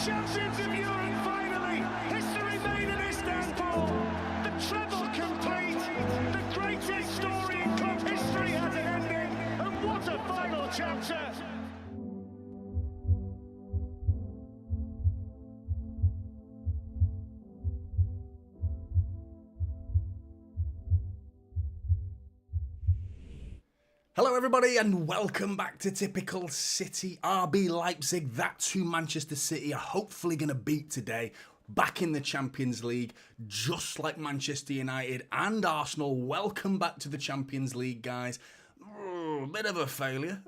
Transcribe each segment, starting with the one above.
champions of Europe finally! History made in Istanbul! The treble complete! The greatest story in club history has an ending! And what a final chapter! Hello everybody and welcome back to Typical City. RB Leipzig, that's who Manchester City are hopefully going to beat today. Back in the Champions League, just like Manchester United and Arsenal. Welcome back to the Champions League, guys. Bit of a failure.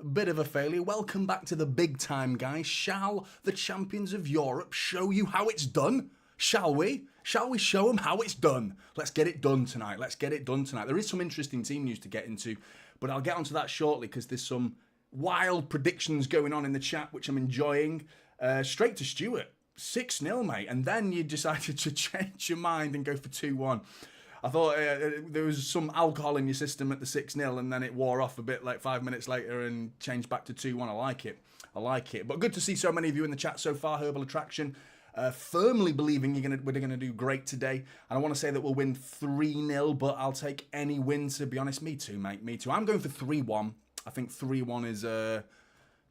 Welcome back to the big time, guys. Shall the champions of Europe show you how it's done? Shall we? Shall we show them how it's done? Let's get it done tonight. There is some interesting team news to get into, but I'll get onto that shortly because there's some wild predictions going on in the chat, which I'm enjoying. Straight to Stuart. 6-0, mate. And then you decided to change your mind and go for 2-1. I thought there was some alcohol in your system at the 6-0 and then it wore off a bit like 5 minutes later and changed back to 2-1. I like it. But good to see so many of you in the chat so far. Herbal Attraction. Firmly believing we're going to do great today. And I want to say that we'll win 3-0, but I'll take any win, to be honest. Me too, mate. Me too. I'm going for 3-1. I think 3-1 is a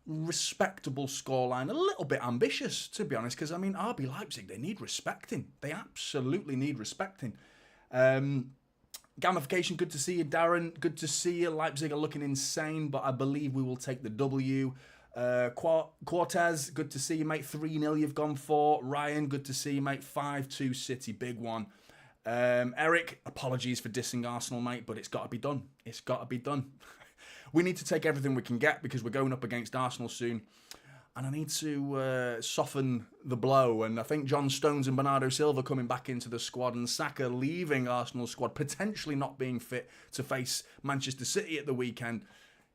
respectable scoreline. A little bit ambitious, to be honest, because, I mean, RB Leipzig, they need respecting. They absolutely need respecting. Gamification, good to see you, Darren. Good to see you. Leipzig are looking insane, but I believe we will take the W. Cortez, good to see you, mate. 3-0 you've gone for. Ryan, good to see you, mate. 5-2 City, big one. Eric, apologies for dissing Arsenal, mate, but it's got to be done. It's got to be done. We need to take everything we can get because we're going up against Arsenal soon. And I need to soften the blow. And I think John Stones and Bernardo Silva coming back into the squad and Saka leaving Arsenal's squad, potentially not being fit to face Manchester City at the weekend.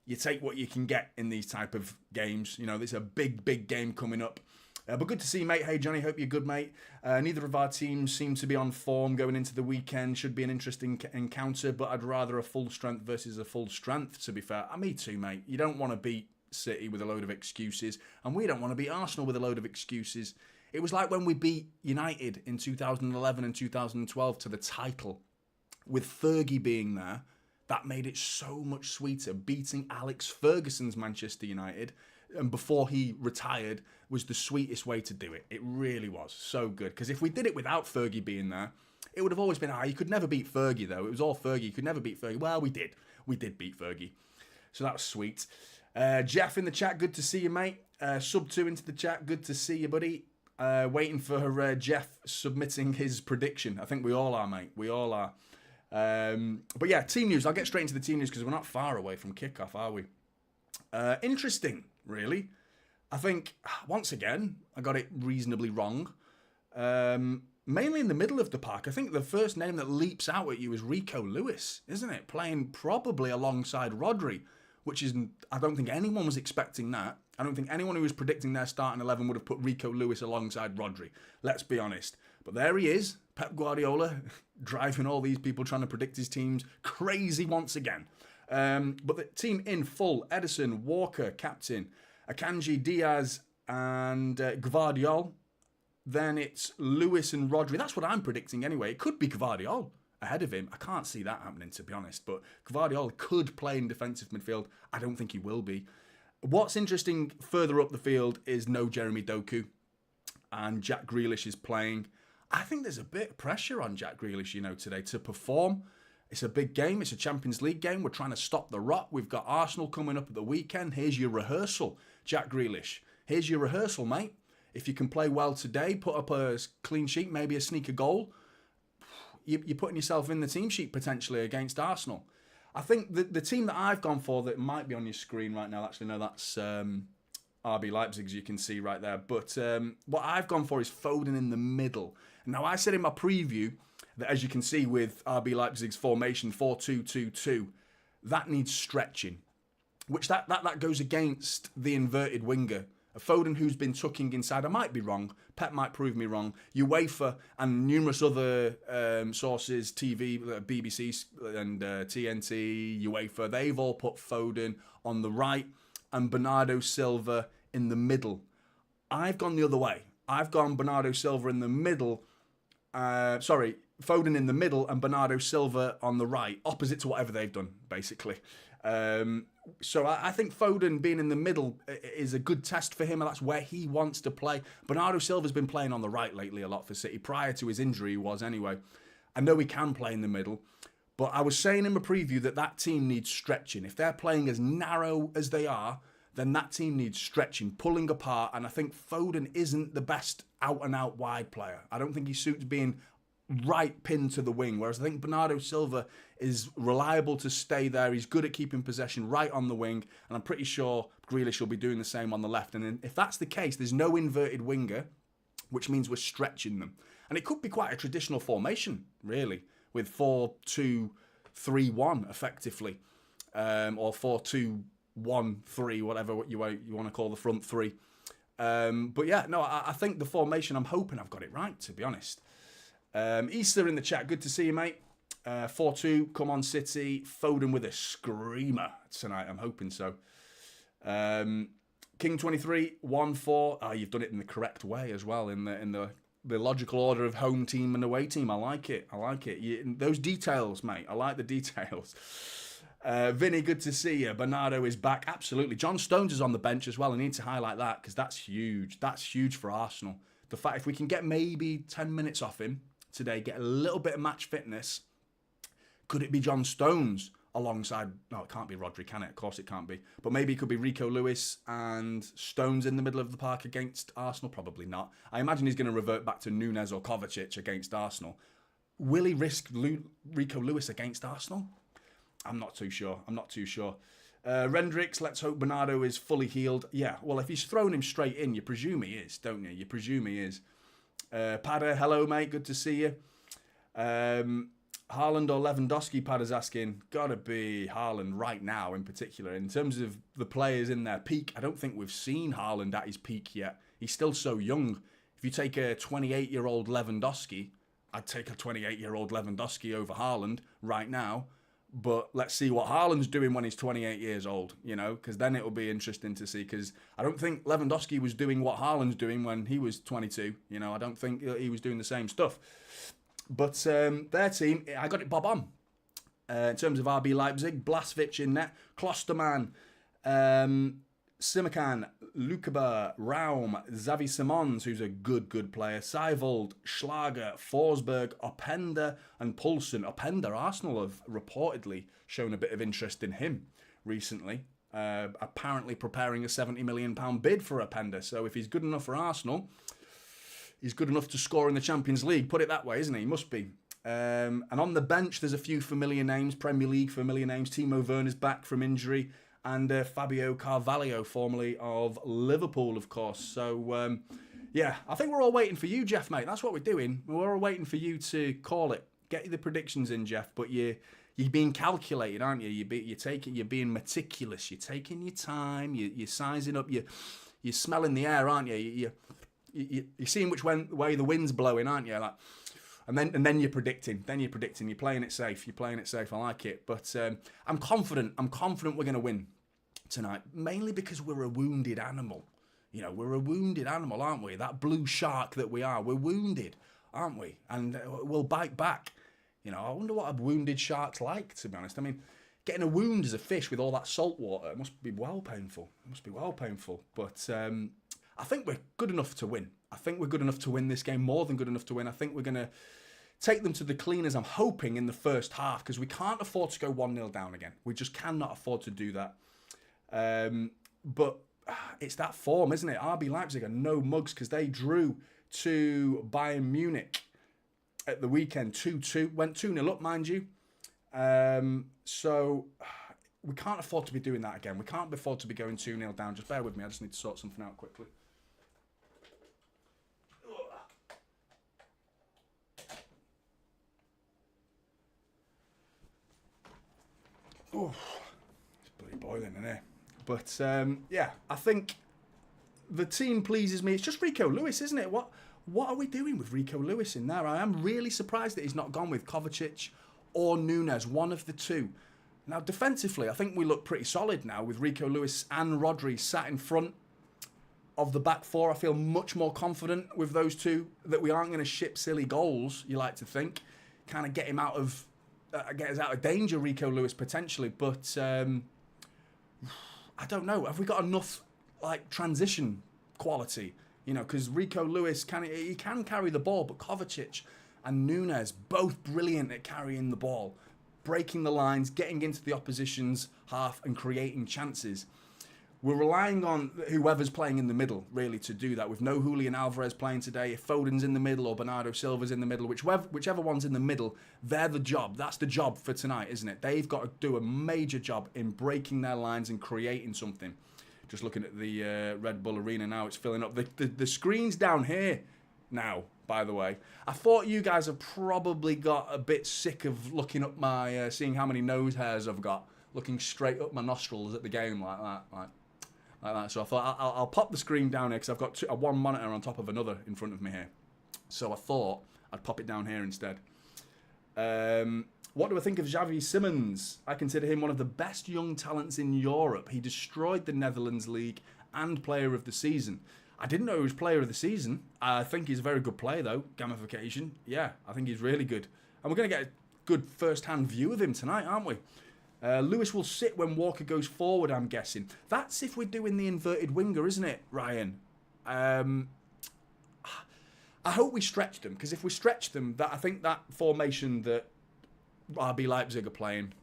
You take what you can get in these type of games. You know, there's a big game coming up. But good to see you, mate. Hey, Johnny, hope you're good, mate. Neither of our teams seem to be on form going into the weekend. Should be an interesting encounter, but I'd rather a full strength versus a full strength, to be fair. Me too, mate. You don't want to beat City with a load of excuses, and we don't want to beat Arsenal with a load of excuses. It was like when we beat United in 2011 and 2012 to the title, with Fergie being there. That made it so much sweeter. Beating Alex Ferguson's Manchester United, and before he retired, was the sweetest way to do it. It really was so good. Because if we did it without Fergie being there, it would have always been, you could never beat Fergie though. It was all Fergie. You could never beat Fergie. Well, we did. We did beat Fergie. So that was sweet. Jeff in the chat, good to see you, mate. Sub2 into the chat, good to see you, buddy. Waiting for Jeff submitting his prediction. I think we all are, mate. We all are. But yeah, team news. I'll get straight into the team news because we're not far away from kickoff, are we? Interesting, really. I think, once again, I got it reasonably wrong. Mainly in the middle of the park. I think the first name that leaps out at you is Rico Lewis, isn't it? Playing probably alongside Rodri, which is, I don't think anyone was expecting that. I don't think anyone who was predicting their starting 11 would have put Rico Lewis alongside Rodri. Let's be honest. But there he is, Pep Guardiola, driving all these people trying to predict his teams crazy once again. But the team in full: Edison, Walker, captain, Akanji, Diaz, and Gvardiol. Then it's Lewis and Rodri. That's what I'm predicting anyway. It could be Gvardiol ahead of him. I can't see that happening, to be honest. But Gvardiol could play in defensive midfield. I don't think he will be. What's interesting further up the field is no Jeremy Doku. And Jack Grealish is playing. I think there's a bit of pressure on Jack Grealish, today to perform. It's a big game. It's a Champions League game. We're trying to stop the rot. We've got Arsenal coming up at the weekend. Here's your rehearsal, Jack Grealish. Here's your rehearsal, mate. If you can play well today, put up a clean sheet, maybe a sneaker goal, you're putting yourself in the team sheet potentially against Arsenal. I think the team that I've gone for that might be on your screen right now, actually, no, that's RB Leipzig, as you can see right there. But what I've gone for is Foden in the middle. Now, I said in my preview that, as you can see with RB Leipzig's formation, 4-2-2-2, that needs stretching, which that goes against the inverted winger. Foden, who's been tucking inside, I might be wrong, Pep might prove me wrong, UEFA and numerous other sources, TV, BBC and TNT, UEFA, they've all put Foden on the right and Bernardo Silva in the middle. I've gone the other way. I've gone Bernardo Silva in the middle. Foden in the middle and Bernardo Silva on the right, opposite to whatever they've done, basically. So I think Foden being in the middle is a good test for him. That's where he wants to play. Bernardo Silva's been playing on the right lately a lot for City. Prior to his injury, he was anyway. I know he can play in the middle. But I was saying in my preview that team needs stretching. If they're playing as narrow as they are, then that team needs stretching, pulling apart. And I think Foden isn't the best out-and-out wide player. I don't think he suits being right pinned to the wing, whereas I think Bernardo Silva is reliable to stay there. He's good at keeping possession right on the wing, and I'm pretty sure Grealish will be doing the same on the left. And if that's the case, there's no inverted winger, which means we're stretching them. And it could be quite a traditional formation, really, with 4-2-3-1, effectively, or 4-2-1-3, whatever you want to call the front three. But yeah, no, I think the formation, I'm hoping I've got it right, to be honest. Easter in the chat, good to see you, mate. 4-2, come on City. Foden with a screamer tonight, I'm hoping so. King 23, 1-4. Oh, you've done it in the correct way as well, in the logical order of home team and away team. I like it. Those details, mate. I like the details. Vinny, good to see you. Bernardo is back. Absolutely. John Stones is on the bench as well. I need to highlight that because that's huge. That's huge for Arsenal. The fact if we can get maybe 10 minutes off him today, get a little bit of match fitness, could it be John Stones alongside... No, it can't be Rodri, can it? Of course it can't be. But maybe it could be Rico Lewis and Stones in the middle of the park against Arsenal. Probably not. I imagine he's going to revert back to Nunez or Kovacic against Arsenal. Will he risk Rico Lewis against Arsenal? I'm not too sure. Henrichs, let's hope Bernardo is fully healed. Yeah, well, if he's thrown him straight in, you presume he is, don't you? You presume he is. Padder, hello, mate. Good to see you. Haaland or Lewandowski, Padder's asking. Gotta be Haaland right now in particular. In terms of the players in their peak, I don't think we've seen Haaland at his peak yet. He's still so young. If you take a 28-year-old Lewandowski, I'd take a 28-year-old Lewandowski over Haaland right now. But let's see what Haaland's doing when he's 28 years old, because then it'll be interesting to see. Because I don't think Lewandowski was doing what Haaland's doing when he was 22. I don't think he was doing the same stuff. But their team, I got it bob on. In terms of RB Leipzig, Blasvic in net, Klosterman, Simakan, Lukaba, Raum, Xavi Simons, who's a good player, Seivold, Schlager, Forsberg, Openda and Poulsen. Openda, Arsenal have reportedly shown a bit of interest in him recently, apparently preparing a £70 million bid for Openda. So if he's good enough for Arsenal, he's good enough to score in the Champions League. Put it that way, isn't he? He must be. And on the bench, there's a few familiar names, Premier League familiar names. Timo Werner's back from injury. And Fabio Carvalho, formerly of Liverpool, of course. So, yeah, I think we're all waiting for you, Jeff, mate. That's what we're doing. We're all waiting for you to call it. Get the predictions in, Jeff. But you're being calculated, aren't you? You're being meticulous. You're taking your time. You're sizing up. You're smelling the air, aren't you? You're seeing which way the wind's blowing, aren't you? Like, and then you're predicting. You're playing it safe. I like it. But I'm confident we're going to win tonight. Mainly because we're a wounded animal. We're a wounded animal, aren't we? That blue shark that we are. We're wounded, aren't we? And we'll bite back. I wonder what a wounded shark's like, to be honest. I mean, getting a wound as a fish with all that salt water must be well painful. But I think we're good enough to win. I think we're good enough to win this game, more than good enough to win. I think we're going to take them to the cleaners, I'm hoping, in the first half, because we can't afford to go 1-0 down again. We just cannot afford to do that. But it's that form, isn't it? RB Leipzig are no mugs because they drew to Bayern Munich at the weekend 2-2. Went 2-0 up, mind you. So we can't afford to be doing that again. We can't afford to be going 2-0 down. Just bear with me. I just need to sort something out quickly. Oh, it's bloody boiling in here. But, yeah, I think the team pleases me. It's just Rico Lewis, isn't it? What are we doing with Rico Lewis in there? I am really surprised that he's not gone with Kovacic or Nunez, one of the two. Now, defensively, I think we look pretty solid now with Rico Lewis and Rodri sat in front of the back four. I feel much more confident with those two that we aren't going to ship silly goals, you like to think. Kind of get him out of... get us out of danger, Rico Lewis, potentially. But I don't know. Have we got enough transition quality? You know, because Rico Lewis, he can carry the ball, but Kovacic and Nunes, both brilliant at carrying the ball, breaking the lines, getting into the opposition's half and creating chances. We're relying on whoever's playing in the middle, really, to do that. With no Julian Alvarez playing today, if Foden's in the middle or Bernardo Silva's in the middle, whichever one's in the middle, they're the job. That's the job for tonight, isn't it? They've got to do a major job in breaking their lines and creating something. Just looking at the Red Bull Arena now, it's filling up. The screen's down here now, by the way. I thought you guys have probably got a bit sick of looking up my, seeing how many nose hairs I've got, looking straight up my nostrils at the game like that, like that. So I thought I'll pop the screen down here because I've got one monitor on top of another in front of me here. So I thought I'd pop it down here instead. What do I think of Xavi Simons? I consider him one of the best young talents in Europe. He destroyed the Netherlands League and Player of the Season. I didn't know he was Player of the Season. I think he's a very good player, though. Gamification. Yeah, I think he's really good. And we're going to get a good first-hand view of him tonight, aren't we? Lewis will sit when Walker goes forward, I'm guessing. That's if we're doing the inverted winger, isn't it, Ryan? I hope we stretch them, because if we stretch them, I think that formation that RB Leipzig are playing,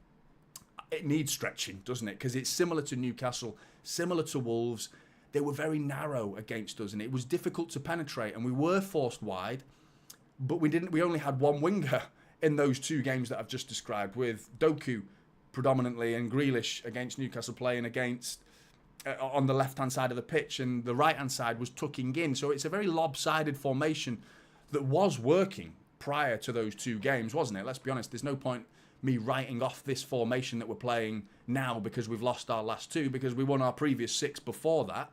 it needs stretching, doesn't it? Because it's similar to Newcastle, similar to Wolves. They were very narrow against us, and it was difficult to penetrate, and we were forced wide, but we only had one winger in those two games that I've just described, with Doku predominantly and Grealish against Newcastle playing against on the left-hand side of the pitch, and the right-hand side was tucking in. So it's a very lopsided formation that was working prior to those two games, wasn't it? Let's be honest, there's no point me writing off this formation that we're playing now because we've lost our last two, because we won our previous 6 before that.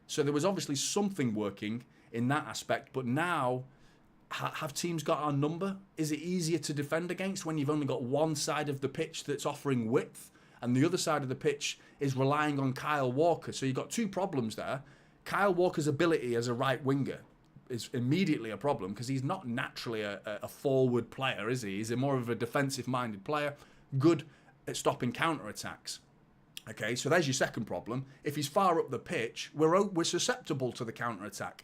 So there was obviously something working in that aspect, but now have teams got our number? Is it easier to defend against when you've only got one side of the pitch that's offering width and the other side of the pitch is relying on Kyle Walker? So you've got two problems there. Kyle Walker's ability as a right winger is immediately a problem because he's not naturally a forward player, is he? He's more of a defensive-minded player, good at stopping counter-attacks. Okay, so there's your second problem. If he's far up the pitch, we're susceptible to the counter-attack.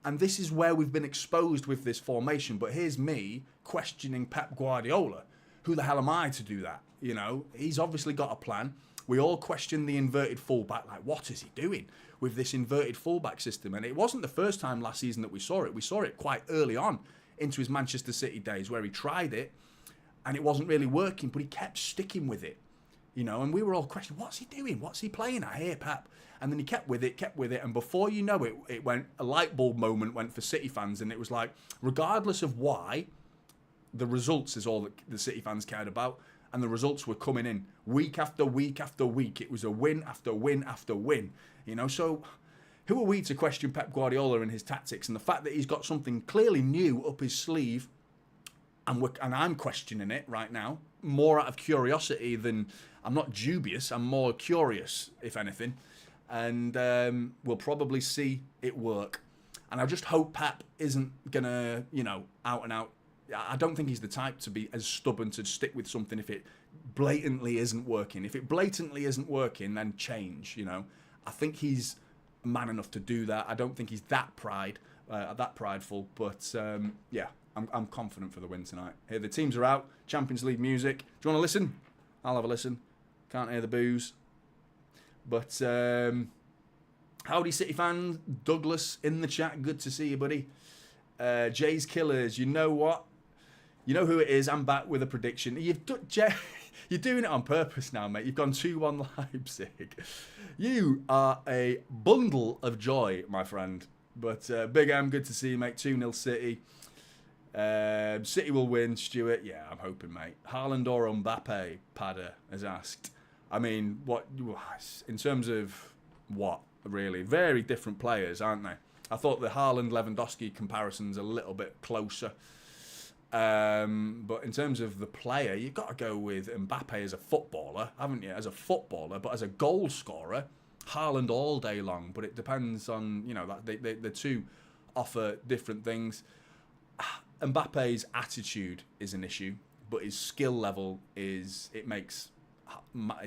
And this is where we've been exposed with this formation. But here's me questioning Pep Guardiola. Who the hell am I to do that? You know, he's obviously got a plan. We all question the inverted fullback. Like, what is he doing with this inverted fullback system? And it wasn't the first time last season that we saw it. We saw it quite early on into his Manchester City days where he tried it and it wasn't really working, but he kept sticking with it. You know, and we were all questioning, what's he doing? What's he playing at here, Pep? And then he kept with it, and before you know it, it went, a light bulb moment went for City fans, and it was like, regardless of why, the results is all that the City fans cared about, and the results were coming in week after week after week. It was a win after win after win, you know. So who are we to question Pep Guardiola and his tactics, and the fact that he's got something clearly new up his sleeve, and I'm questioning it right now, more out of curiosity than, I'm not dubious, I'm more curious, if anything. And we'll probably see it work. And I just hope Pep isn't going to, you know, out and out. I don't think he's the type to be as stubborn to stick with something if it blatantly isn't working. If it blatantly isn't working, then change, you know. I think he's man enough to do that. I don't think he's that prideful. But, yeah, I'm confident for the win tonight. Here, the teams are out. Champions League music. Do you want to listen? I'll have a listen. Can't hear the boos. But howdy City fans, Douglas in the chat, good to see you, buddy. Jay's Killers, you know what? You know who it is. I'm back with a prediction. You're doing it on purpose now, mate. You've gone 2-1 Leipzig. You are a bundle of joy, my friend. But Big M, good to see you, mate. 2-0 City. City will win, Stuart. Yeah, I'm hoping, mate. Haaland or Mbappe, Padder has asked. I mean, what in terms of what, really? Very different players, aren't they? I thought the Haaland-Lewandowski comparison's a little bit closer. But in terms of the player, you've got to go with Mbappe as a footballer, haven't you? As a footballer, but as a goal scorer, Haaland all day long, but it depends on, you know, that the two offer different things. Mbappe's attitude is an issue, but his skill level is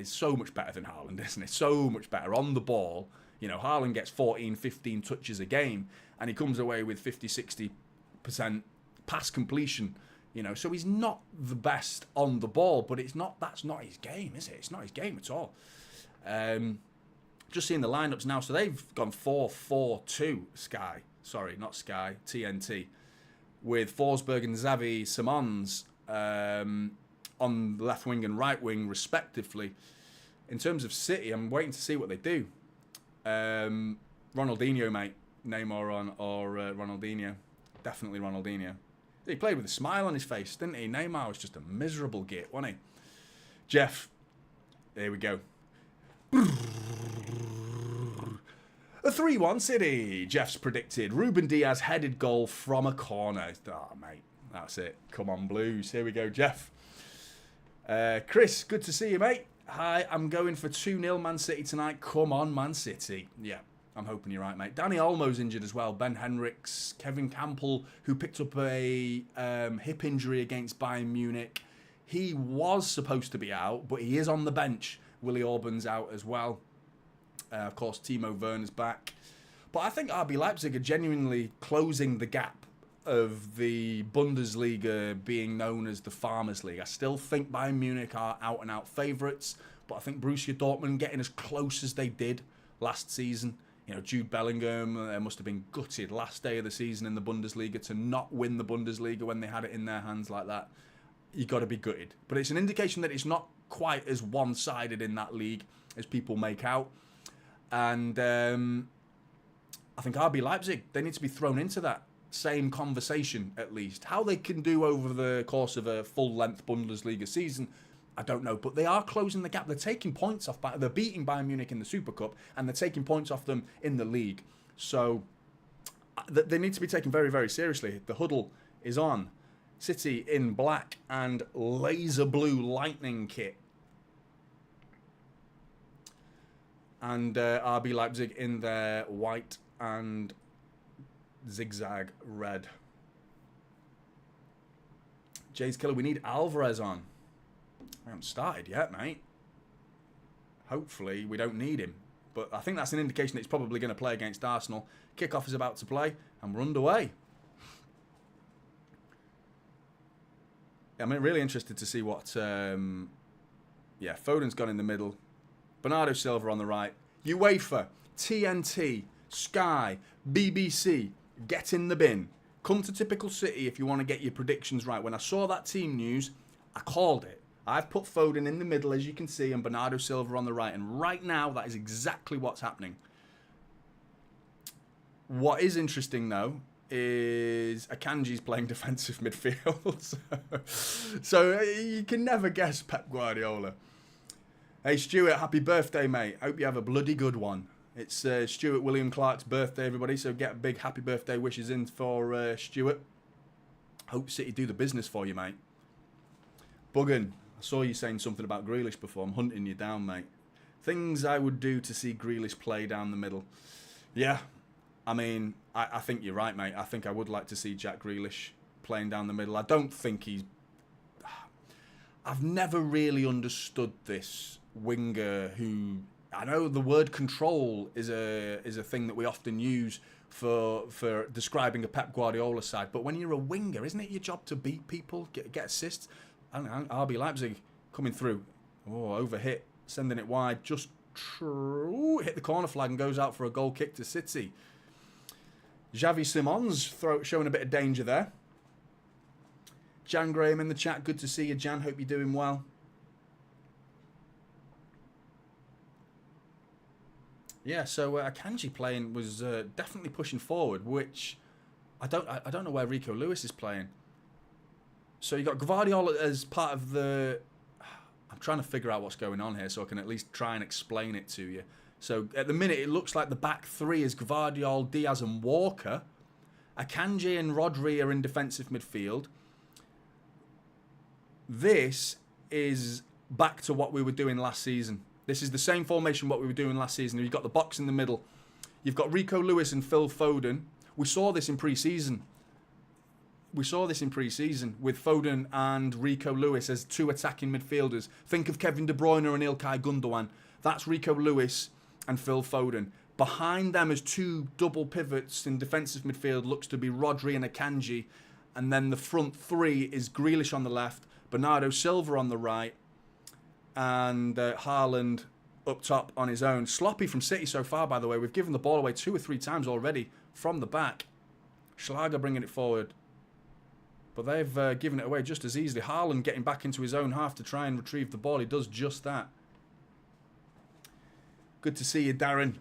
so much better than Haaland, isn't it? So much better on the ball. You know, Haaland gets 14, 15 touches a game, and he comes away with 50, 60% pass completion. You know, so he's not the best on the ball, but that's not his game, is it? It's not his game at all. Just seeing the lineups now, so they've gone 4-4-2 Sky. Sorry, not Sky, TNT. With Forsberg and Xavi Simons on the left wing and right wing, respectively. In terms of City, I'm waiting to see what they do. Ronaldinho, mate. Neymar or Ronaldinho. Definitely Ronaldinho. He played with a smile on his face, didn't he? Neymar was just a miserable git, wasn't he? Jeff, there we go. A 3-1 City. Jeff's predicted. Ruben Diaz headed goal from a corner. Oh, mate. That's it. Come on, Blues. Here we go, Jeff. Chris, good to see you, mate. Hi, I'm going for 2-0 Man City tonight. Come on, Man City. Yeah, I'm hoping you're right, mate. Dani Olmo's injured as well. Ben Henrichs, Kevin Kampl, who picked up a hip injury against Bayern Munich. He was supposed to be out, but he is on the bench. Willy Orban's out as well. Of course, Timo Werner's back. But I think RB Leipzig are genuinely closing the gap of the Bundesliga being known as the Farmers League. I still think Bayern Munich are out-and-out favourites, but I think Borussia Dortmund getting as close as they did last season. You know, Jude Bellingham must have been gutted last day of the season in the Bundesliga to not win the Bundesliga when they had it in their hands like that. You got to be gutted. But it's an indication that it's not quite as one-sided in that league as people make out. And I think RB Leipzig, they need to be thrown into that same conversation at least. How they can do over the course of a full-length Bundesliga season, I don't know. But they are closing the gap. They're taking points off. They're beating Bayern Munich in the Super Cup, and they're taking points off them in the league. So they need to be taken very, very seriously. The huddle is on. City in black and laser blue lightning kit. And RB Leipzig in their white and zigzag red. Jay's Killer, we need Alvarez on. I haven't started yet, mate. Hopefully we don't need him. But I think that's an indication that he's probably going to play against Arsenal. Kickoff is about to play and we're underway. I'm really interested to see what... Foden's gone in the middle. Bernardo Silva on the right. UEFA, TNT, Sky, BBC, get in the bin. Come to Typical City if you want to get your predictions right. When I saw that team news, I called it. I've put Foden in the middle, as you can see, and Bernardo Silva on the right. And right now, that is exactly what's happening. What is interesting, though, is Akanji's playing defensive midfield. So you can never guess Pep Guardiola. Hey, Stuart, happy birthday, mate. Hope you have a bloody good one. It's Stuart William Clark's birthday, everybody, so get big happy birthday wishes in for Stuart. Hope City do the business for you, mate. Buggen, I saw you saying something about Grealish before. I'm hunting you down, mate. Things I would do to see Grealish play down the middle. Yeah, I mean, I think you're right, mate. I think I would like to see Jack Grealish playing down the middle. I don't think he's... I've never really understood this winger who... I know the word control is a thing that we often use for describing a Pep Guardiola side. But when you're a winger, isn't it your job to beat people, get assists? I don't know, RB Leipzig coming through. Oh, overhit, sending it wide. Just hit the corner flag and goes out for a goal kick to City. Xavi Simons showing a bit of danger there. Jan Graham in the chat. Good to see you, Jan. Hope you're doing well. Yeah, so Akanji playing was definitely pushing forward, which I don't know where Rico Lewis is playing. So you got Gvardiol as part of the... I'm trying to figure out what's going on here so I can at least try and explain it to you. So at the minute it looks like the back three is Gvardiol, Diaz and Walker. Akanji and Rodri are in defensive midfield. This is back to what we were doing last season. This is the same formation what we were doing last season. You've got the box in the middle. You've got Rico Lewis and Phil Foden. We saw this in pre-season. With Foden and Rico Lewis as two attacking midfielders. Think of Kevin De Bruyne and Ilkay Gundogan. That's Rico Lewis and Phil Foden. Behind them as two double pivots in defensive midfield looks to be Rodri and Akanji. And then the front three is Grealish on the left, Bernardo Silva on the right, and Haaland up top on his own. Sloppy from City so far, by the way. We've given the ball away 2 or 3 times already from the back. Schlager bringing it forward. But they've given it away just as easily. Haaland getting back into his own half to try and retrieve the ball. He does just that. Good to see you, Darren.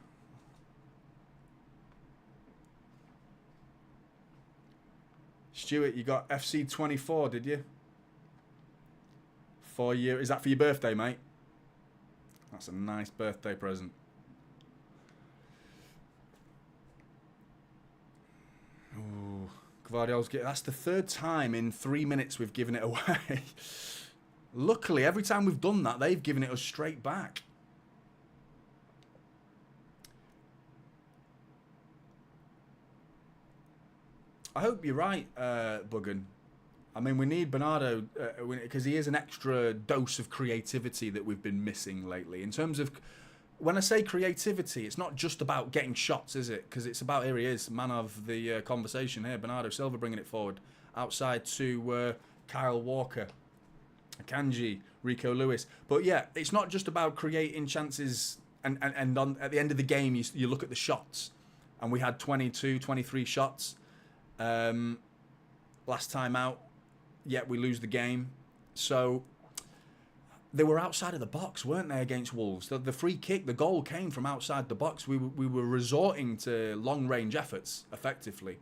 Stuart, you got FC 24, did you? 4 year. Is that for your birthday, mate? That's a nice birthday present. Ooh, Guardiola's that's the 3rd time in 3 minutes we've given it away. Luckily, every time we've done that, they've given it us straight back. I hope you're right, Buggen. I mean, we need Bernardo because he is an extra dose of creativity that we've been missing lately. In terms of, when I say creativity, it's not just about getting shots, is it? Because it's about, here he is, man of the conversation here, Bernardo Silva bringing it forward. Outside to Kyle Walker, Akanji, Rico Lewis. But yeah, it's not just about creating chances and at the end of the game, you look at the shots. And we had 22, 23 shots. Last time out, yet we lose the game. So they were outside of the box, weren't they, against Wolves? The free kick, the goal came from outside the box. We were resorting to long-range efforts, effectively.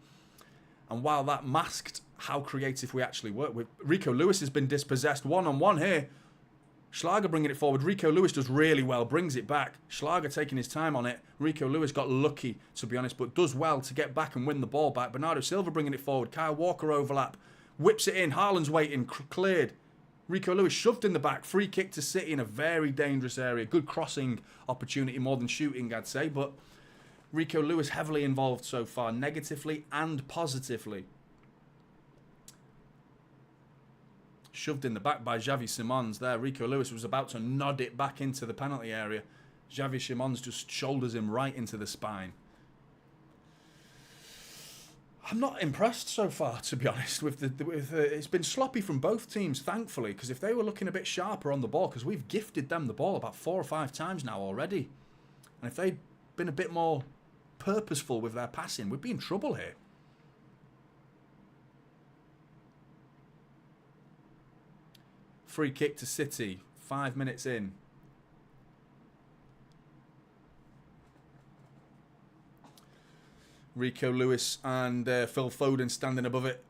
And while that masked how creative we actually were, Rico Lewis has been dispossessed one-on-one here. Schlager bringing it forward. Rico Lewis does really well, brings it back. Schlager taking his time on it. Rico Lewis got lucky, to be honest, but does well to get back and win the ball back. Bernardo Silva bringing it forward. Kyle Walker overlap. Whips it in. Haaland's waiting. Cleared. Rico Lewis shoved in the back. Free kick to City in a very dangerous area. Good crossing opportunity, more than shooting, I'd say. But Rico Lewis heavily involved so far, negatively and positively. Shoved in the back by Xavi Simons there. Rico Lewis was about to nod it back into the penalty area. Xavi Simons just shoulders him right into the spine. I'm not impressed so far, to be honest. It's been sloppy from both teams, thankfully, because if they were looking a bit sharper on the ball, because we've gifted them the ball about 4 or 5 times now already, and if they'd been a bit more purposeful with their passing, we'd be in trouble here. Free kick to City, 5 minutes in. Rico Lewis and Phil Foden standing above it.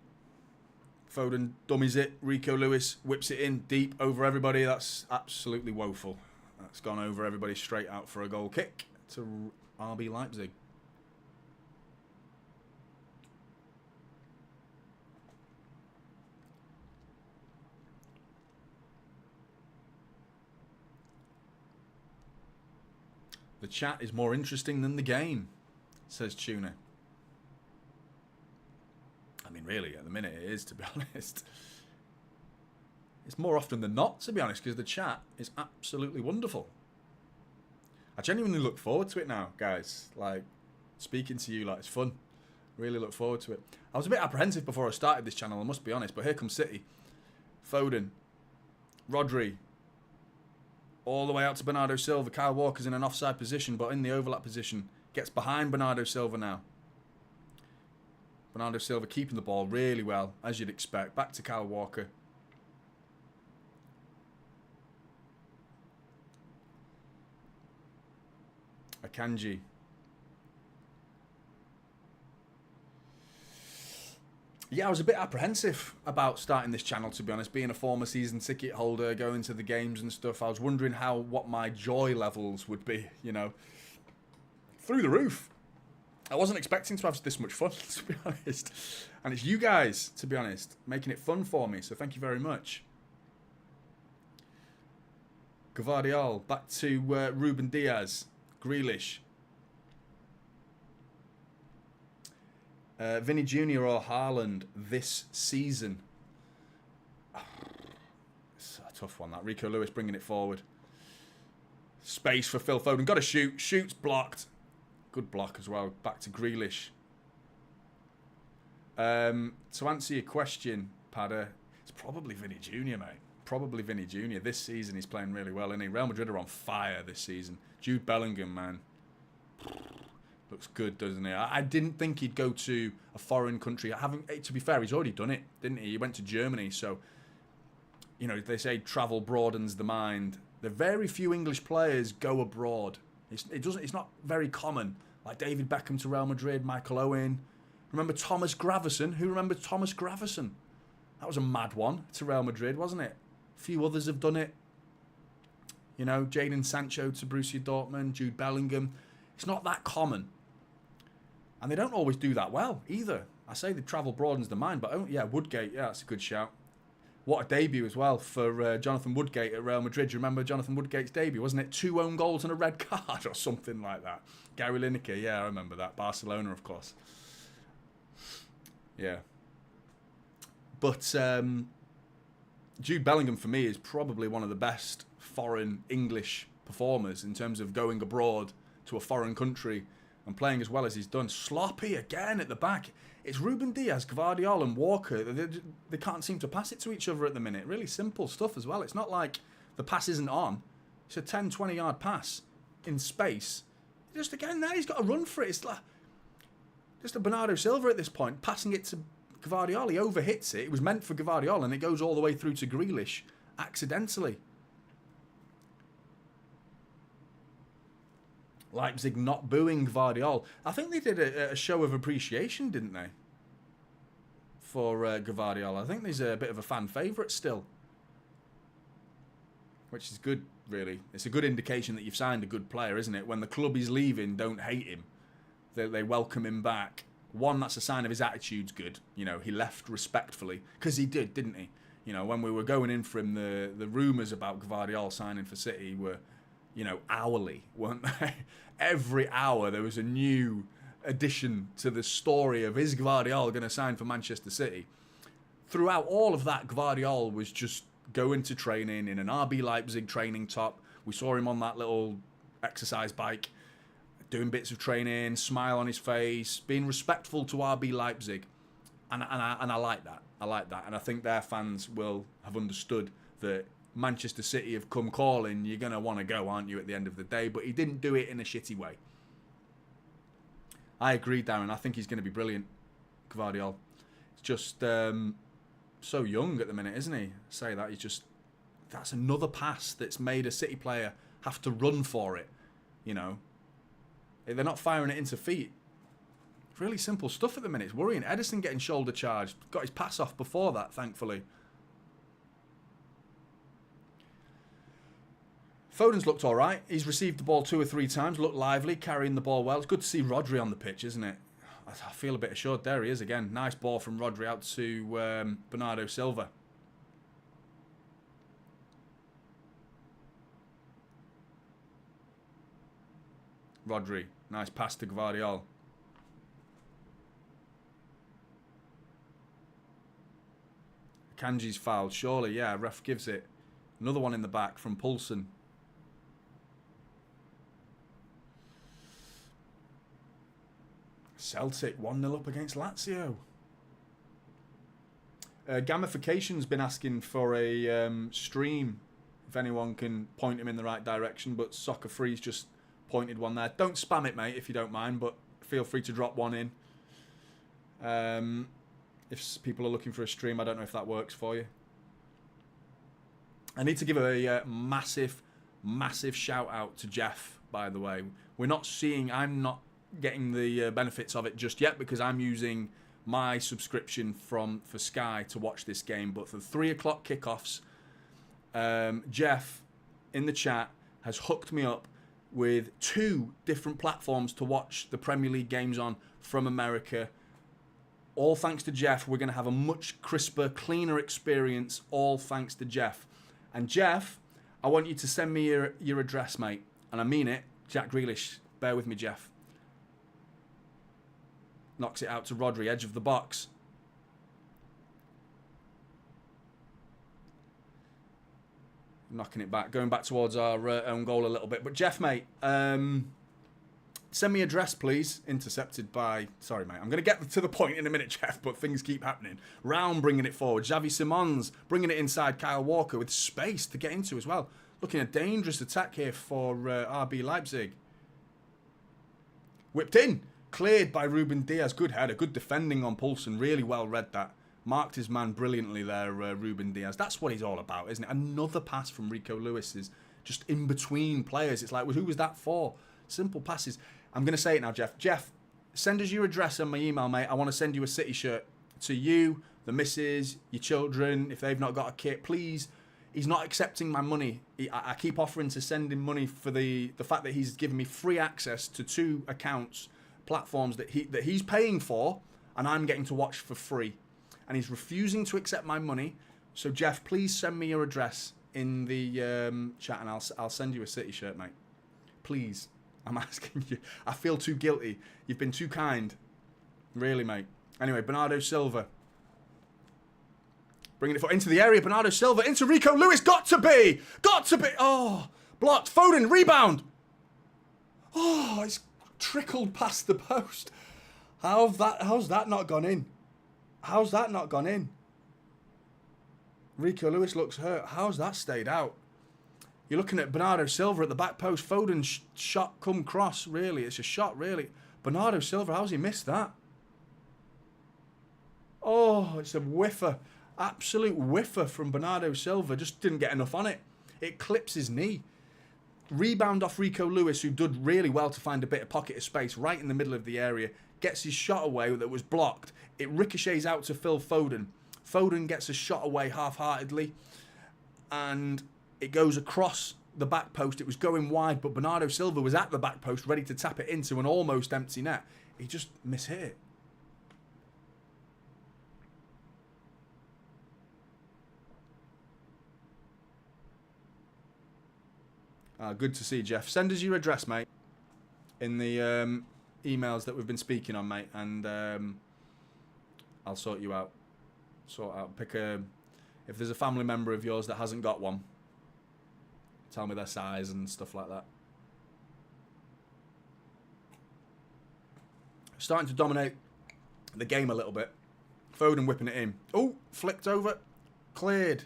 Foden dummies it. Rico Lewis whips it in deep over everybody. That's absolutely woeful. That's gone over everybody straight out for a goal kick to RB Leipzig. The chat is more interesting than the game, says Tuna. I mean, really, at the minute it is, to be honest. It's more often than not, to be honest, because the chat is absolutely wonderful. I genuinely look forward to it now, guys. Like, speaking to you, like, it's fun. Really look forward to it. I was a bit apprehensive before I started this channel, I must be honest, but here comes City. Foden. Rodri. All the way out to Bernardo Silva. Kyle Walker's in an offside position, but in the overlap position. Gets behind Bernardo Silva now. Bernardo Silva keeping the ball really well, as you'd expect. Back to Kyle Walker. Akanji. Yeah, I was a bit apprehensive about starting this channel, to be honest. Being a former season ticket holder, going to the games and stuff, I was wondering what my joy levels would be, you know. Through the roof. I wasn't expecting to have this much fun, to be honest. And it's you guys, to be honest, making it fun for me, so thank you very much. Gvardiol. Back to Ruben Diaz. Grealish. Vinny Jr. or Haaland this season? It's a tough one, that. Rico Lewis bringing it forward. Space for Phil Foden. Got to shoot. Shoots blocked. Good block as well. Back to Grealish. To answer your question, Padder, it's probably Vinny Jr., mate. Probably Vinny Jr. This season he's playing really well, isn't he? Real Madrid are on fire this season. Jude Bellingham, man. Looks good, doesn't he? I didn't think he'd go to a foreign country. To be fair, he's already done it, didn't he? He went to Germany, so, you know, they say travel broadens the mind. The very few English players go abroad. It's not very common. Like David Beckham to Real Madrid, Michael Owen. Remember Thomas Gravesen? Who remembers Thomas Gravesen? That was a mad one to Real Madrid, wasn't it? A few others have done it. You know, Jadon Sancho to Borussia Dortmund, Jude Bellingham. It's not that common. And they don't always do that well either. I say the travel broadens the mind, but yeah, Woodgate, yeah, that's a good shout. What a debut as well for Jonathan Woodgate at Real Madrid. Do you remember Jonathan Woodgate's debut? Wasn't it 2 own goals and a red card or something like that? Gary Lineker, yeah, I remember that. Barcelona, of course. Yeah. But Jude Bellingham, for me, is probably one of the best foreign English performers in terms of going abroad to a foreign country and playing as well as he's done. Sloppy again at the back. It's Ruben Diaz, Gvardiol and Walker. They can't seem to pass it to each other at the minute. Really simple stuff as well. It's not like the pass isn't on. It's a 10, 20-yard pass in space. Just again there, he's got to run for it. It's like just a Bernardo Silva at this point, passing it to Gvardiol. He overhits it. It was meant for Gvardiol, and it goes all the way through to Grealish accidentally. Leipzig not booing Gvardiol. I think they did a show of appreciation, didn't they? For Gvardiol. I think he's a bit of a fan favourite still. Which is good, really. It's a good indication that you've signed a good player, isn't it? When the club he's leaving don't hate him. They welcome him back. One, that's a sign of his attitude's good. You know, he left respectfully. Because he did, didn't he? You know, when we were going in for him, the rumours about Gvardiol signing for City were, you know, hourly, weren't they? Every hour there was a new addition to the story of, is Gvardiol going to sign for Manchester City? Throughout all of that, Gvardiol was just going to training in an RB Leipzig training top. We saw him on that little exercise bike, doing bits of training, smile on his face, being respectful to RB Leipzig. And I like that. I like that. And I think their fans will have understood that Manchester City have come calling. You're going to want to go, aren't you, at the end of the day? But he didn't do it in a shitty way. I agree, Darren. I think he's going to be brilliant, Gvardiol. It's just so young at the minute, isn't he? Say that. He's just... That's another pass that's made a City player have to run for it, you know. They're not firing it into feet. Really simple stuff at the minute. It's worrying. Ederson getting shoulder charged. Got his pass off before that, thankfully. Foden's looked all right. He's received the ball 2 or 3 times, looked lively, carrying the ball well. It's good to see Rodri on the pitch, isn't it? I feel a bit assured. There he is again. Nice ball from Rodri out to Bernardo Silva. Rodri. Nice pass to Gvardiol. Kanji's fouled, surely. Yeah, ref gives it. Another one in the back from Poulsen. Celtic 1-0 up against Lazio. Gamification's been asking for a stream, if anyone can point him in the right direction, but Soccer Free's just pointed one there. Don't spam it, mate, if you don't mind, but feel free to drop one in. If people are looking for a stream, I don't know if that works for you. I need to give a massive, massive shout out to Jeff, by the way. I'm not getting the benefits of it just yet because I'm using my subscription for Sky to watch this game. But for 3 o'clock kickoffs, Jeff in the chat has hooked me up with 2 different platforms to watch the Premier League games on from America. All thanks to Jeff, we're going to have a much crisper, cleaner experience, all thanks to Jeff. And Jeff, I want you to send me your address, mate. And I mean it. Jack Grealish. Bear with me, Jeff. Knocks it out to Rodri, edge of the box. Knocking it back. Going back towards our own goal a little bit. But Jeff, mate, send me address, please. Intercepted by... Sorry, mate. I'm going to get to the point in a minute, Jeff, but things keep happening. Round bringing it forward. Xavi Simons bringing it inside. Kyle Walker with space to get into as well. Looking a dangerous attack here for RB Leipzig. Whipped in. Cleared by Ruben Diaz. Good header. Good defending on Poulsen. Really well read that. Marked his man brilliantly there, Ruben Diaz. That's what he's all about, isn't it? Another pass from Rico Lewis is just in between players. It's like, well, who was that for? Simple passes. I'm going to say it now, Jeff. Jeff, send us your address on my email, mate. I want to send you a City shirt to you, the missus, your children. If they've not got a kit, please. He's not accepting my money. I keep offering to send him money for the fact that he's given me free access to 2 accounts, platforms that he's paying for, and I'm getting to watch for free. And he's refusing to accept my money. So, Jeff, please send me your address in the chat, and I'll send you a City shirt, mate. Please. I'm asking you. I feel too guilty. You've been too kind. Really, mate. Anyway, Bernardo Silva. Bringing it into the area. Bernardo Silva into Rico Lewis. Got to be. Got to be. Oh, blocked. Foden, rebound. Oh, it's trickled past the post. How's that not gone in? How's that not gone in? Rico Lewis looks hurt. How's that stayed out? You're looking at Bernardo Silva at the back post. Foden's shot come cross, really. It's a shot, really. Bernardo Silva, how's he missed that? Oh, it's a whiffer. Absolute whiffer from Bernardo Silva. Just didn't get enough on it. It clips his knee. Rebound off Rico Lewis, who did really well to find a bit of pocket of space right in the middle of the area. Gets his shot away that was blocked. It ricochets out to Phil Foden. Foden gets a shot away half-heartedly. And it goes across the back post. It was going wide, but Bernardo Silva was at the back post ready to tap it into an almost empty net. He just mishit it. Good to see you, Jeff. Send us your address, mate, in the emails that we've been speaking on, mate, and I'll sort you out. Pick a... If there's a family member of yours that hasn't got one, tell me their size and stuff like that. Starting to dominate the game a little bit. Foden whipping it in. Oh, flicked over. Cleared.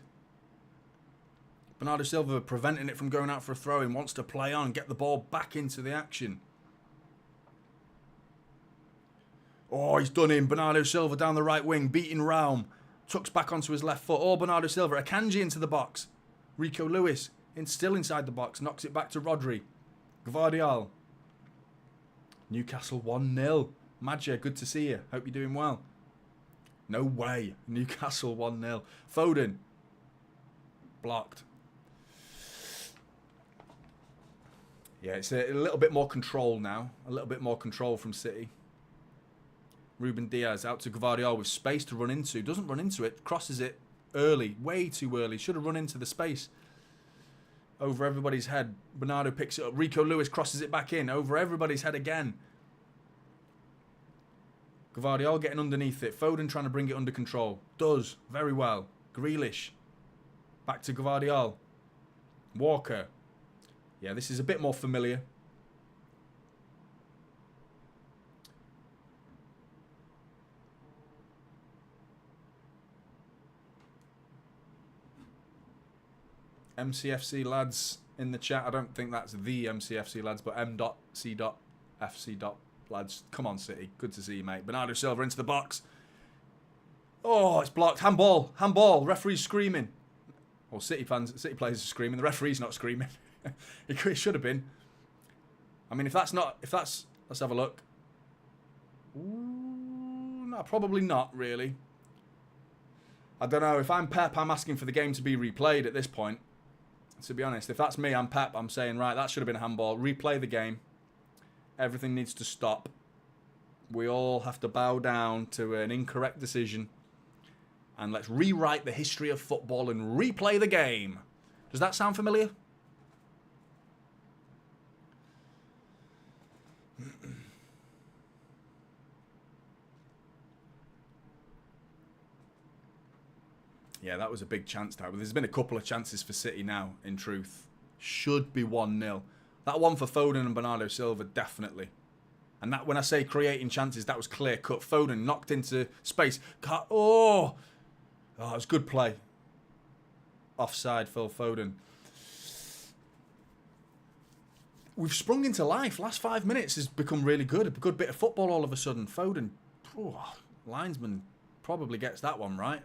Bernardo Silva preventing it from going out for a throw-in. Wants to play on, get the ball back into the action. Oh, he's done in. Bernardo Silva down the right wing, beating Raum. Tucks back onto his left foot. Oh, Bernardo Silva. Akanji into the box. Rico Lewis still inside the box. Knocks it back to Rodri. Gvardiol. Newcastle 1-0. Madja, good to see you. Hope you're doing well. No way. Newcastle 1-0. Foden. Blocked. Yeah, it's a little bit more control now. A little bit more control from City. Ruben Diaz out to Gvardiol with space to run into. Doesn't run into it. Crosses it early. Way too early. Should have run into the space. Over everybody's head. Bernardo picks it up. Rico Lewis crosses it back in. Over everybody's head again. Gvardiol getting underneath it. Foden trying to bring it under control. Does. Very well. Grealish. Back to Gvardiol. Walker. Yeah, this is a bit more familiar. MCFC lads in the chat. I don't think that's the MCFC lads, but m.c.fc. lads. Come on, City. Good to see you, mate. Bernardo Silva into the box. Oh, it's blocked. Handball. Handball. Referee's screaming. Well, City players are screaming. The referee's not screaming. It should have been. I mean, let's have a look. Ooh, no, probably not, really. I don't know. If I'm Pep, I'm asking for the game to be replayed at this point. To be honest, if that's me, I'm Pep. I'm saying, right, that should have been a handball. Replay the game. Everything needs to stop. We all have to bow down to an incorrect decision. And let's rewrite the history of football and replay the game. Does that sound familiar? Yeah, that was a big chance, But there's been a couple of chances for City now, in truth. Should be 1-0. That one for Foden and Bernardo Silva, definitely. And that, when I say creating chances, that was clear cut. Foden knocked into space. Oh, it was good play. Offside, Phil Foden. We've sprung into life. Last 5 minutes has become really good. A good bit of football all of a sudden. Foden, linesman probably gets that one right.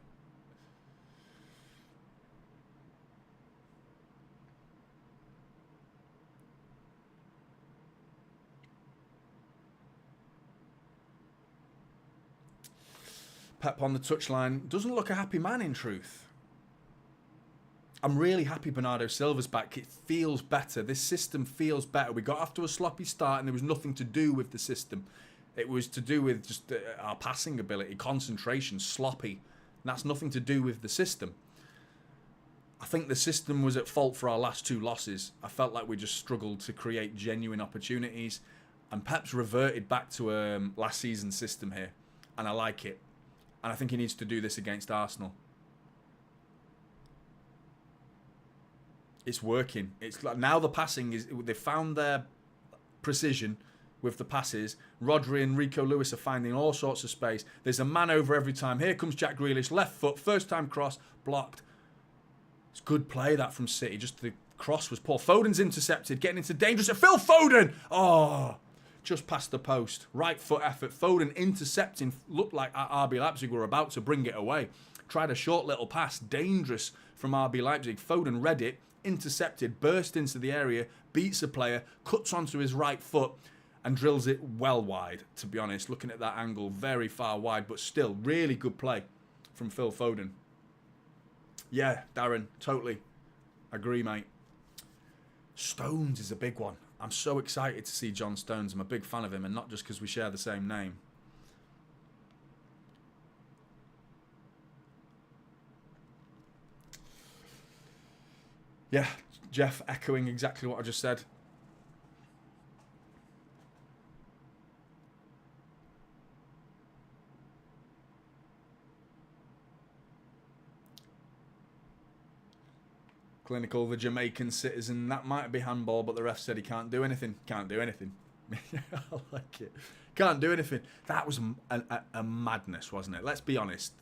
Pep on the touchline doesn't look a happy man, in truth. I'm really happy Bernardo Silva's back. It feels better. This system feels better. We got off to a sloppy start and there was nothing to do with the system. It was to do with just our passing ability, concentration, sloppy. And that's nothing to do with the system. I think the system was at fault for our last 2 losses. I felt like we just struggled to create genuine opportunities. And Pep's reverted back to last season's system here. And I like it. And I think he needs to do this against Arsenal. It's working. It's like now the passing is. They found their precision with the passes. Rodri and Rico Lewis are finding all sorts of space. There's a man over every time. Here comes Jack Grealish, left foot, first time cross, blocked. It's good play that from City. Just the cross was poor. Foden's intercepted, getting into dangerous. Phil Foden! Oh, just past the post. Right foot effort. Foden intercepting. Looked like RB Leipzig were about to bring it away. Tried a short little pass. Dangerous from RB Leipzig. Foden read it. Intercepted. Burst into the area. Beats a player. Cuts onto his right foot. And drills it well wide, to be honest. Looking at that angle, very far wide. But still, really good play from Phil Foden. Yeah, Darren, totally agree, mate. Stones is a big one. I'm so excited to see John Stones. I'm a big fan of him, and not just because we share the same name. Yeah, Jeff echoing exactly what I just said. Clinical, the Jamaican citizen. That might be handball, but the ref said he can't do anything. Can't do anything. I like it. Can't do anything. That was a madness, wasn't it? Let's be honest.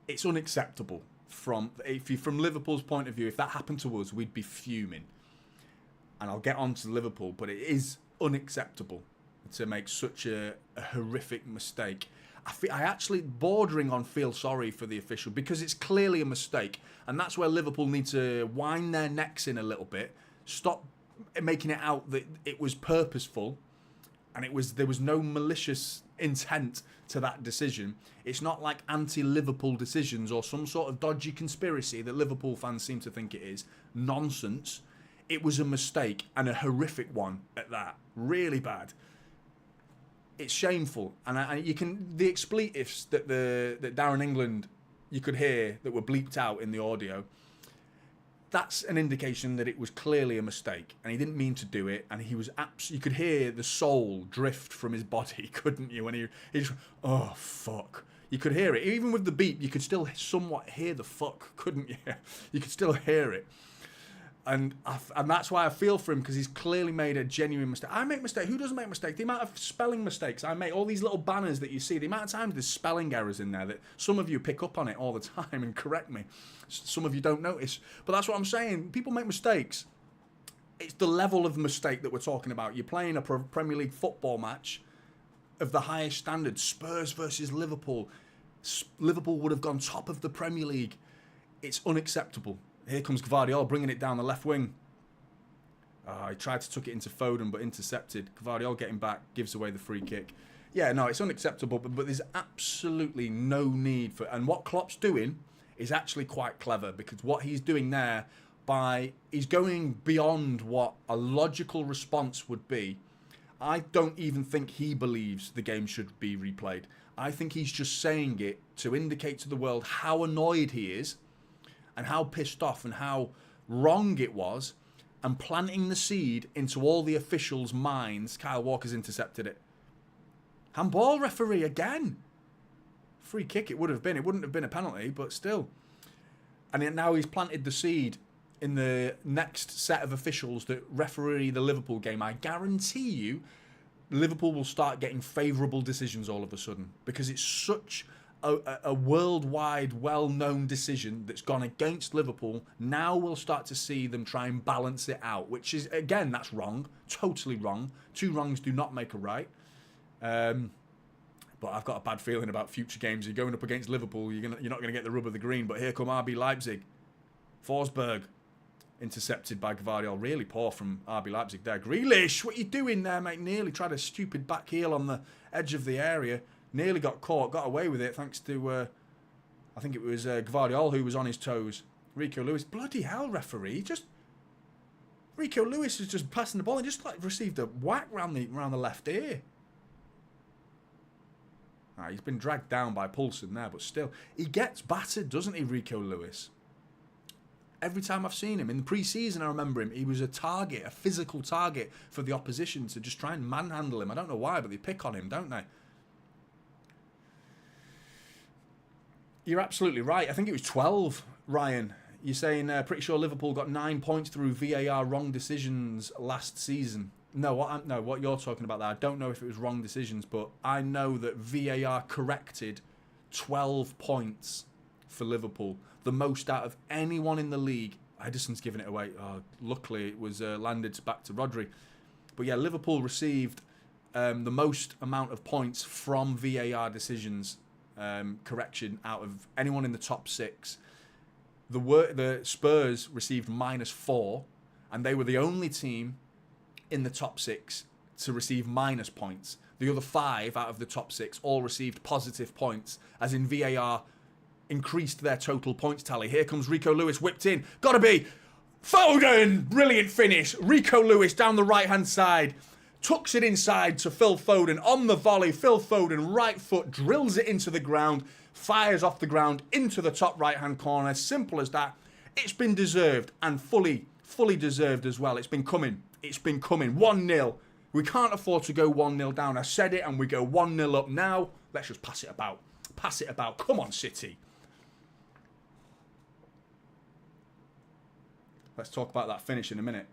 It's unacceptable from Liverpool's point of view. If that happened to us, we'd be fuming. And I'll get on to Liverpool, but it is unacceptable to make such a horrific mistake. I actually bordering on feel sorry for the official because it's clearly a mistake, and that's where Liverpool need to wind their necks in a little bit, stop making it out that it was purposeful, and there was no malicious intent to that decision. It's not like anti-Liverpool decisions or some sort of dodgy conspiracy that Liverpool fans seem to think it is. Nonsense. It was a mistake, and a horrific one at that. Really bad. It's shameful, and you can the expletives that Darren England you could hear that were bleeped out in the audio. That's an indication that it was clearly a mistake, and he didn't mean to do it. And he was you could hear the soul drift from his body, couldn't you? When he just oh fuck, you could hear it even with the beep. You could still somewhat hear the fuck, couldn't you? You could still hear it. And that's why I feel for him, because he's clearly made a genuine mistake. I make mistakes. Who doesn't make mistakes? The amount of spelling mistakes I make, all these little banners that you see, the amount of times there's spelling errors in there that some of you pick up on it all the time and correct me. Some of you don't notice. But that's what I'm saying. People make mistakes. It's the level of mistake that we're talking about. You're playing a Premier League football match of the highest standard. Spurs versus Liverpool. Liverpool would have gone top of the Premier League. It's unacceptable. Here comes Guardiola bringing it down the left wing. He tried to tuck it into Foden, but intercepted. Guardiola getting back, gives away the free kick. Yeah, no, it's unacceptable, but there's absolutely no need for... And what Klopp's doing is actually quite clever, because what he's doing there, he's going beyond what a logical response would be. I don't even think he believes the game should be replayed. I think he's just saying it to indicate to the world how annoyed he is, and how pissed off and how wrong it was, and planting the seed into all the officials' minds. Kyle Walker's intercepted it. Handball referee again. Free kick it would have been. It wouldn't have been a penalty, but still. And now he's planted the seed in the next set of officials that referee the Liverpool game. I guarantee you Liverpool will start getting favourable decisions all of a sudden, because it's such a worldwide, well-known decision that's gone against Liverpool. Now we'll start to see them try and balance it out, which is, again, that's wrong. Totally wrong. Two wrongs do not make a right. But I've got a bad feeling about future games. You're going up against Liverpool, you're not going to get the rub of the green. But here come RB Leipzig. Forsberg intercepted by Gvardiol. Really poor from RB Leipzig there. Grealish, what are you doing there, mate? Nearly tried a stupid back heel on the edge of the area. Nearly got caught, got away with it thanks to, I think it was Gvardiol who was on his toes. Rico Lewis, bloody hell, referee. Rico Lewis is just passing the ball and just like received a whack round the left ear. He's been dragged down by Poulsen there, but still. He gets battered, doesn't he, Rico Lewis? Every time I've seen him. In the pre-season, I remember him. He was a target, a physical target for the opposition to just try and manhandle him. I don't know why, but they pick on him, don't they? You're absolutely right. I think it was 12, Ryan. You're saying, pretty sure Liverpool got 9 points through VAR wrong decisions last season. No, what you're talking about there, I don't know if it was wrong decisions, but I know that VAR corrected 12 points for Liverpool. The most out of anyone in the league. Edison's given it away. Oh, luckily, it was landed back to Rodri. But yeah, Liverpool received the most amount of points from VAR decisions correction out of anyone in the top 6. The Spurs received -4, and they were the only team in the top 6 to receive minus points. The other 5 out of the top 6 all received positive points, as in VAR increased their total points tally. Here comes Rico Lewis, whipped in. Gotta be Foden! Brilliant finish. Rico Lewis down the right-hand side. Tucks it inside to Phil Foden on the volley. Phil Foden, right foot, drills it into the ground, fires off the ground into the top right-hand corner. Simple as that. It's been deserved, and fully deserved as well. It's been coming. 1-0. We can't afford to go 1-0 down. I said it, and we go 1-0 up now. Let's just pass it about. Come on, City. Let's talk about that finish in a minute.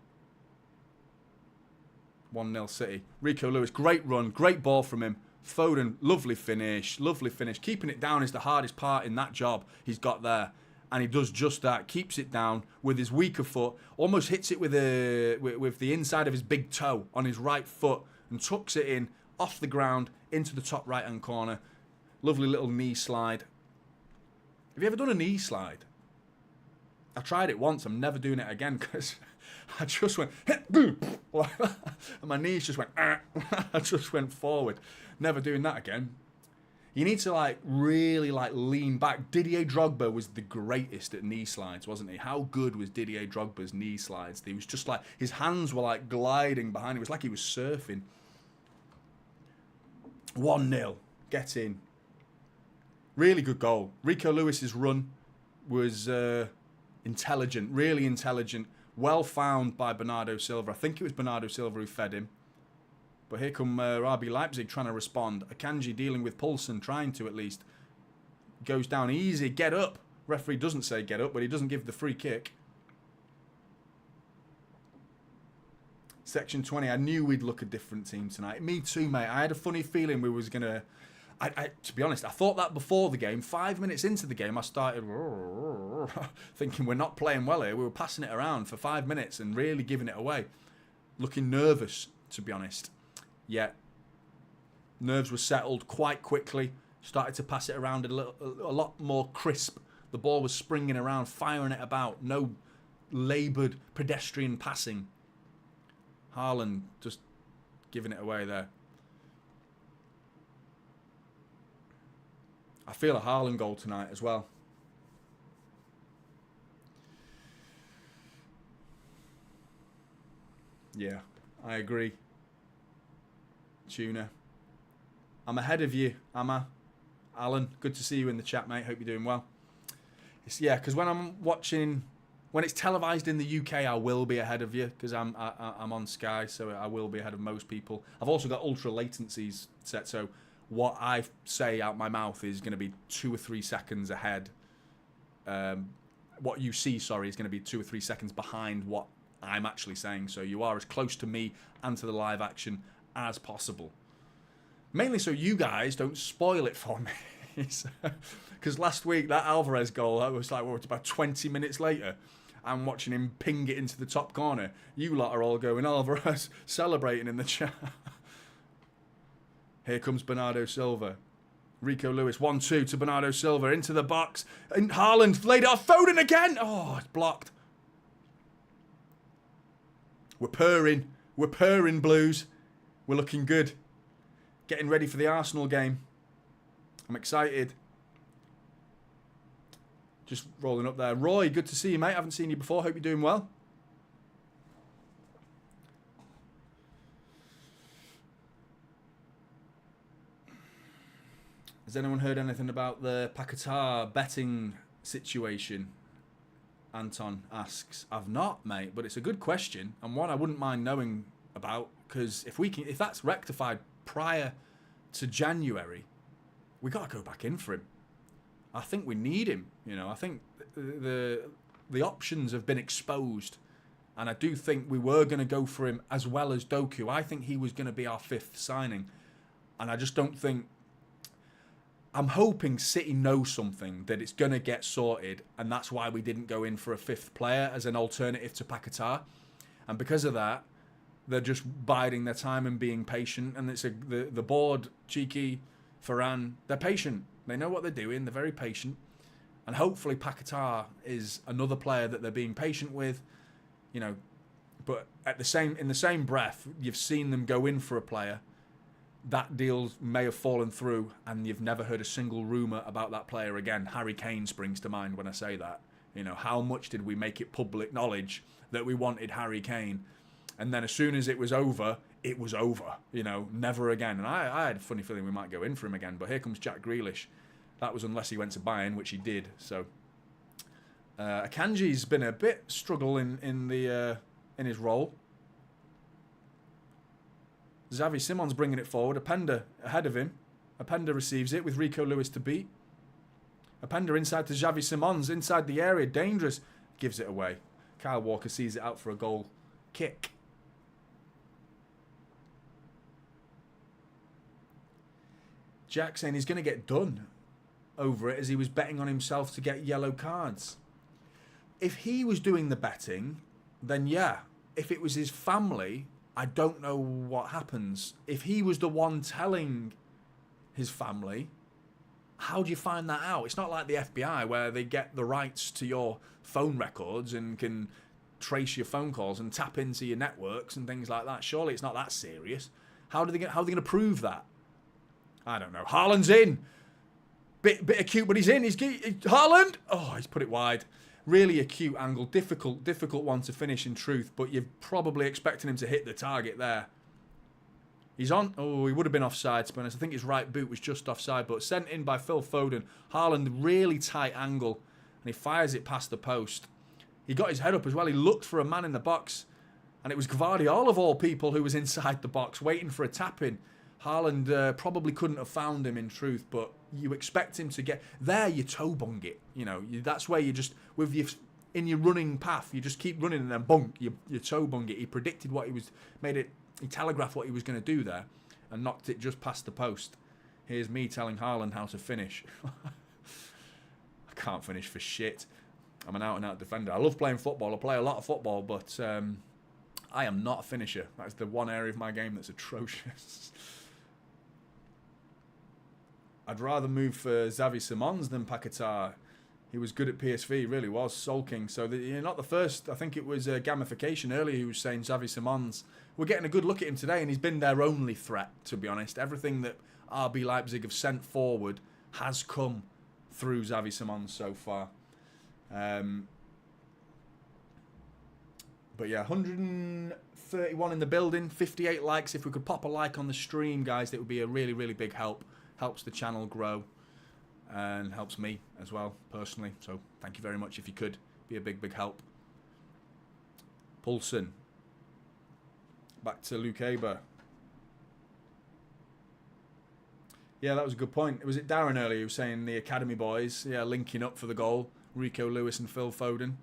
1-0 City. Rico Lewis, great run, great ball from him. Foden, lovely finish. Keeping it down is the hardest part in that job he's got there. And he does just that. Keeps it down with his weaker foot. Almost hits it with the inside of his big toe on his right foot. And tucks it in off the ground into the top right-hand corner. Lovely little knee slide. Have you ever done a knee slide? I tried it once. I'm never doing it again because I just went, and my knees just went, I just went forward. Never doing that again. You need to really lean back. Didier Drogba was the greatest at knee slides, wasn't he? How good was Didier Drogba's knee slides? He was just his hands were gliding behind. It was like he was surfing. 1-0. Get in. Really good goal. Rico Lewis's run was intelligent, really intelligent. Well found by Bernardo Silva. I think it was Bernardo Silva who fed him. But here come RB Leipzig trying to respond. Akanji dealing with Poulsen, trying to at least. Goes down easy. Get up. Referee doesn't say get up, but he doesn't give the free kick. Section 20. I knew we'd look a different team tonight. Me too, mate. I had a funny feeling we was going to... to be honest, I thought that before the game. 5 minutes into the game, I started thinking we're not playing well here. We were passing it around for 5 minutes and really giving it away. Looking nervous, to be honest. Yet, nerves were settled quite quickly. Started to pass it around a lot more crisp. The ball was springing around, firing it about. No laboured pedestrian passing. Haaland just giving it away there. I feel a Haaland goal tonight as well. Yeah, I agree. Tuna. I'm ahead of you, am I? Alan, good to see you in the chat, mate. Hope you're doing well. Because when I'm watching, when it's televised in the UK, I will be ahead of you because I'm on Sky, so I will be ahead of most people. I've also got ultra latencies set, so what I say out my mouth is going to be 2 or 3 seconds ahead. What you see, sorry, is going to be 2 or 3 seconds behind what I'm actually saying. So you are as close to me and to the live action as possible. Mainly so you guys don't spoil it for me. Because last week, that Alvarez goal, that was like, what, about 20 minutes later. I'm watching him ping it into the top corner. You lot are all going, Alvarez, celebrating in the chat. Here comes Bernardo Silva. Rico Lewis, 1-2 to Bernardo Silva, into the box. And Haaland laid it off. Foden again. Oh, it's blocked. We're purring. We're purring, Blues. We're looking good. Getting ready for the Arsenal game. I'm excited. Just rolling up there. Roy, good to see you, mate. Haven't seen you before. Hope you're doing well. Has anyone heard anything about the Paquetá betting situation? Anton asks. I've not, mate, but it's a good question and one I wouldn't mind knowing about, because if that's rectified prior to January, we got to go back in for him. I think we need him. You know, I think the options have been exposed, and I do think we were going to go for him as well as Doku. I think he was going to be our 5th signing, and I just don't think. I'm hoping City know something, that it's going to get sorted, and that's why we didn't go in for a 5th player as an alternative to Paquetá. And because of that, they're just biding their time and being patient. And it's the board, Cheeky, Varane, they're patient. They know what they're doing. They're very patient. And hopefully Paquetá is another player that they're being patient with. You know, but in the same breath, you've seen them go in for a player. That deal may have fallen through, and you've never heard a single rumour about that player again. Harry Kane springs to mind when I say that. You know, how much did we make it public knowledge that we wanted Harry Kane? And then as soon as it was over, you know, never again. And I had a funny feeling we might go in for him again, but here comes Jack Grealish. That was unless he went to Bayern, which he did. So Akanji's been a bit struggle in his role. Xavi Simon's bringing it forward. Openda ahead of him. Openda receives it with Rico Lewis to beat. Openda inside to Xavi Simons, inside the area, dangerous. Gives it away. Kyle Walker sees it out for a goal kick. Jack saying he's going to get done over it as he was betting on himself to get yellow cards. If he was doing the betting, then yeah. If it was his family, I don't know what happens. If he was the one telling his family, how do you find that out? It's not like the FBI where they get the rights to your phone records and can trace your phone calls and tap into your networks and things like that. Surely it's not that serious. How are they going to prove that? I don't know. Haaland's in. Bit acute, but he's in. Haaland. Oh, he's put it wide. Really acute angle. Difficult one to finish in truth, but you're probably expecting him to hit the target there. He's on. Oh, he would have been offside, to be honest. I think his right boot was just offside, but sent in by Phil Foden. Haaland, really tight angle, and he fires it past the post. He got his head up as well. He looked for a man in the box, and it was Gvardiol of all people who was inside the box waiting for a tap-in. Haaland probably couldn't have found him in truth, but you expect him to get there. You toe bung it, you know. That's where you just in your running path, you just keep running and then bunk. You toe bung it. He predicted what he was He telegraphed what he was going to do there, and knocked it just past the post. Here's me telling Haaland how to finish. I can't finish for shit. I'm an out-and-out defender. I love playing football. I play a lot of football, but I am not a finisher. That's the one area of my game that's atrocious. I'd rather move for Xavi Simons than Paquetá. He was good at PSV, he really was, sulking. So you're not the first. I think it was Gamification earlier who was saying Xavi Simons. We're getting a good look at him today, and he's been their only threat, to be honest. Everything that RB Leipzig have sent forward has come through Xavi Simons so far. But yeah, 131 in the building, 58 likes. If we could pop a like on the stream, guys, it would be a really, really big help. Helps the channel grow and helps me as well, personally. So thank you very much if you could. Be a big, big help. Poulsen. Back to Luke Aber. Yeah, that was a good point. Was it Darren earlier who was saying the academy boys, yeah, linking up for the goal? Rico Lewis and Phil Foden.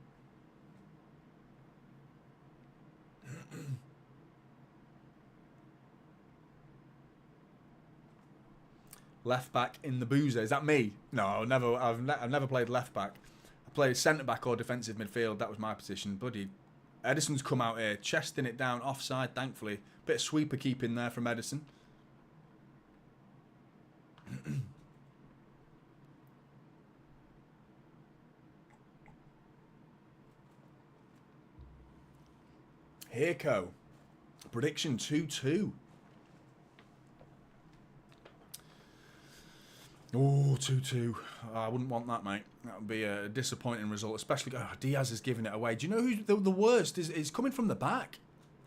Left back in the boozer. Is that me? No, never. I've never played left back. I played centre back or defensive midfield. That was my position. Bloody Edison's come out here, chesting it down, offside. Thankfully, bit of sweeper keeping there from Edison. Hirko. Prediction 2-2. Oh, 2-2. I wouldn't want that, mate. That would be a disappointing result, especially... Diaz is giving it away. Do you know who's the worst? Is coming from the back.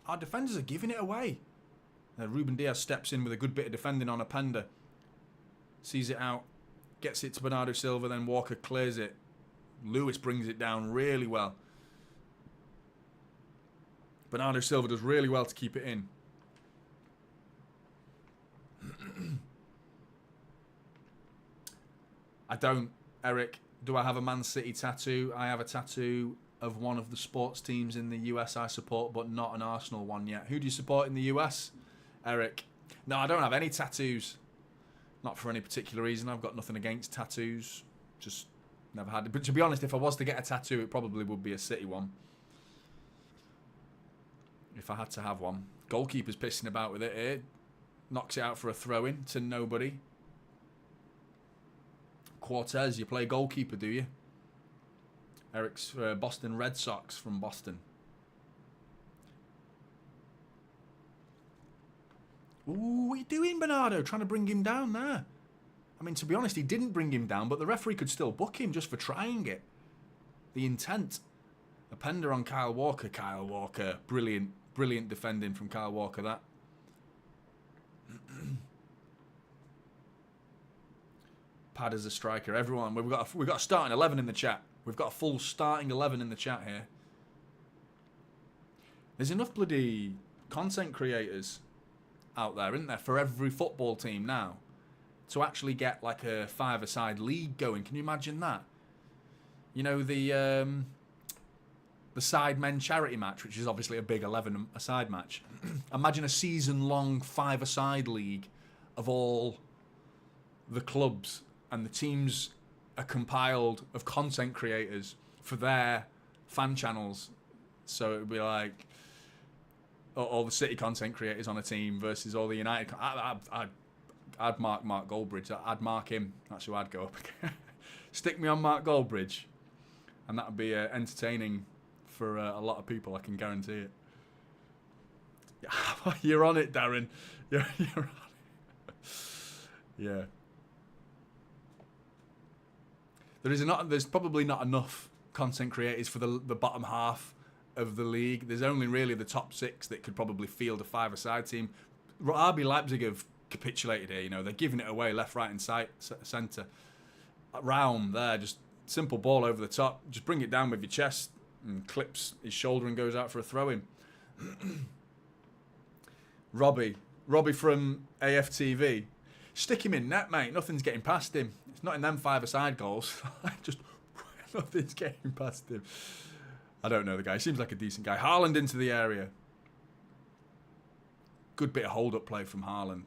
Our defenders are giving it away. Ruben Diaz steps in with a good bit of defending on Openda. Sees it out. Gets it to Bernardo Silva, then Walker clears it. Lewis brings it down really well. Bernardo Silva does really well to keep it in. I don't, Eric. Do I have a Man City tattoo? I have a tattoo of one of the sports teams in the US I support, but not an Arsenal one yet. Who do you support in the US, Eric? No, I don't have any tattoos. Not for any particular reason. I've got nothing against tattoos. Just never had it. But to be honest, if I was to get a tattoo, it probably would be a City one. If I had to have one. Goalkeeper's pissing about with it here. Knocks it out for a throw-in to nobody. Cortez, you play goalkeeper, do you? Eric's Boston Red Sox from Boston. Ooh, what are you doing, Bernardo? Trying to bring him down there. I mean, to be honest, he didn't bring him down, but the referee could still book him just for trying it. The intent. A pender on Kyle Walker. Kyle Walker. Brilliant, brilliant defending from Kyle Walker, that. Pad as a striker. Everyone, we've got a starting 11 in the chat. We've got a full starting 11 in the chat here. There's enough bloody content creators out there, isn't there, for every football team now to actually get like a five-a-side league going. Can you imagine that? You know, the side men charity match, which is obviously a big 11-a-side match. Imagine a season-long five-a-side league of all the clubs, and the teams are compiled of content creators for their fan channels. So it would be like all the City content creators on a team versus all the United. I'd mark Mark Goldbridge. I'd mark him. That's who I'd go up against. Stick me on Mark Goldbridge, and that would be entertaining for a lot of people. I can guarantee it. Yeah, you're on it, Darren. You're on it. Yeah. There's probably not enough content creators for the bottom half of the league. There's only really the top six that could probably field a five-a-side team. RB Leipzig have capitulated here. You know, they're giving it away left, right, and centre. Raum there, just simple ball over the top. Just bring it down with your chest and clips his shoulder and goes out for a throw-in. Robbie from AFTV. Stick him in net, mate. Nothing's getting past him. It's not in them five-a-side goals. Just nothing's getting past him. I don't know the guy. He seems like a decent guy. Haaland into the area. Good bit of hold-up play from Haaland.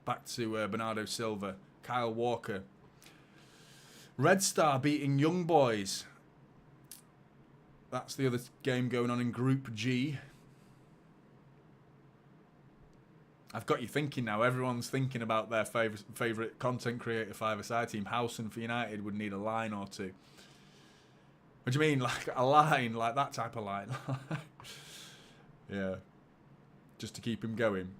Back to Bernardo Silva. Kyle Walker. Red Star beating Young Boys. That's the other game going on in Group G. I've got you thinking now. Everyone's thinking about their favourite content creator five-a-side team. Howson for United would need a line or two. What do you mean? Like a line? Like that type of line? Yeah. Just to keep him going.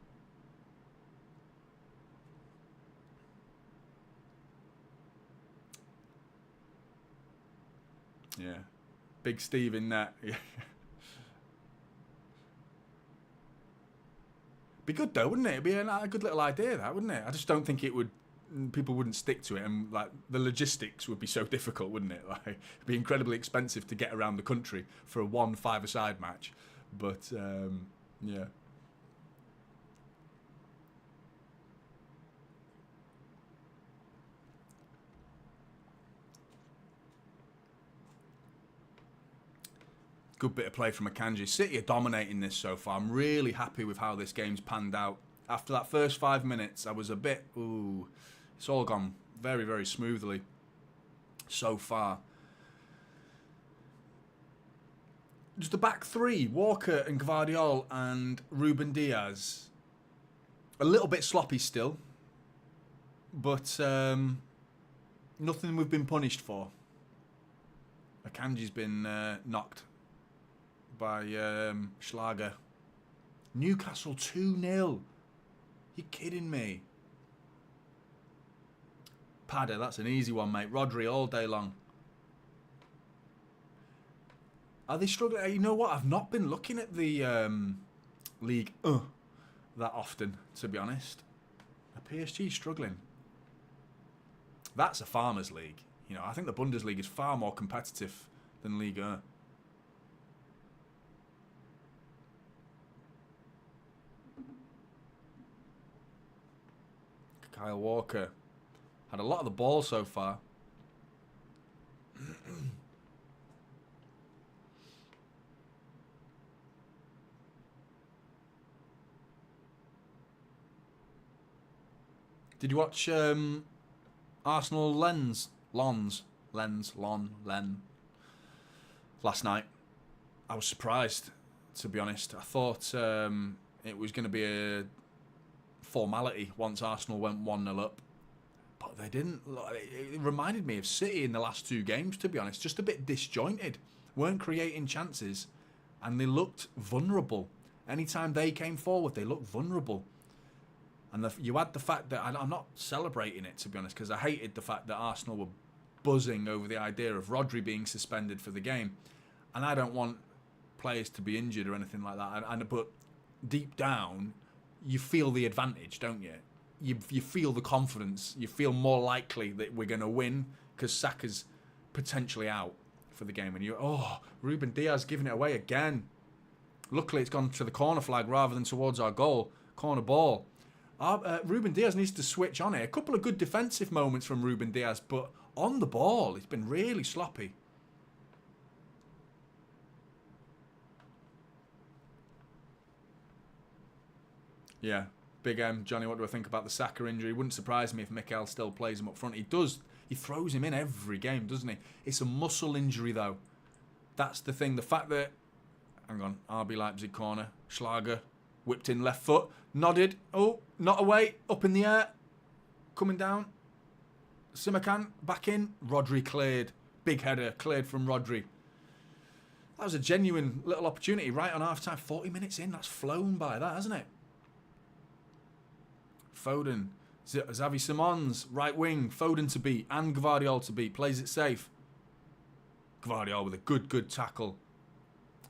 Yeah. Big Steve in that. Yeah. Be good though, wouldn't it? It'd be a good little idea, that, wouldn't it? I just don't think it would. People wouldn't stick to it, and like the logistics would be so difficult, wouldn't it? Like it'd be incredibly expensive to get around the country for a one five-a-side match. But yeah. Good bit of play from Akanji. City are dominating this so far. I'm really happy with how this game's panned out. After that first 5 minutes, I was a bit, it's all gone very, very smoothly so far. Just the back three, Walker and Gvardiol and Ruben Diaz. A little bit sloppy still, but nothing we've been punished for. Akanji's been knocked by Schlager. Newcastle 2-0. You kidding me? Padder, that's an easy one, mate. Rodri all day long. Are they struggling? You know what? I've not been looking at the league that often, to be honest. Are PSG struggling? That's a farmers' league. You know, I think the Bundesliga is far more competitive than Ligue 1. Kyle Walker had a lot of the ball so far. Did you watch Arsenal Len last night? I was surprised, to be honest. I thought it was going to be a formality once Arsenal went 1-0 up. But they didn't. It reminded me of City in the last two games, to be honest. Just a bit disjointed. Weren't creating chances. And they looked vulnerable. Anytime they came forward, they looked vulnerable. And you had the fact that, I'm not celebrating it, to be honest, because I hated the fact that Arsenal were buzzing over the idea of Rodri being suspended for the game. And I don't want players to be injured or anything like that. But deep down, you feel the advantage, don't you? You feel the confidence. You feel more likely that we're going to win because Saka's potentially out for the game. And Ruben Diaz giving it away again. Luckily, it's gone to the corner flag rather than towards our goal. Corner ball. Ruben Diaz needs to switch on it. A couple of good defensive moments from Ruben Diaz, but on the ball, it's been really sloppy. Yeah, Big M, Johnny, what do I think about the Saka injury? Wouldn't surprise me if Mikel still plays him up front. He does. He throws him in every game, doesn't he? It's a muscle injury, though. That's the thing. The fact that... Hang on. RB Leipzig corner. Schlager. Whipped in left foot. Nodded. Oh, not away. Up in the air. Coming down. Simakan back in. Rodri cleared. Big header. Cleared from Rodri. That was a genuine little opportunity right on half-time. 40 minutes in. That's flown by that, hasn't it? Foden. Xavi Simons. Right wing. Foden to beat. And Gvardiol to beat. Plays it safe. Gvardiol with a good tackle.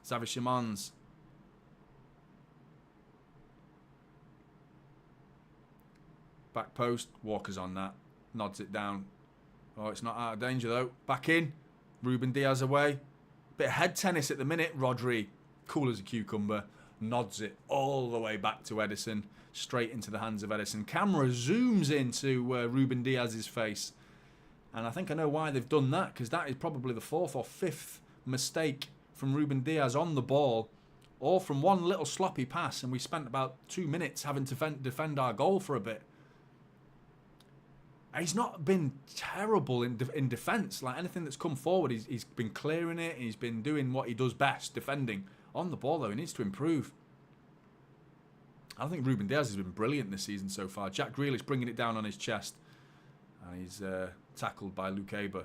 Xavi Simons. Back post. Walker's on that. Nods it down. Oh, it's not out of danger, though. Back in. Ruben Diaz away. Bit of head tennis at the minute. Rodri, cool as a cucumber, nods it all the way back to Ederson. Straight into the hands of Ederson. Camera zooms into Ruben Diaz's face. And I think I know why they've done that, because that is probably the fourth or fifth mistake from Ruben Diaz on the ball, all from one little sloppy pass, and we spent about 2 minutes having to defend our goal for a bit. He's not been terrible in defence. Like, anything that's come forward, he's been clearing it. He's been doing what he does best, defending. On the ball, though, he needs to improve. I think Ruben Diaz has been brilliant this season so far. Jack Grealish bringing it down on his chest. And he's tackled by Lukeba.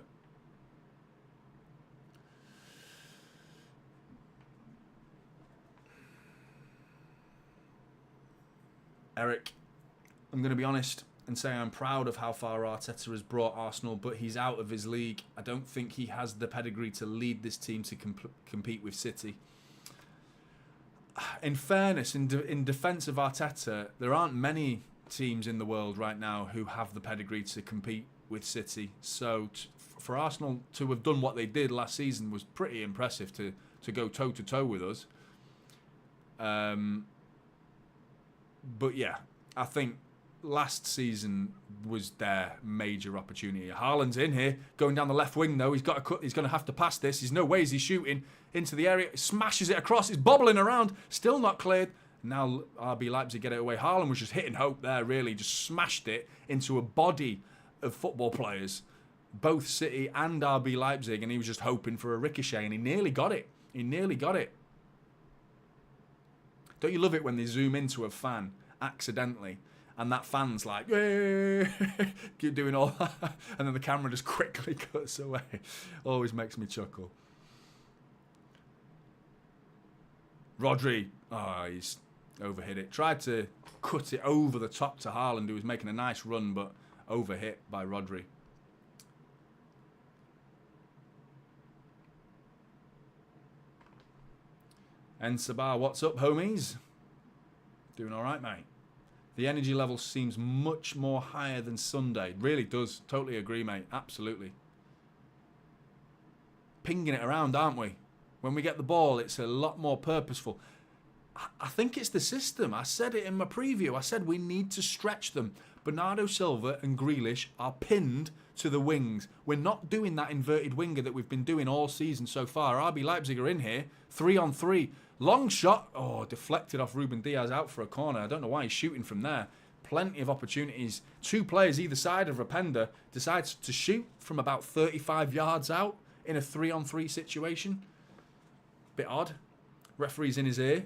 Eric, I'm going to be honest and say I'm proud of how far Arteta has brought Arsenal, but he's out of his league. I don't think he has the pedigree to lead this team to compete with City. In fairness, in defence of Arteta, there aren't many teams in the world right now who have the pedigree to compete with City. So for Arsenal to have done what they did last season was pretty impressive, to go toe-to-toe with us. But yeah, I think last season was their major opportunity. Haaland's in here, going down the left wing though. He's got to cut. He's going to have to pass this. There's no way he's shooting into the area. Smashes it across. It's bobbling around. Still not cleared. Now RB Leipzig get it away. Haaland was just hitting hope there. Really, just smashed it into a body of football players, both City and RB Leipzig, and he was just hoping for a ricochet, and he nearly got it. He nearly got it. Don't you love it when they zoom into a fan accidentally, and that fan's like, yay, keep doing all that, and then the camera just quickly cuts away. Always makes me chuckle. Rodri, he's overhit it. Tried to cut it over the top to Haaland, who was making a nice run, but overhit by Rodri. And Sabah, what's up, homies? Doing all right, mate. The energy level seems much more higher than Sunday. Really does. Totally agree, mate. Absolutely. Pinging it around, aren't we? When we get the ball, it's a lot more purposeful. I think it's the system. I said it in my preview. I said we need to stretch them. Bernardo Silva and Grealish are pinned to the wings. We're not doing that inverted winger that we've been doing all season so far. RB Leipzig are in here, 3-on-3. Long shot. Oh, deflected off Ruben Diaz out for a corner. I don't know why he's shooting from there. Plenty of opportunities. Two players either side of Rapenda decides to shoot from about 35 yards out in a 3-on-3 situation. Bit odd. Referee's in his ear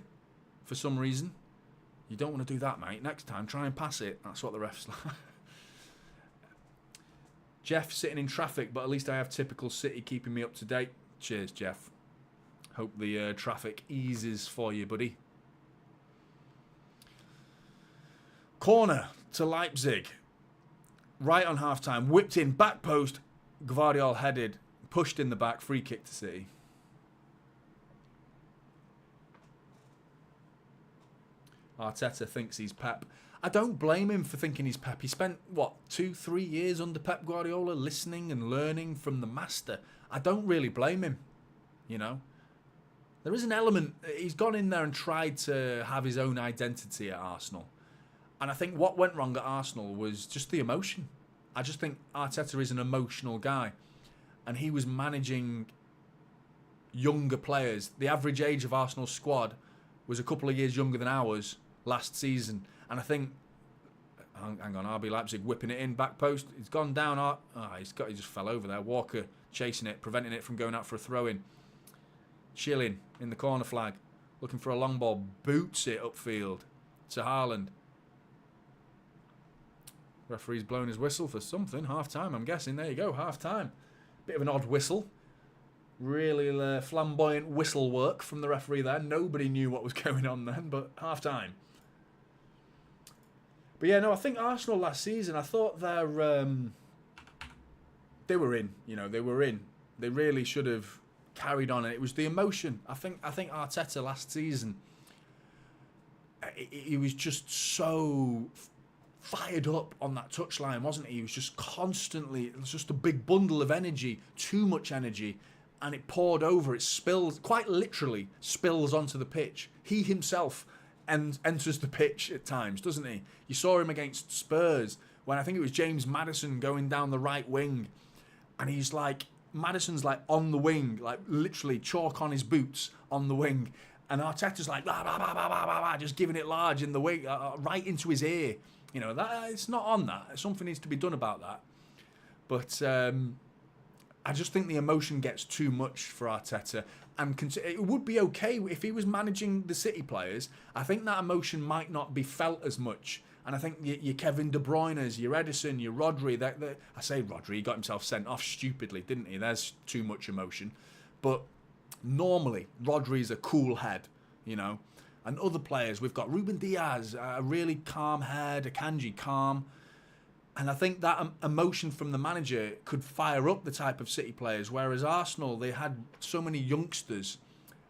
for some reason. You don't want to do that, mate. Next time, try and pass it. That's what the ref's like. Jeff sitting in traffic, but at least I have typical City keeping me up to date. Cheers, Jeff. Hope the traffic eases for you, buddy. Corner to Leipzig. Right on half-time. Whipped in, back post. Gvardiol headed. Pushed in the back. Free kick to City. Arteta thinks he's Pep. I don't blame him for thinking he's Pep. He spent, 2-3 years under Pep Guardiola listening and learning from the master. I don't really blame him, you know. There is an element, he's gone in there and tried to have his own identity at Arsenal. And I think what went wrong at Arsenal was just the emotion. I just think Arteta is an emotional guy. And he was managing younger players. The average age of Arsenal's squad was a couple of years younger than ours last season. And I think, hang on, RB Leipzig whipping it in, back post. He's gone down. He just fell over there. Walker chasing it, preventing it from going out for a throw-in. Chilling in the corner flag, looking for a long ball, boots it upfield to Haaland. Referee's blown his whistle for something, half-time I'm guessing. There you go, half-time. Bit of an odd whistle. Really flamboyant whistle work from the referee there. Nobody knew what was going on then, but half-time. But yeah, no, I think Arsenal last season, I thought they were in, they were in. They really should have carried on, and it was the emotion. I think Arteta last season, he was just so fired up on that touchline, wasn't he? He was just constantly, it was just a big bundle of energy, too much energy, and it poured over, it spills, quite literally spills onto the pitch. He himself enters the pitch at times, doesn't he? You saw him against Spurs, when I think it was James Maddison going down the right wing, and he's like, Maddison's like on the wing, like literally chalk on his boots on the wing, and Arteta's like blah, blah, blah, blah, blah, blah, just giving it large in the wing, right into his ear. That it's not on that. Something needs to be done about that. But I just think the emotion gets too much for Arteta, and it would be okay if he was managing the City players. I think that emotion might not be felt as much. And I think your Kevin De Bruyne's, your Edison, your Rodri, I say Rodri, he got himself sent off stupidly, didn't he? There's too much emotion. But normally, Rodri's a cool head, And other players, we've got Ruben Diaz, a really calm head, Akanji calm. And I think that emotion from the manager could fire up the type of City players, whereas Arsenal, they had so many youngsters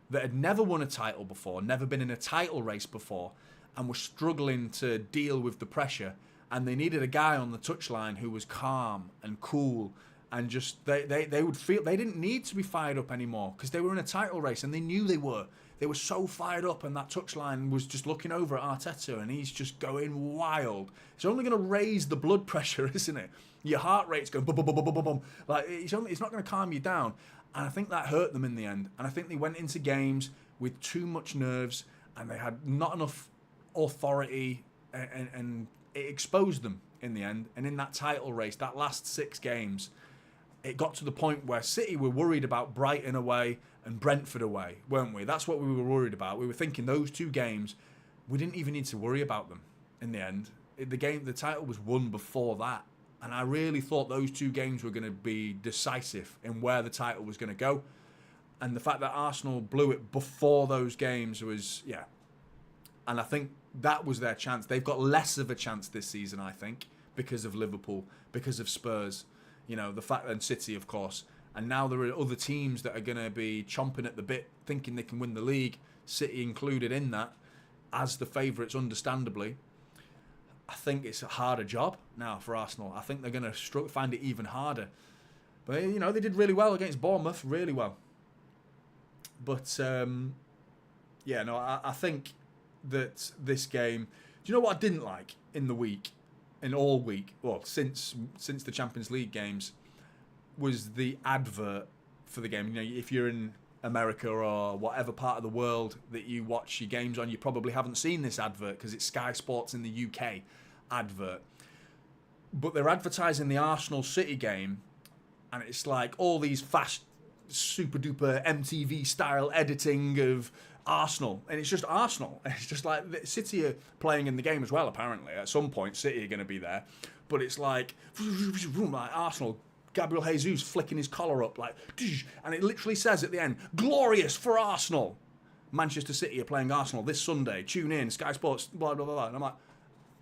that had never won a title before, never been in a title race before, and were struggling to deal with the pressure, and they needed a guy on the touchline who was calm and cool, and just they would feel they didn't need to be fired up anymore because they were in a title race and they knew they were. they were so fired up, and that touchline was just looking over at Arteta, and he's just going wild. It's only going to raise the blood pressure, isn't it? Your heart rate's going bum, bum, bum, bum, bum, bum. Like, it's not going to calm you down. And I think that hurt them in the end. And I think they went into games with too much nerves, and they had not enough authority, and it exposed them in the end. And in that title race, that last 6 games, it got to the point where City were worried about Brighton away and Brentford away, weren't we? That's what we were worried about. We were thinking those 2 games, we didn't even need to worry about them in the end. The title was won before that. And I really thought those 2 games were going to be decisive in where the title was going to go. And the fact that Arsenal blew it before those games was, yeah. And I think that was their chance. They've got less of a chance this season, I think, because of Liverpool, because of Spurs, the fact that City, of course. And now there are other teams that are going to be chomping at the bit, thinking they can win the league, City included in that, as the favourites, understandably. I think it's a harder job now for Arsenal. I think they're going to find it even harder. But, they did really well against Bournemouth, really well. But, I think that this game... Do you know what I didn't like in all week, well, since the Champions League games, was the advert for the game. If you're in America or whatever part of the world that you watch your games on, you probably haven't seen this advert because it's Sky Sports in the UK advert. But they're advertising the Arsenal City game, and it's like all these fast, super duper MTV style editing of Arsenal, and it's just Arsenal. It's just like City are playing in the game as well. Apparently, at some point, City are going to be there, but it's like Arsenal. Gabriel Jesus flicking his collar up, and it literally says at the end, "Glorious for Arsenal." Manchester City are playing Arsenal this Sunday. Tune in, Sky Sports, blah blah blah. And I'm like,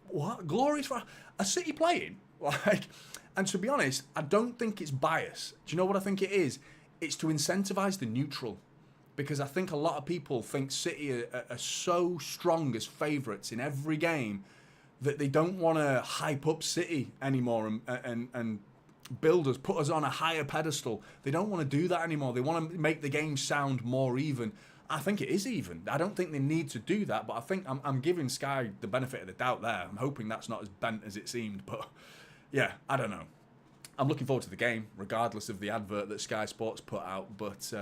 what? Glorious for a City playing? And to be honest, I don't think it's bias. Do you know what I think it is? It's to incentivise the neutral. Because I think a lot of people think City are so strong as favourites in every game that they don't want to hype up City anymore and put us on a higher pedestal. They don't want to do that anymore. They want to make the game sound more even. I think it is even. I don't think they need to do that, but I think I'm giving Sky the benefit of the doubt there. I'm hoping that's not as bent as it seemed, but yeah, I don't know. I'm looking forward to the game, regardless of the advert that Sky Sports put out, but...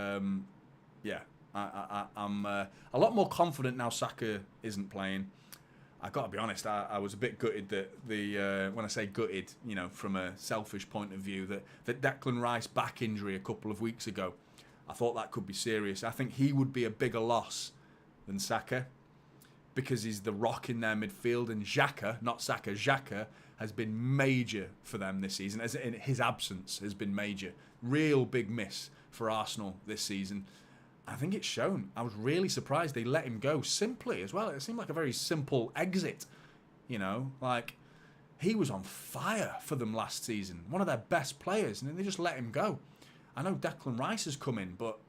yeah, I'm a lot more confident now Saka isn't playing. I've got to be honest, I was a bit gutted that when I say gutted, from a selfish point of view, that Declan Rice back injury a couple of weeks ago, I thought that could be serious. I think he would be a bigger loss than Saka because he's the rock in their midfield, and Xhaka, not Saka, Xhaka has been major for them this season. As in his absence has been major. Real big miss for Arsenal this season. I think it's shown. I was really surprised they let him go simply as well. It seemed like a very simple exit. He was on fire for them last season. One of their best players, and then they just let him go. I know Declan Rice has come in, but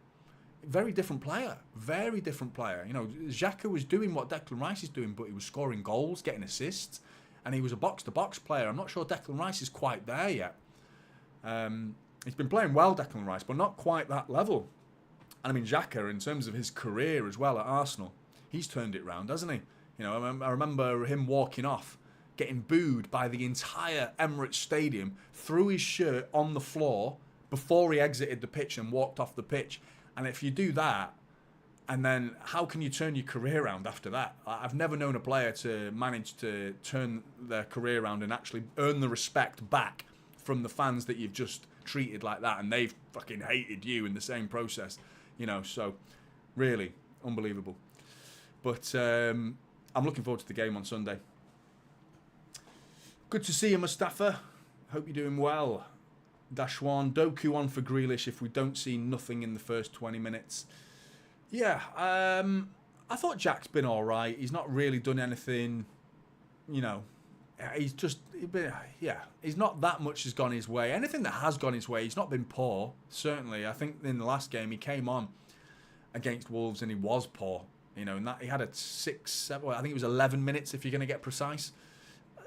very different player. Very different player. Xhaka was doing what Declan Rice is doing, but he was scoring goals, getting assists, and he was a box-to-box player. I'm not sure Declan Rice is quite there yet. He's been playing well, Declan Rice, but not quite that level. And I mean, Xhaka, in terms of his career as well at Arsenal, he's turned it round, hasn't he? I remember him walking off, getting booed by the entire Emirates Stadium, threw his shirt on the floor before he exited the pitch and walked off the pitch. And if you do that, and then how can you turn your career around after that? I've never known a player to manage to turn their career around and actually earn the respect back from the fans that you've just treated like that, and they've fucking hated you in the same process. So really unbelievable. But I'm looking forward to the game on Sunday. Good to see you, Mustafa. Hope you're doing well. Dashwan, Doku on for Grealish if we don't see nothing in the first 20 minutes. Yeah, I thought Jack's been all right. He's not really done anything, he's just, he's not that much has gone his way. Anything that has gone his way, he's not been poor, certainly. I think in the last game he came on against Wolves and he was poor, and that he had a 6, 7, I think it was 11 minutes if you're going to get precise,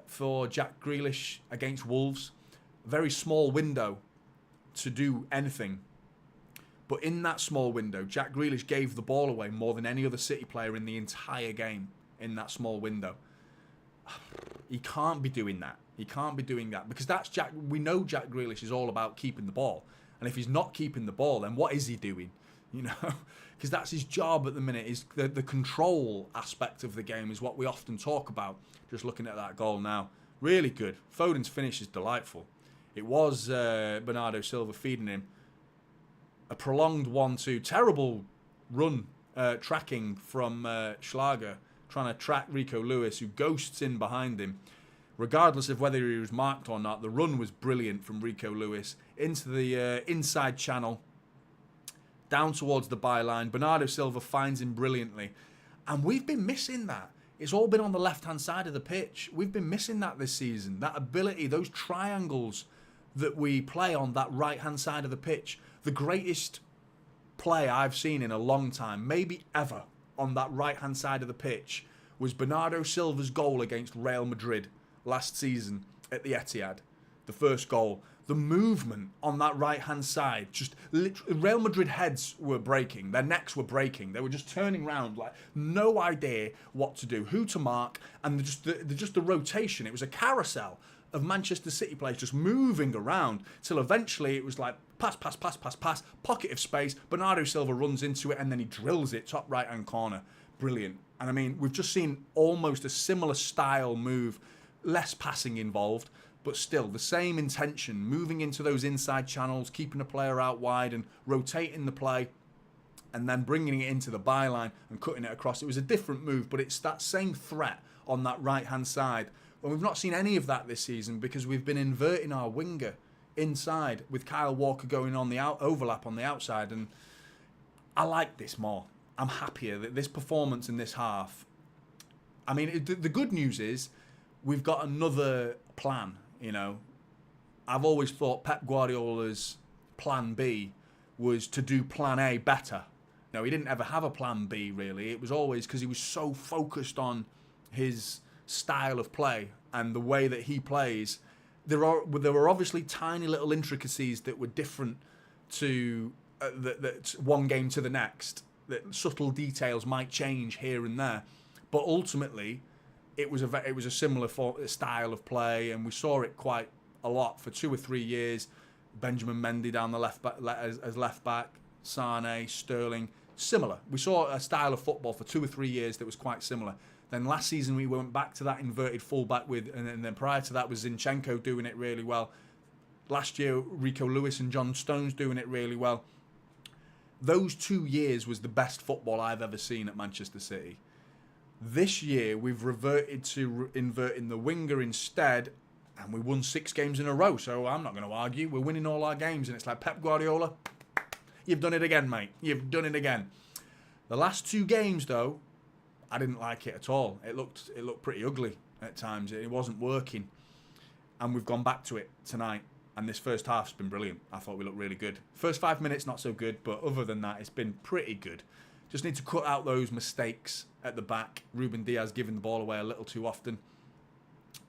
for Jack Grealish against Wolves. Very small window to do anything. But in that small window, Jack Grealish gave the ball away more than any other City player in the entire game in that small window. He can't be doing that. He can't be doing that because that's Jack. We know Jack Grealish is all about keeping the ball. And if he's not keeping the ball, then what is he doing? You know, because that's his job at the minute. Is the control aspect of the game is what we often talk about. Just looking at that goal now, really good. Foden's finish is delightful. It was Bernardo Silva feeding him. A prolonged 1-2, terrible run tracking from Schlager, trying to track Rico Lewis, who ghosts in behind him. Regardless of whether he was marked or not, the run was brilliant from Rico Lewis into the inside channel, down towards the byline. Bernardo Silva finds him brilliantly. And we've been missing that. It's all been on the left-hand side of the pitch. We've been missing that this season. That ability, those triangles that we play on that right-hand side of the pitch. The greatest play I've seen in a long time, maybe ever, on that right-hand side of the pitch was Bernardo Silva's goal against Real Madrid last season at the Etihad. The first goal. The movement on that right-hand side, just Real Madrid heads were breaking, their necks were breaking. They were just turning around, like no idea what to do, who to mark, and just the rotation. It was a carousel of Manchester City players just moving around till eventually it was like pass, pocket of space. Bernardo Silva runs into it and then he drills it top right-hand corner. Brilliant. And I mean, we've just seen almost a similar style move, less passing involved, but still the same intention, moving into those inside channels, keeping a player out wide and rotating the play and then bringing it into the byline and cutting it across. It was a different move, but it's that same threat on that right-hand side. And we've not seen any of that this season because we've been inverting our winger inside with Kyle Walker going on the overlap on the outside. And I like this more. I'm happier that this performance in this half. I mean, the good news is we've got another plan, you know. I've always thought Pep Guardiola's plan B was to do plan A better. No, he didn't ever have a plan B, really. It was always because he was so focused on his style of play and the way that he plays. There were obviously tiny little intricacies that were different to that one game to the next. That subtle details might change here and there, but ultimately it was a similar style of play, and we saw it quite a lot for 2 or 3 years. Benjamin Mendy down the left back as left back, Sane, Sterling, similar. We saw a style of football for 2 or 3 years that was quite similar. Then last season we went back to that inverted fullback and then prior to that was Zinchenko doing it really well. Last year, Rico Lewis and John Stones doing it really well. Those 2 years was the best football I've ever seen at Manchester City. This year, we've reverted to inverting the winger instead, and we won 6 games in a row, so I'm not going to argue. We're winning all our games, and it's like, Pep Guardiola, you've done it again, mate. You've done it again. The last 2 games, though, I didn't like it at all. It looked pretty ugly at times. It wasn't working. And we've gone back to it tonight. And this first half's been brilliant. I thought we looked really good. First 5 minutes, not so good. But other than that, it's been pretty good. Just need to cut out those mistakes at the back. Ruben Diaz giving the ball away a little too often.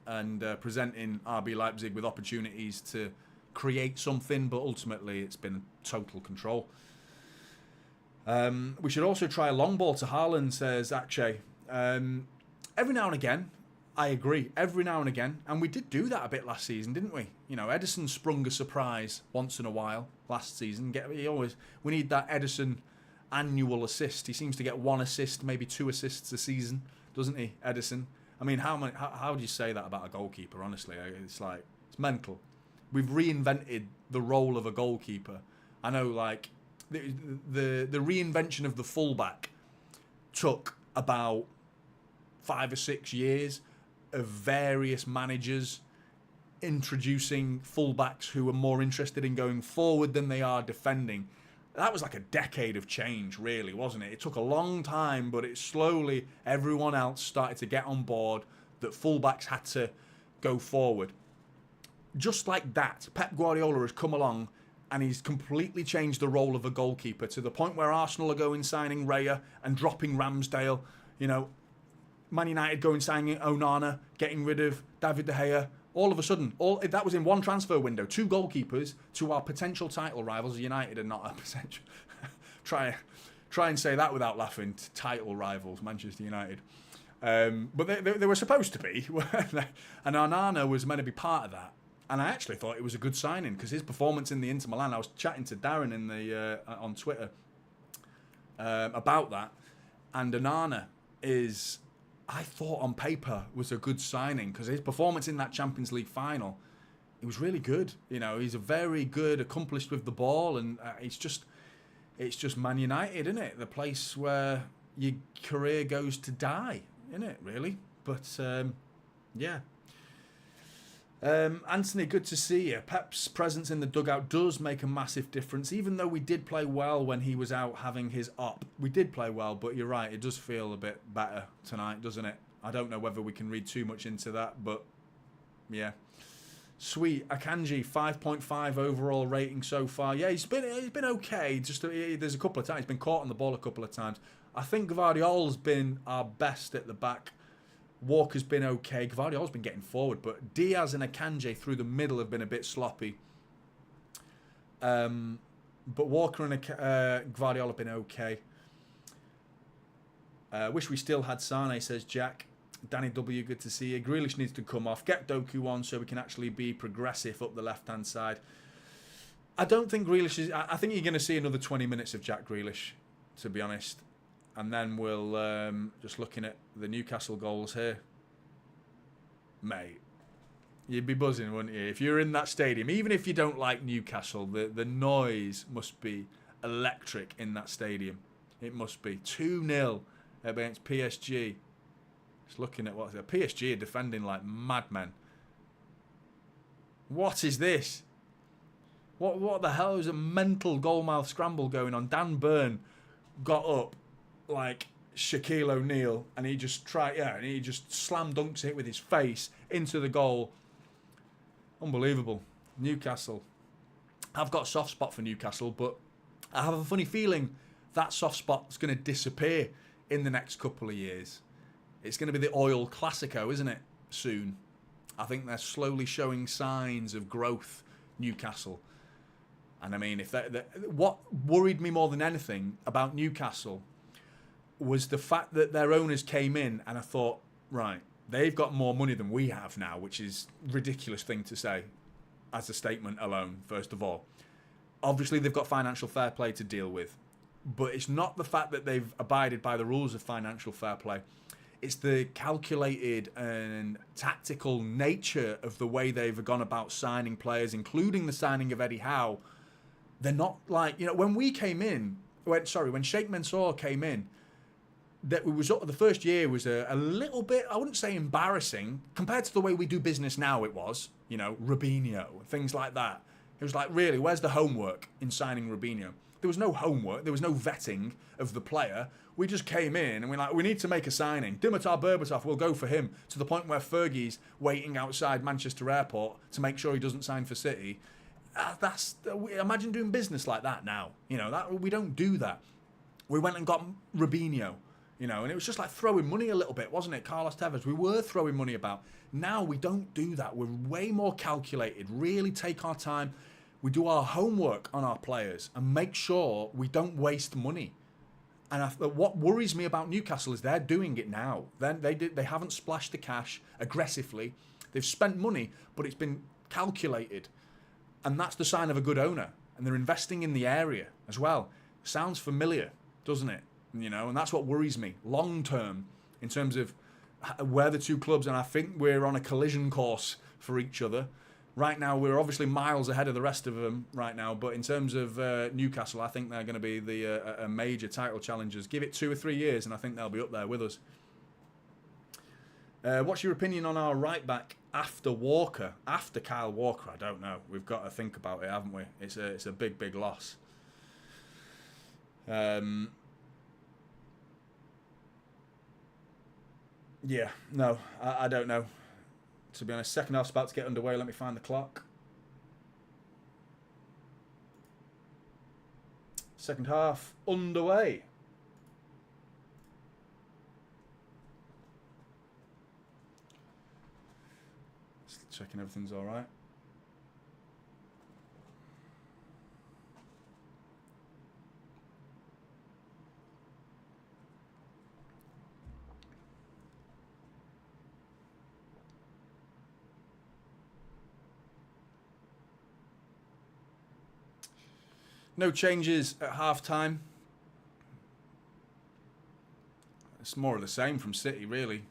And presenting RB Leipzig with opportunities to create something. But ultimately, it's been total control. We should also try a long ball to Haaland, says Akshay. Every now and again, I agree. Every now and again. And we did do that a bit last season, didn't we? You know, Ederson sprung a surprise once in a while last season. We need that Ederson annual assist. He seems to get 1 assist, maybe 2 assists a season, doesn't he, Ederson? I mean, how do you say that about a goalkeeper, honestly? It's mental. We've reinvented the role of a goalkeeper. I know, like, the reinvention of the fullback took about 5 or 6 years of various managers introducing fullbacks who are more interested in going forward than they are defending. That was like a decade of change, really, wasn't it? It took a long time, but it slowly, everyone else started to get on board that fullbacks had to go forward. Just like that, Pep Guardiola has come along and he's completely changed the role of a goalkeeper to the point where Arsenal are going signing Raya and dropping Ramsdale. You know, Man United going signing Onana, getting rid of David De Gea, All of a sudden, that was in one transfer window. 2 goalkeepers to our potential title rivals. United are not a potential. Try and say that without laughing. Title rivals, Manchester United. But they were supposed to be. And Onana was meant to be part of that. And I actually thought it was a good signing because his performance in the Inter Milan, I was chatting to Darren on Twitter about that. And Onana is, I thought on paper, was a good signing because his performance in that Champions League final, it was really good. You know, he's a very good, accomplished with the ball, and it's just Man United, isn't it? The place where your career goes to die, isn't it? Really, but yeah. Anthony, good to see you. Pep's presence in the dugout does make a massive difference, even though we did play well when he was out having his op. We did play well, but you're right, it does feel a bit better tonight, doesn't it? I don't know whether we can read too much into that, but yeah. Sweet. Akanji, 5.5 overall rating so far. Yeah, he's been okay. Just there's a couple of times he's been caught on the ball a couple of times. I think Gvardiol's been our best at the back. Walker's been okay. Gvardiol's been getting forward, but Diaz and Akanji through the middle have been a bit sloppy. But Walker and Gvardiol have been okay. Wish we still had Sane, says Jack. Danny W, good to see you. Grealish needs to come off. Get Doku on so we can actually be progressive up the left-hand side. I don't think Grealish is... I think you're going to see another 20 minutes of Jack Grealish, to be honest. And then we'll... just looking at the Newcastle goals here. Mate, you'd be buzzing, wouldn't you? If you're in that stadium, even if you don't like Newcastle, the noise must be electric in that stadium. It must be. 2-0 against PSG. Just looking at what... PSG are defending like madmen. What is this? What the hell is a mental goalmouth scramble going on? Dan Burn got up like Shaquille O'Neal and he just and he just slam dunks it with his face into the goal. Unbelievable. Newcastle. I've got a soft spot for Newcastle, but I have a funny feeling that soft spot's going to disappear in the next couple of years. It's going to be the Oil Classico, isn't it, soon? I think they're slowly showing signs of growth, Newcastle. And I mean, what worried me more than anything about Newcastle was the fact that their owners came in and I thought, right, they've got more money than we have now, which is a ridiculous thing to say as a statement alone, first of all. Obviously, they've got financial fair play to deal with. But it's not the fact that they've abided by the rules of financial fair play. It's the calculated and tactical nature of the way they've gone about signing players, including the signing of Eddie Howe. They're not like, when we came in, when Sheikh Mansour came in, that was the first year was a little bit, I wouldn't say embarrassing, compared to the way we do business now. It was, Robinho, things like that. It was like, really, where's the homework in signing Robinho? There was no homework. There was no vetting of the player. We just came in and we're like, we need to make a signing. Dimitar Berbatov, we'll go for him, to the point where Fergie's waiting outside Manchester Airport to make sure he doesn't sign for City. Imagine doing business like that now. We don't do that. We went and got Robinho, and it was just like throwing money a little bit, wasn't it? Carlos Tevez, we were throwing money about. Now we don't do that. We're way more calculated, really take our time. We do our homework on our players and make sure we don't waste money. And what worries me about Newcastle is they're doing it now. They haven't splashed the cash aggressively. They've spent money, but it's been calculated. And that's the sign of a good owner. And they're investing in the area as well. Sounds familiar, doesn't it? And that's what worries me long term in terms of where the two clubs, and I think we're on a collision course for each other. Right now, we're obviously miles ahead of the rest of them right now. But in terms of Newcastle, I think they're going to be the major title challengers. Give it 2 or 3 years, and I think they'll be up there with us. What's your opinion on our right back after Walker? After Kyle Walker, I don't know. We've got to think about it, haven't we? It's a big, big loss. Yeah, no, I don't know. To be honest, second half's about to get underway. Let me find the clock. Second half underway. Checking everything's all right. No changes at half-time. It's more of the same from City, really.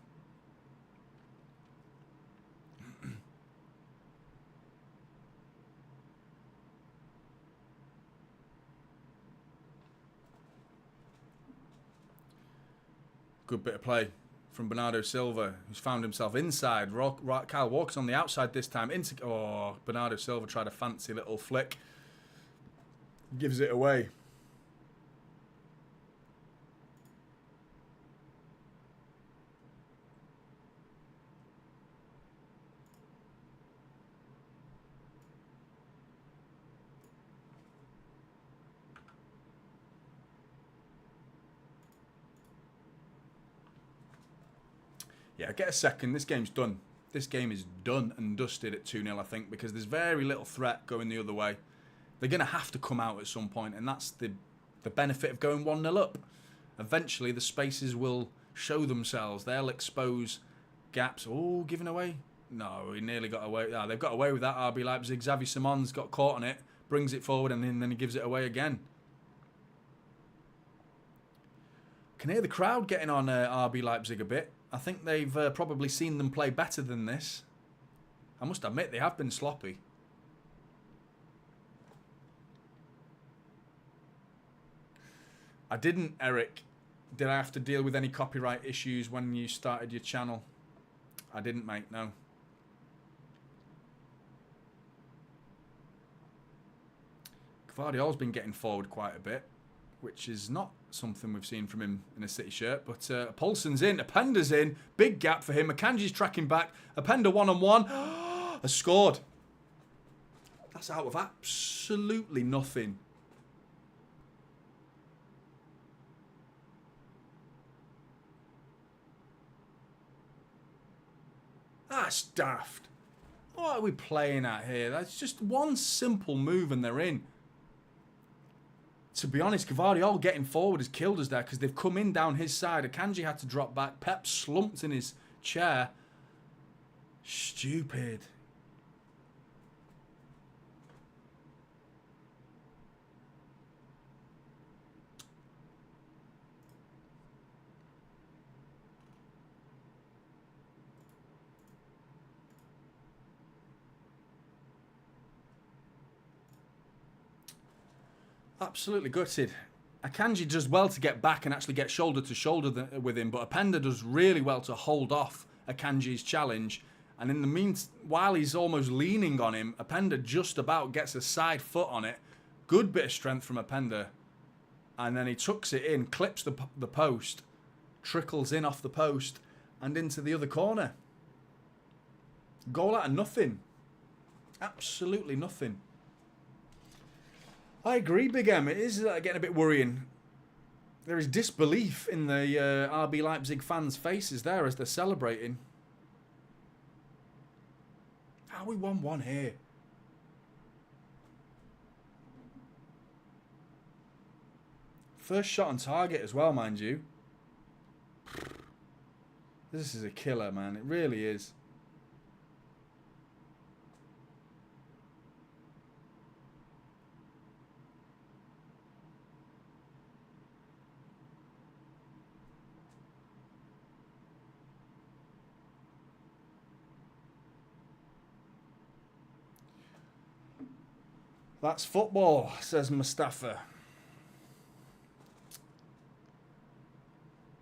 Good bit of play from Bernardo Silva, who's found himself inside. Kyle Walker's on the outside this time. Bernardo Silva tried a fancy little flick. Gives it away. Yeah, get a second. This game's done. This game is done and dusted at 2-0, I think, because there's very little threat going the other way. They're going to have to come out at some point, and that's the benefit of going 1-0 up. Eventually, the spaces will show themselves. They'll expose gaps. Oh, giving away? No, he nearly got away. They've got away with that, RB Leipzig. Xavi Simon's got caught on it, brings it forward, and then he gives it away again. Can hear the crowd getting on RB Leipzig a bit. I think they've probably seen them play better than this. I must admit, they have been sloppy. I didn't, Eric. Did I have to deal with any copyright issues when you started your channel? I didn't, mate, no. Guardiola's been getting forward quite a bit, which is not something we've seen from him in a City shirt. But Poulsen's in, Openda's in, big gap for him. Akanji's tracking back. Openda one-on-one. Has scored. That's out of absolutely nothing. That's daft. What are we playing at here? That's just one simple move and they're in. To be honest, Guardiola getting forward has killed us there because they've come in down his side. Akanji had to drop back. Pep slumped in his chair. Stupid. Absolutely gutted. Akanji does well to get back and actually get shoulder to shoulder with him, but Openda does really well to hold off Akanji's challenge. And in the meantime, while he's almost leaning on him, Openda just about gets a side foot on it. Good bit of strength from Openda. And then he tucks it in, clips the post, trickles in off the post and into the other corner. Goal out of nothing. Absolutely nothing. I agree, Big M. It is getting a bit worrying. There is disbelief in the RB Leipzig fans' faces there as they're celebrating. How we 1-1 here? First shot on target as well, mind you. This is a killer, man. It really is. That's football, says Mustafa.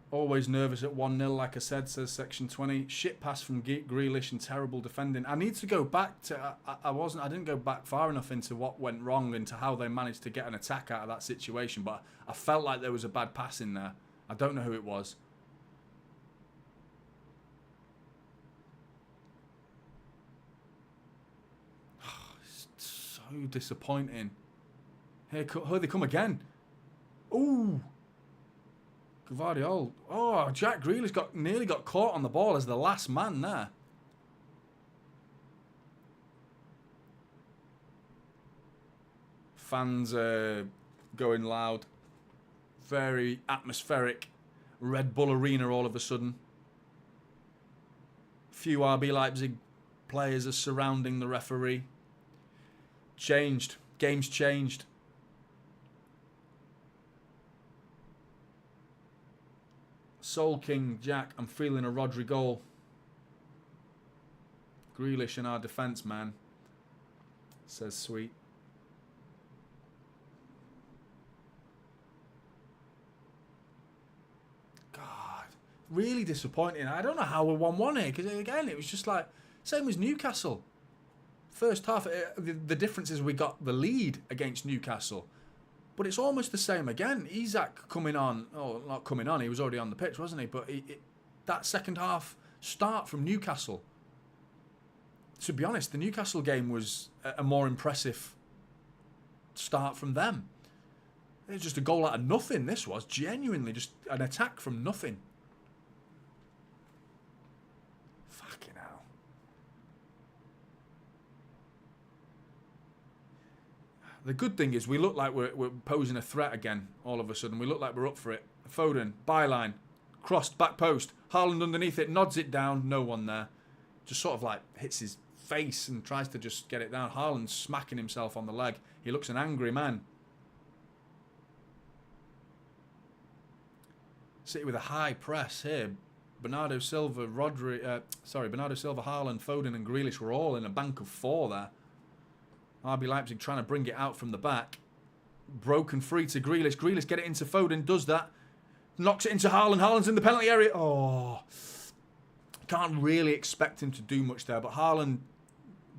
Always nervous at 1-0, like I said, says Section 20. Shit pass from Grealish and terrible defending. I need to go back to... I didn't go back far enough into what went wrong, into how they managed to get an attack out of that situation, but I felt like there was a bad pass in there. I don't know who it was. So disappointing. Here they come again. Ooh. Guardiola. Oh, Jack Grealish nearly got caught on the ball as the last man there. Fans are going loud. Very atmospheric. Red Bull Arena all of a sudden. Few RB Leipzig players are surrounding the referee. Changed. Game's changed. Soul King, Jack, I'm feeling a Rodri goal. Grealish in our defence, man. Says Sweet. God, really disappointing. I don't know how we 1-1 here, because again, it was just like, same as Newcastle. First half, the difference is we got the lead against Newcastle. But it's almost the same again. Isak coming on, oh, not coming on, he was already on the pitch, wasn't he? But that second half start from Newcastle. To be honest, the Newcastle game was a more impressive start from them. It was just a goal out of nothing, this was. Genuinely just an attack from nothing. Fucking hell. The good thing is we look like we're posing a threat again all of a sudden. We look like we're up for it. Foden, byline, crossed, back post. Haaland underneath it, nods it down. No one there. Just sort of like hits his face and tries to just get it down. Haaland's smacking himself on the leg. He looks an angry man. City with a high press here. Bernardo Silva, Bernardo Silva, Haaland, Foden and Grealish were all in a bank of 4 there. RB Leipzig trying to bring it out from the back. Broken free to Grealish. Grealish get it into Foden, does that. Knocks it into Haaland. Haaland's in the penalty area. Oh. Can't really expect him to do much there, but Haaland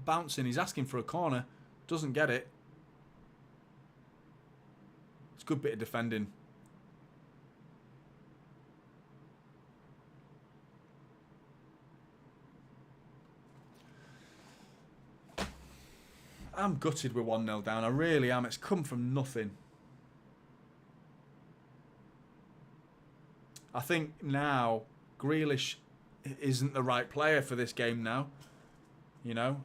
bouncing. He's asking for a corner. Doesn't get it. It's a good bit of defending. I'm gutted we're 1-0 down. I really am. It's come from nothing. I think now Grealish isn't the right player for this game now. You know,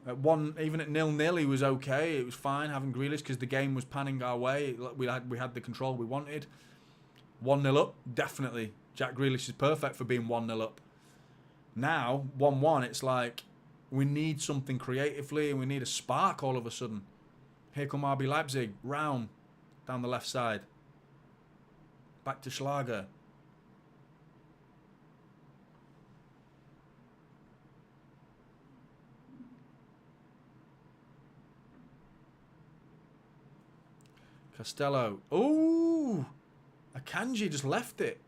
even at 0-0 he was okay. It was fine having Grealish because the game was panning our way. We had the control we wanted. 1-0 up, definitely. Jack Grealish is perfect for being 1-0 up. Now, 1-1, it's like we need something creatively and we need a spark all of a sudden. Here come RB Leipzig, round, down the left side. Back to Schlager. Costello. Ooh! Akanji just left it.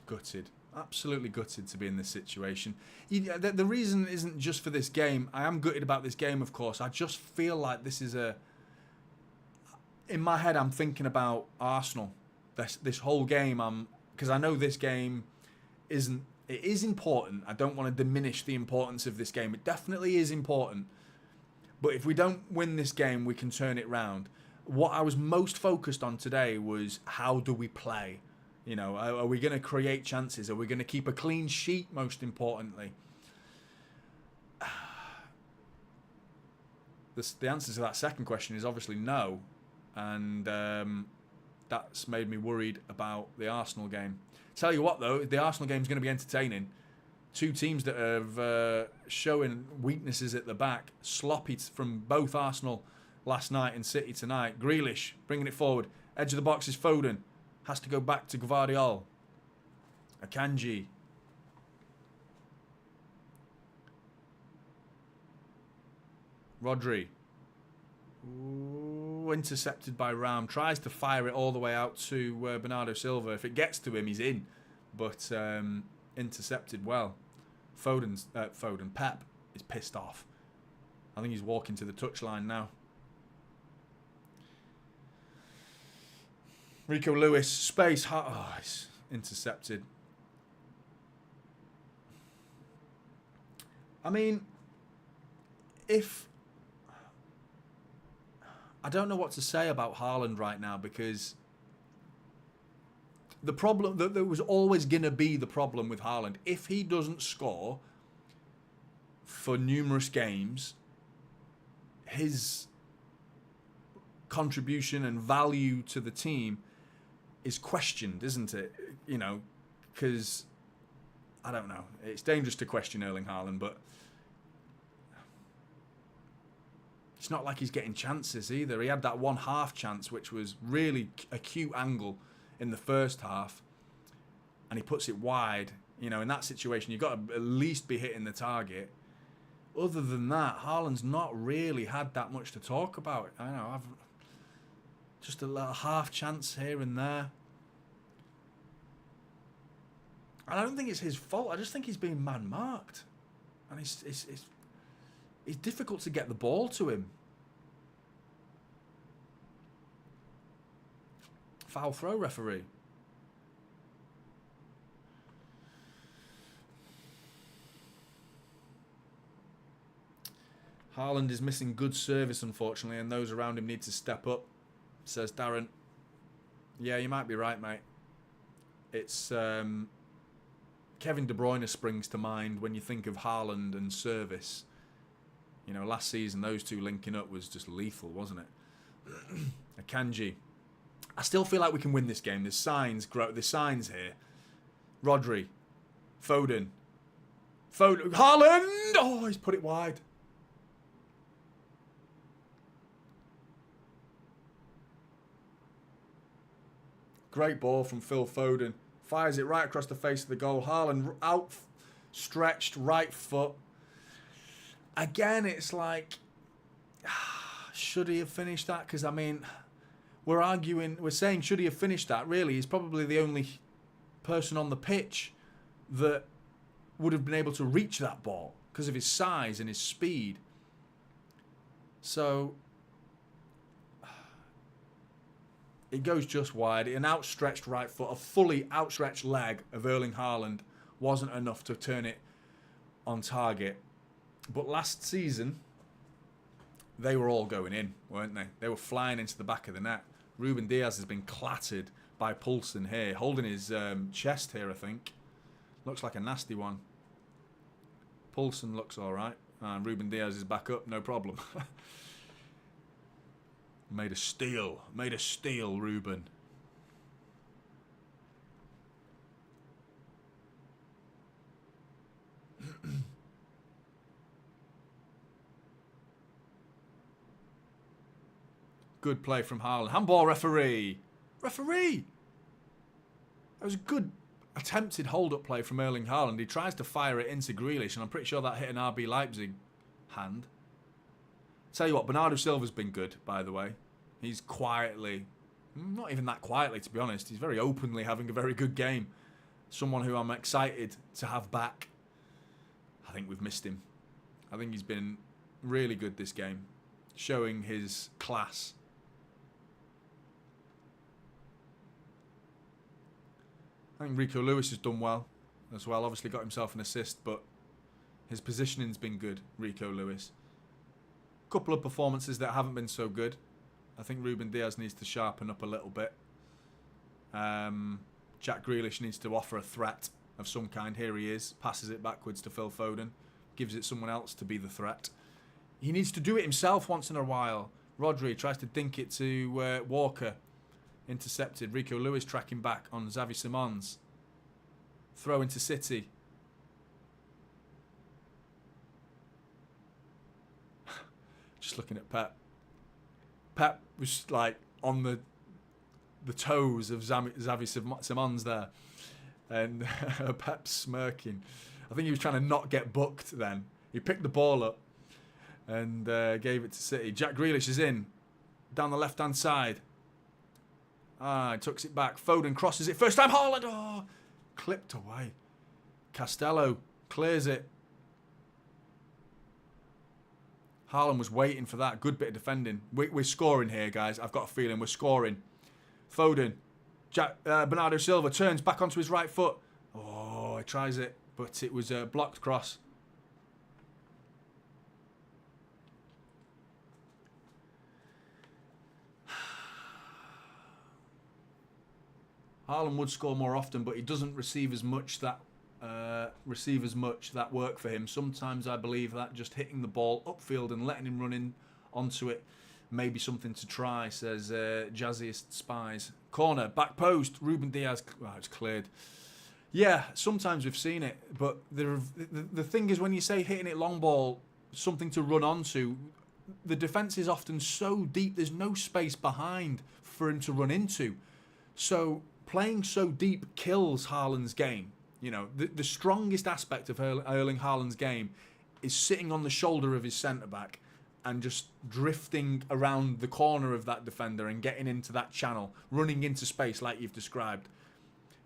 Gutted. Absolutely gutted to be in this situation. The reason isn't just for this game. I am gutted about this game, of course. I just feel like this is a... In my head, I'm thinking about Arsenal. This whole game, because I know this game isn't... It is important. I don't want to diminish the importance of this game. It definitely is important. But if we don't win this game, we can turn it round. What I was most focused on today was how do we play? You know, are we going to create chances? Are we going to keep a clean sheet, most importantly? The answer to that second question is obviously no. And that's made me worried about the Arsenal game. Tell you what, though, the Arsenal game is going to be entertaining. Two teams that have showing weaknesses at the back. Sloppy from both Arsenal last night and City tonight. Grealish bringing it forward. Edge of the box is Foden. Has to go back to Gvardiol. Akanji. Rodri. Ooh, intercepted by Ram. Tries to fire it all the way out to Bernardo Silva. If it gets to him, he's in. But intercepted well. Pep is pissed off. I think he's walking to the touchline now. Rico Lewis, space. Oh, it's intercepted. I mean, I don't know what to say about Haaland right now because the problem that there was always going to be the problem with Haaland. If he doesn't score for numerous games, his contribution and value to the team is questioned, isn't it? You know, because I don't know. It's dangerous to question Erling Haaland, but it's not like he's getting chances either. He had that one half chance, which was really a cute angle in the first half, and he puts it wide. You know, in that situation, you've got to at least be hitting the target. Other than that, Haaland's not really had that much to talk about. I know, I've just a little half chance here and there. And I don't think it's his fault. I just think he's being man-marked. And it's difficult to get the ball to him. Foul throw, referee. Haaland is missing good service, unfortunately, and those around him need to step up, says Darren. Yeah, you might be right, mate. It's Kevin De Bruyne springs to mind when you think of Haaland and service. You know, last season, those two linking up was just lethal, wasn't it? Akanji. I still feel like we can win this game. There's signs here. Rodri. Foden. Haaland! Oh, he's put it wide. Great ball from Phil Foden. Fires it right across the face of the goal. Haaland outstretched right foot. Again, it's like, should he have finished that? Because, I mean, we're saying, should he have finished that? Really, he's probably the only person on the pitch that would have been able to reach that ball because of his size and his speed. So it goes just wide. An outstretched right foot, a fully outstretched leg of Erling Haaland wasn't enough to turn it on target. But last season, they were all going in, weren't they? They were flying into the back of the net. Ruben Diaz has been clattered by Poulsen here, holding his chest here, I think. Looks like a nasty one. Poulsen looks all right. Ruben Diaz is back up, no problem. Made a steal, Ruben. Good play from Haaland. Handball, referee. Referee! That was a good attempted hold-up play from Erling Haaland. He tries to fire it into Grealish, and I'm pretty sure that hit an RB Leipzig hand. Tell you what, Bernardo Silva's been good, by the way. He's quietly, not even that quietly, to be honest. He's very openly having a very good game. Someone who I'm excited to have back. I think we've missed him. I think he's been really good this game, showing his class. I think Rico Lewis has done well as well. Obviously got himself an assist, but his positioning's been good, Rico Lewis. Couple of performances that haven't been so good. I think Ruben Diaz needs to sharpen up a little bit. Jack Grealish needs to offer a threat of some kind. Here he is. Passes it backwards to Phil Foden. Gives it someone else to be the threat. He needs to do it himself once in a while. Rodri tries to dink it to Walker. Intercepted. Rico Lewis tracking back on Xavi Simons. Throw into City. Just looking at Pep. Pep was like on the toes of Xavi Simons there. And Pep's smirking. I think he was trying to not get booked then. He picked the ball up and gave it to City. Jack Grealish is in. Down the left-hand side. He tucks it back. Foden crosses it. First time Haaland. Oh, clipped away. Castello clears it. Haaland was waiting for that. Good bit of defending. We're scoring here, guys. I've got a feeling we're scoring. Foden. Bernardo Silva turns back onto his right foot. Oh, he tries it, but it was a blocked cross. Haaland would score more often, but he doesn't receive as much that work for him. Sometimes I believe that just hitting the ball upfield and letting him run in onto it may be something to try, says Jazziest Spies. Corner, back post, Ruben Diaz. Oh, it's cleared. Yeah, sometimes we've seen it, but the thing is, when you say hitting it long ball, something to run onto, the defence is often so deep, there's no space behind for him to run into. So playing so deep kills Haaland's game. You know, the strongest aspect of Erling Haaland's game is sitting on the shoulder of his centre-back and just drifting around the corner of that defender and getting into that channel, running into space like you've described.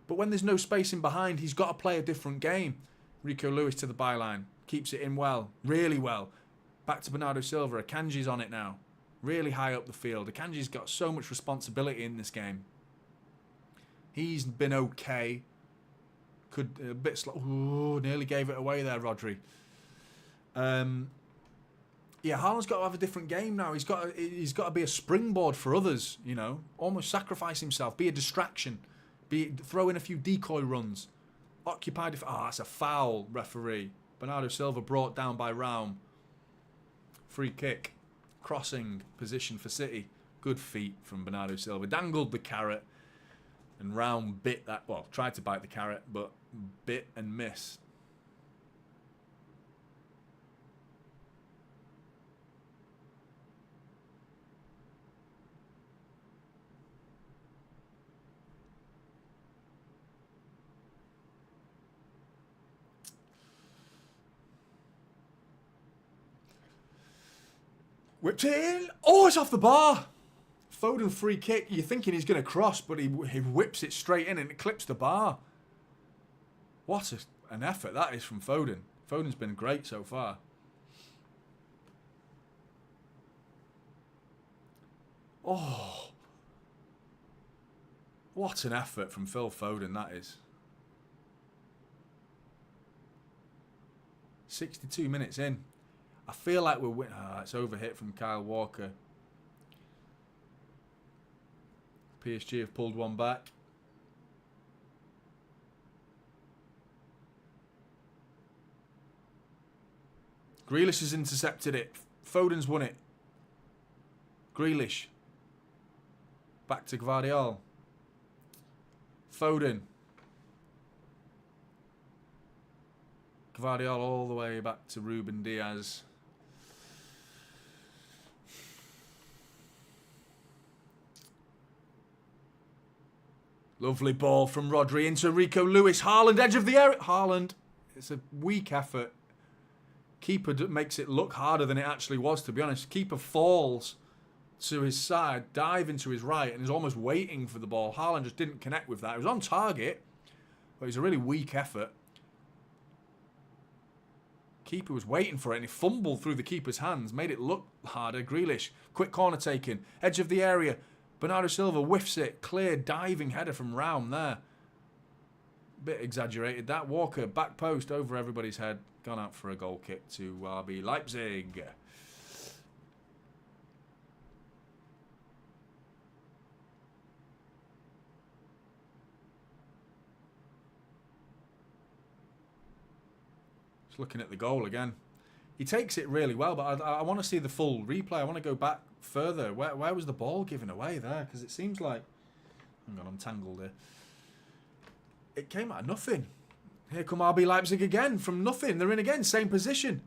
But when there's no space in behind, he's got to play a different game. Rico Lewis to the byline. Keeps it in well. Really well. Back to Bernardo Silva. Akanji's on it now. Really high up the field. Akanji's got so much responsibility in this game. He's been okay. Could a bit slow. Ooh, nearly gave it away there, Rodri. Yeah, Haaland's got to have a different game now. He's got to be a springboard for others, you know. Almost sacrifice himself. Be a distraction. Throw in a few decoy runs. Occupied. That's a foul, referee. Bernardo Silva brought down by Raum. Free kick. Crossing position for City. Good feet from Bernardo Silva. Dangled the carrot. And Raum bit that. Well, tried to bite the carrot, but bit and missed. Whipped in. Oh, it's off the bar. Foden free kick. You're thinking he's going to cross, but he whips it straight in and it clips the bar. What an effort that is from Foden. Foden's been great so far. Oh. What an effort from Phil Foden that is. 62 minutes in. I feel like we're winning. It's overhit from Kyle Walker. PSG have pulled one back. Grealish has intercepted it. Foden's won it. Grealish. Back to Gvardiol. Foden. Gvardiol all the way back to Ruben Diaz. Lovely ball from Rodri into Rico Lewis. Haaland, edge of the area. Haaland. It's a weak effort. Keeper makes it look harder than it actually was, to be honest. Keeper falls to his side, dive into his right, and is almost waiting for the ball. Haaland just didn't connect with that. It was on target, but it was a really weak effort. Keeper was waiting for it, and he fumbled through the keeper's hands. Made it look harder. Grealish. Quick corner taken. Edge of the area. Bernardo Silva whiffs it. Clear diving header from Raum there. Bit exaggerated that. Walker, back post over everybody's head. Gone out for a goal kick to RB Leipzig. Just looking at the goal again. He takes it really well, but I want to see the full replay. I want to go back further. Where was the ball given away there? Because it seems like... Hang on, I'm tangled here. It came out of nothing. Here come RB Leipzig again from nothing. They're in again, same position.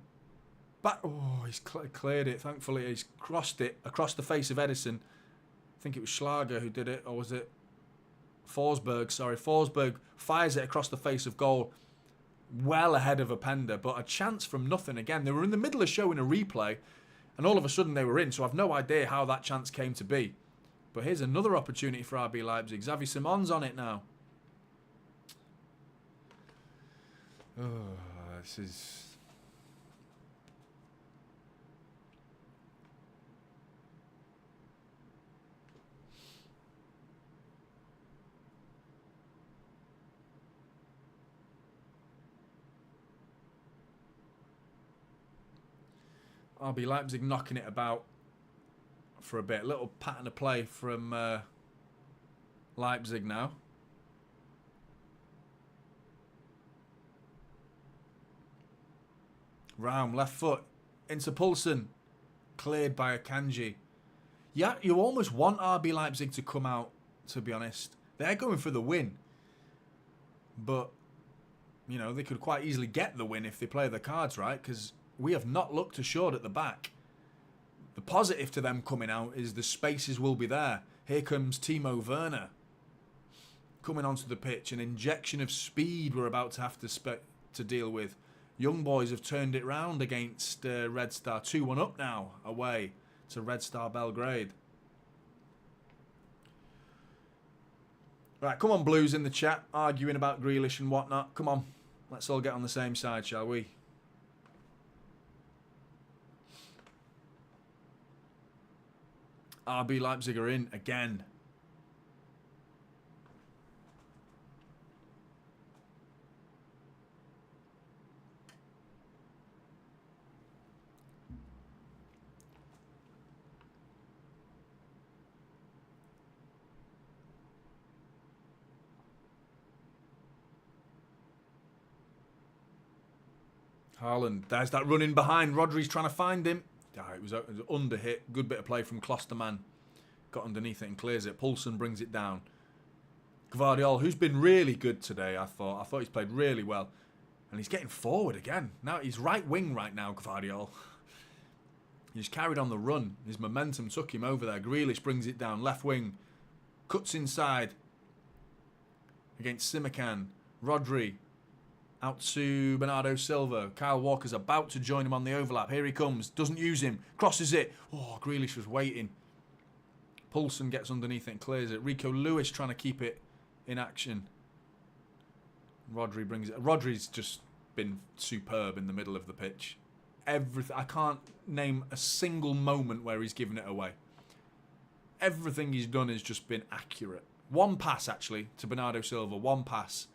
Back. Oh, he's cleared it. Thankfully, he's crossed it across the face of Edison. I think it was Schlager who did it, or was it Forsberg? Sorry, Forsberg fires it across the face of goal. Well ahead of Openda, but a chance from nothing again. They were in the middle of showing a replay, and all of a sudden they were in, so I've no idea how that chance came to be. But here's another opportunity for RB Leipzig. Xavi Simon's on it now. Oh, this is... RB Leipzig knocking it about for a bit. Little pattern of play from Leipzig now. Round, left foot. Into Poulsen. Cleared by Akanji. Yeah, you almost want RB Leipzig to come out, to be honest. They're going for the win. But, you know, they could quite easily get the win if they play the cards right, because we have not looked assured at the back. The positive to them coming out is the spaces will be there. Here comes Timo Werner coming onto the pitch. An injection of speed we're about to have to deal with. Young boys have turned it round against Red Star. 2-1 up now, away to Red Star Belgrade. Right, come on, Blues in the chat, arguing about Grealish and whatnot. Come on, let's all get on the same side, shall we? RB Leipzig are in again. Haaland, there's that running behind. Rodri's trying to find him. It was under hit. Good bit of play from Klosterman. Got underneath it and clears it. Poulsen brings it down. Gvardiol, who's been really good today, I thought he's played really well. And he's getting forward again. Now he's right wing right now, Gvardiol. He's carried on the run. His momentum took him over there. Grealish brings it down. Left wing. Cuts inside. Against Simakan. Rodri. Out to Bernardo Silva. Kyle Walker's about to join him on the overlap. Here he comes. Doesn't use him. Crosses it. Oh, Grealish was waiting. Poulsen gets underneath it and clears it. Rico Lewis trying to keep it in action. Rodri brings it. Rodri's just been superb in the middle of the pitch. Everything. I can't name a single moment where he's given it away. Everything he's done has just been accurate. One pass, actually, to Bernardo Silva. One pass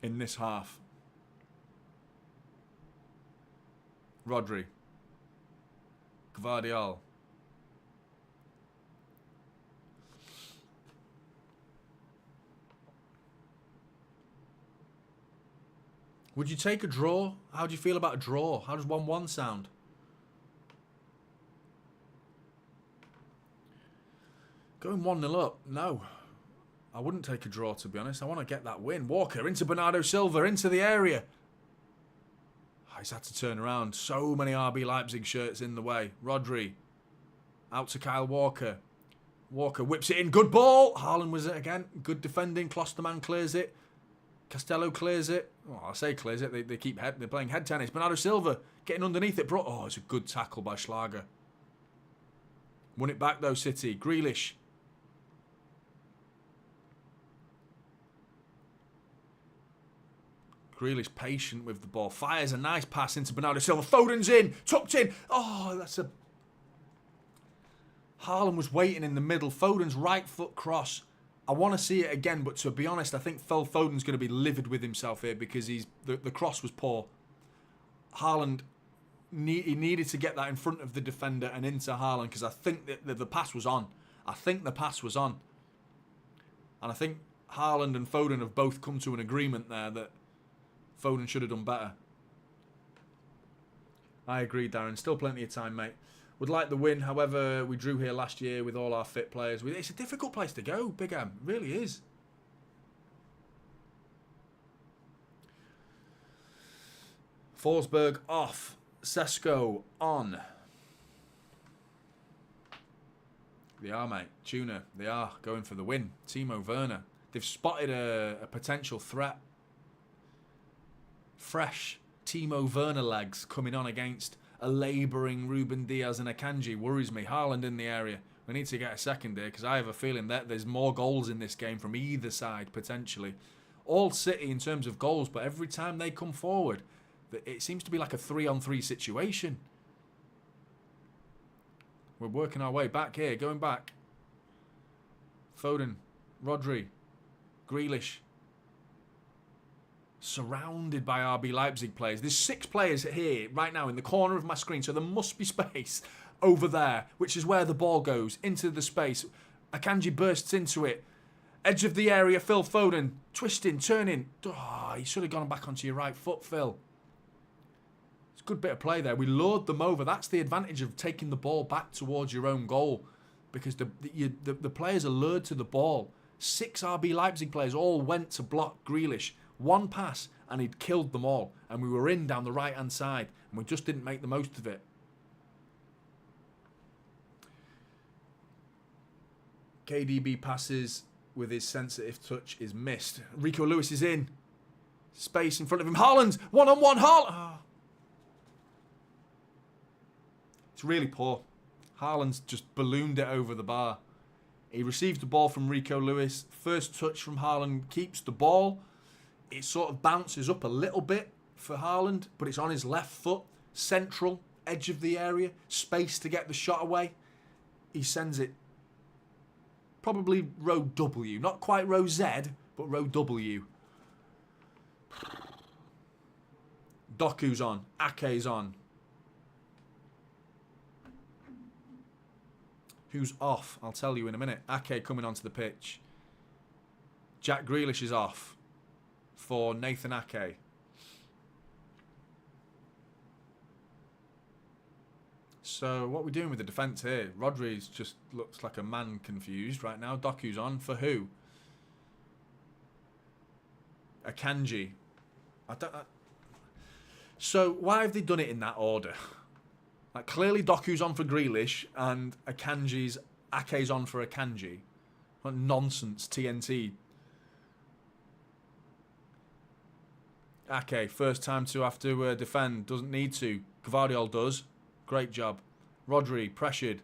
in this half. Rodri. Gvardiol. Would you take a draw? How do you feel about a draw? How does 1-1 sound? Going 1-0 up? No. I wouldn't take a draw, to be honest. I want to get that win. Walker into Bernardo Silva, into the area. Oh, he's had to turn around. So many RB Leipzig shirts in the way. Rodri. Out to Kyle Walker. Walker whips it in. Good ball. Haaland was it again. Good defending. Klosterman clears it. Castello clears it. Oh, I say clears it. They're playing head tennis. Bernardo Silva getting underneath it. Oh, it's a good tackle by Schlager. Won it back though, City. Grealish. Grealish patient with the ball. Fires a nice pass into Bernardo Silva. Foden's in. Tucked in. Oh, that's a... Haaland was waiting in the middle. Foden's right foot cross. I want to see it again, but to be honest, I think Phil Foden's going to be livid with himself here because the cross was poor. Haaland, he needed to get that in front of the defender and into Haaland because I think that the pass was on. I think the pass was on. And I think Haaland and Foden have both come to an agreement there that Foden should have done better. I agree, Darren. Still plenty of time, mate. Would like the win. However, we drew here last year with all our fit players. It's a difficult place to go, Big Am. It really is. Forsberg off. Sesko on. They are, mate. Tuna. They are going for the win. Timo Werner. They've spotted a potential threat. Fresh Timo Werner legs coming on against a labouring Ruben Diaz and Akanji. Worries me. Haaland in the area. We need to get a second here because I have a feeling that there's more goals in this game from either side, potentially. All City in terms of goals, but every time they come forward, it seems to be like a 3-on-3 situation. We're working our way back here, going back. Foden, Rodri, Grealish. Surrounded by RB Leipzig players. There's 6 players here right now in the corner of my screen, so there must be space over there, which is where the ball goes, into the space. Akanji bursts into it. Edge of the area, Phil Foden. Twisting, turning. Oh, he should have gone back onto your right foot, Phil. It's a good bit of play there. We lured them over. That's the advantage of taking the ball back towards your own goal, because the players are lured to the ball. 6 RB Leipzig players all went to block Grealish. One pass and he'd killed them all. And we were in down the right-hand side and we just didn't make the most of it. KDB passes with his sensitive touch is missed. Rico Lewis is in. Space in front of him. Haaland! One-on-one. Haaland! Oh. It's really poor. Haaland's just ballooned it over the bar. He receives the ball from Rico Lewis. First touch from Haaland keeps the ball. It sort of bounces up a little bit for Haaland, but it's on his left foot. Central, edge of the area. Space to get the shot away. He sends it probably row W. Not quite row Z, but row W. Doku's on. Ake's on. Who's off? I'll tell you in a minute. Ake coming onto the pitch. Jack Grealish is off for Nathan Ake. So what are we doing with the defence here? Rodri just looks like a man confused right now. Doku's on. For who? Akanji. So why have they done it in that order? Like, clearly Doku's on for Grealish and Ake's on for Akanji. What nonsense, TNT. Ake, first time to have to defend. Doesn't need to. Gvardiol does. Great job. Rodri, pressured.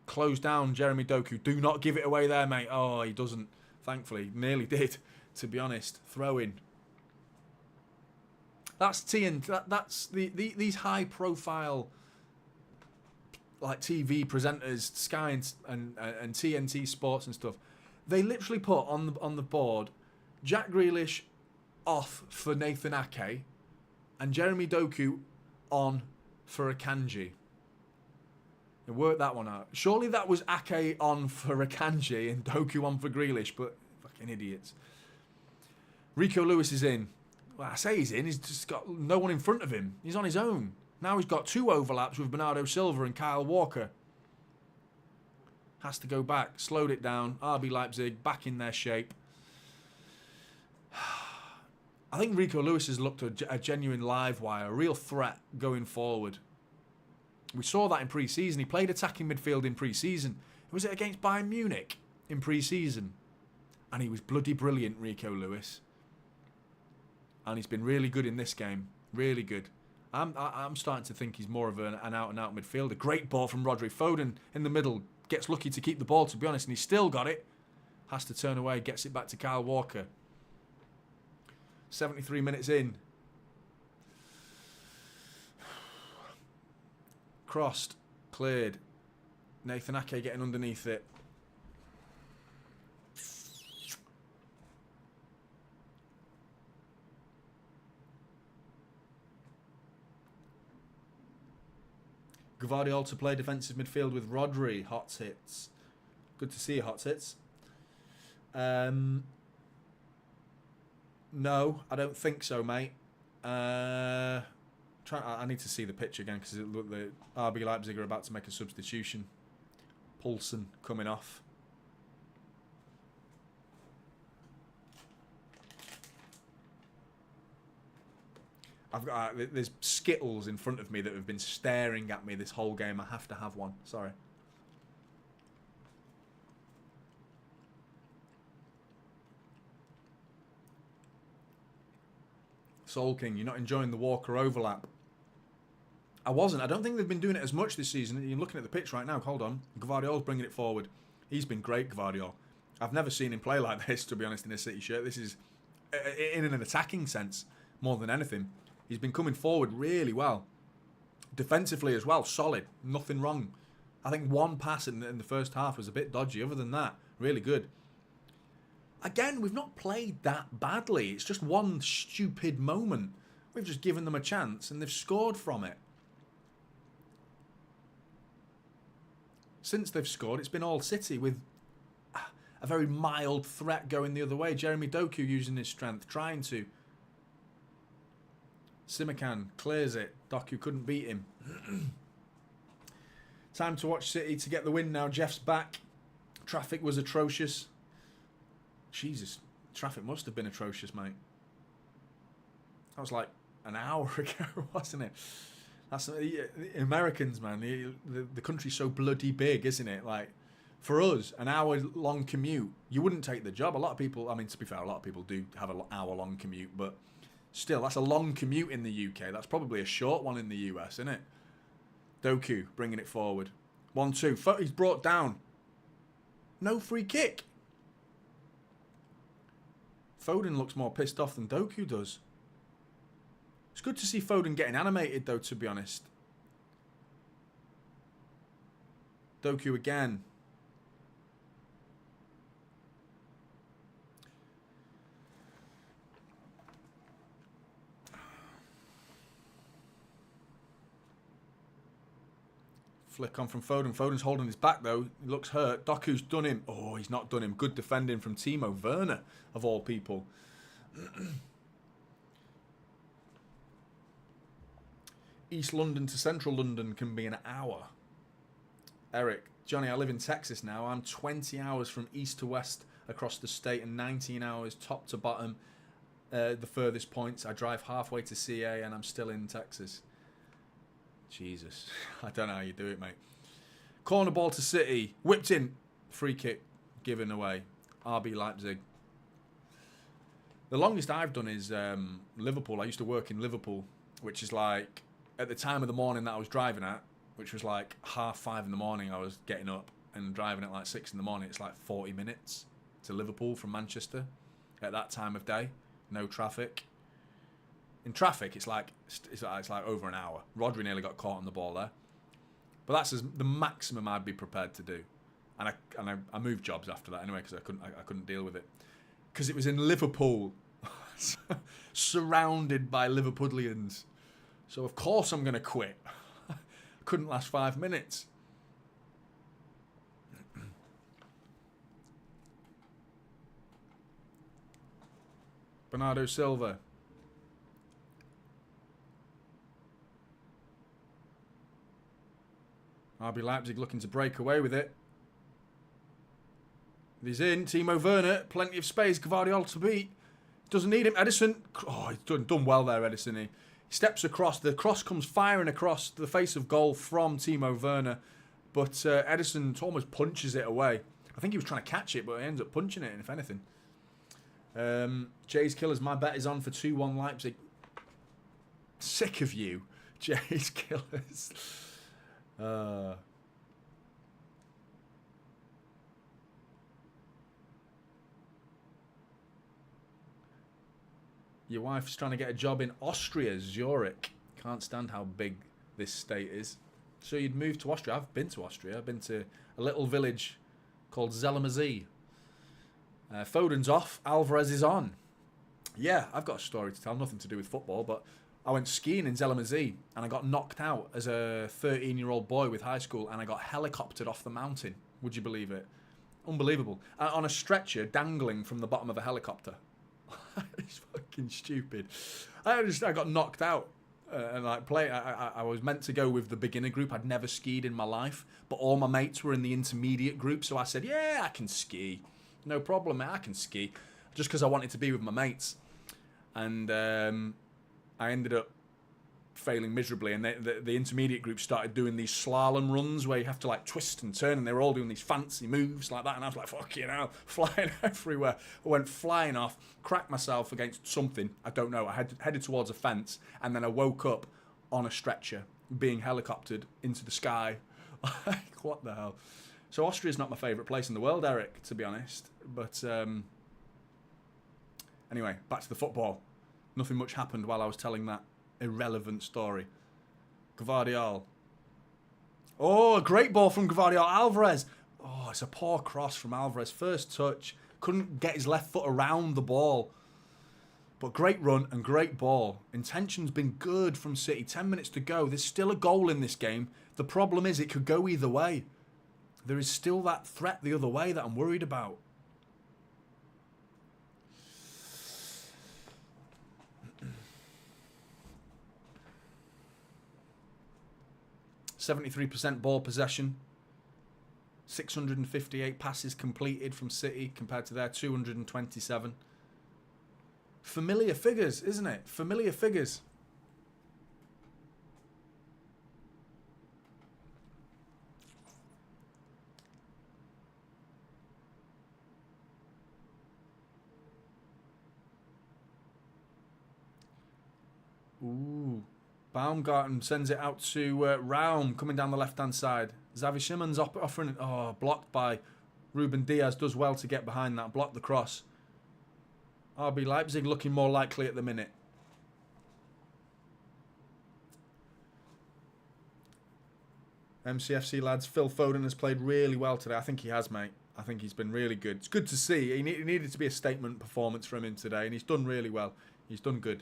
Close down Jeremy Doku. Do not give it away there, mate. Oh, he doesn't. Thankfully. Nearly did, to be honest. Throw in. That's TNT. That's these high-profile, like, TV presenters, Sky and TNT Sports and stuff. They literally put on the board Jack Grealish off for Nathan Ake and Jeremy Doku on for Akanji. They worked that one out. Surely that was Ake on for Akanji and Doku on for Grealish, but fucking idiots. Rico Lewis is in. Well, I say he's in. He's just got no one in front of him. He's on his own. Now he's got 2 overlaps with Bernardo Silva and Kyle Walker. Has to go back. Slowed it down. RB Leipzig back in their shape. I think Rico Lewis has looked a genuine live wire, a real threat going forward. We saw that in pre-season. He played attacking midfield in pre-season. Was it against Bayern Munich in pre-season? And he was bloody brilliant, Rico Lewis. And he's been really good in this game. Really good. I'm starting to think he's more of an out-and-out midfielder. Great ball from Rodri. Foden in the middle. Gets lucky to keep the ball, to be honest. And he's still got it. Has to turn away. Gets it back to Kyle Walker. 73 minutes in. Crossed. Cleared. Nathan Ake getting underneath it. Gvardiol to play defensive midfield with Rodri. Hot hits. Good to see you, hot hits. No, I don't think so, mate. I need to see the pitch again because the RB Leipzig are about to make a substitution. Poulsen coming off. I've got there's Skittles in front of me that have been staring at me this whole game. I have to have one. Sorry. Soul King, you're not enjoying the Walker overlap. I wasn't. I don't think they've been doing it as much this season. You're looking at the pitch right now. Hold on. Gvardiol's bringing it forward. He's been great, Gvardiol. I've never seen him play like this, to be honest, in a City shirt. This is in an attacking sense more than anything. He's been coming forward really well. Defensively as well, solid. Nothing wrong. I think one pass in the first half was a bit dodgy. Other than that, really good. Again, we've not played that badly. It's just one stupid moment. We've just given them a chance and they've scored from it. Since they've scored, it's been all City with a very mild threat going the other way. Jeremy Doku using his strength, trying to Simakan clears it. Doku couldn't beat him. Time to watch City to get the win now. Jeff's back. Traffic was atrocious. Jesus, traffic must have been atrocious, mate. That was like an hour ago, wasn't it? That's the Americans, man. The country's so bloody big, isn't it? Like, for us, an hour-long commute, you wouldn't take the job. A lot of people, I mean, to be fair, a lot of people do have an hour-long commute, but still, that's a long commute in the UK. That's probably a short one in the US, isn't it? Doku bringing it forward. 1-2. He's brought down. No free kick. Foden looks more pissed off than Doku does. It's good to see Foden getting animated, though, to be honest. Doku again. Flick on from Foden. Foden's holding his back, though. He looks hurt. Doku's done him. Oh, he's not done him. Good defending from Timo Werner, of all people. East London to Central London can be an hour. Eric, Johnny, I live in Texas now. I'm 20 hours from east to west across the state and 19 hours top to bottom. The furthest points. I drive halfway to CA and I'm still in Texas. Jesus. I don't know how you do it, mate. Corner ball to City. Whipped in. Free kick given away. RB Leipzig. The longest I've done is Liverpool. I used to work in Liverpool, which is like, at the time of the morning that I was driving at, which was like 5:30 in the morning, I was getting up and driving at like 6 in the morning. It's like 40 minutes to Liverpool from Manchester at that time of day. No traffic. In traffic, it's like over an hour. Rodri nearly got caught on the ball there. But that's the maximum I'd be prepared to do. And I moved jobs after that anyway because I couldn't deal with it. Because it was in Liverpool, surrounded by Liverpudlians. So of course I'm going to quit. Couldn't last 5 minutes. Bernardo Silva. RB Leipzig looking to break away with it. He's in. Timo Werner. Plenty of space. Guardiola to beat. Doesn't need him. Edison. Oh, he's done well there, Edison. He steps across. The cross comes firing across the face of goal from Timo Werner. But Edison almost punches it away. I think he was trying to catch it, but he ends up punching it, if anything. Jay's Killers. My bet is on for 2-1 Leipzig. Sick of you, Jay's Killers. Your wife's trying to get a job in Austria, Zurich. Can't stand how big this state is. So you'd move to Austria. I've been to Austria. I've been to a little village called Zellermazee. Foden's off. Alvarez is on. Yeah, I've got a story to tell. Nothing to do with football, but I went skiing in Zellermazee and I got knocked out as a 13-year-old boy with high school and I got helicoptered off the mountain. Would you believe it? Unbelievable. On a stretcher dangling from the bottom of a helicopter. It's fucking stupid. I got knocked out. And I was meant to go with the beginner group. I'd never skied in my life, but all my mates were in the intermediate group. So I said, yeah, I can ski. No problem, mate, I can ski. Just because I wanted to be with my mates. And I ended up failing miserably. And the intermediate group started doing these slalom runs where you have to like twist and turn. And they were all doing these fancy moves like that. And I was like, fuck you know, flying everywhere. I went flying off, cracked myself against something. I don't know. I headed towards a fence. And then I woke up on a stretcher being helicoptered into the sky. Like, what the hell? So Austria's not my favourite place in the world, Eric, to be honest. But anyway, back to the football. Nothing much happened while I was telling that irrelevant story. Guardiola. Oh, a great ball from Guardiola. Alvarez. Oh, it's a poor cross from Alvarez. First touch. Couldn't get his left foot around the ball. But great run and great ball. Intention's been good from City. 10 minutes to go. There's still a goal in this game. The problem is it could go either way. There is still that threat the other way that I'm worried about. 73% ball possession. 658 passes completed from City compared to their 227. Familiar figures, isn't it? Familiar figures. Ooh. Baumgarten sends it out to Raum, coming down the left-hand side. Xavi Simons offering it. Oh, blocked by Ruben Diaz. Does well to get behind that. Block the cross. RB Leipzig looking more likely at the minute. MCFC lads, Phil Foden has played really well today. I think he has, mate. I think he's been really good. It's good to see. It needed to be a statement performance from him today, and he's done really well. He's done good.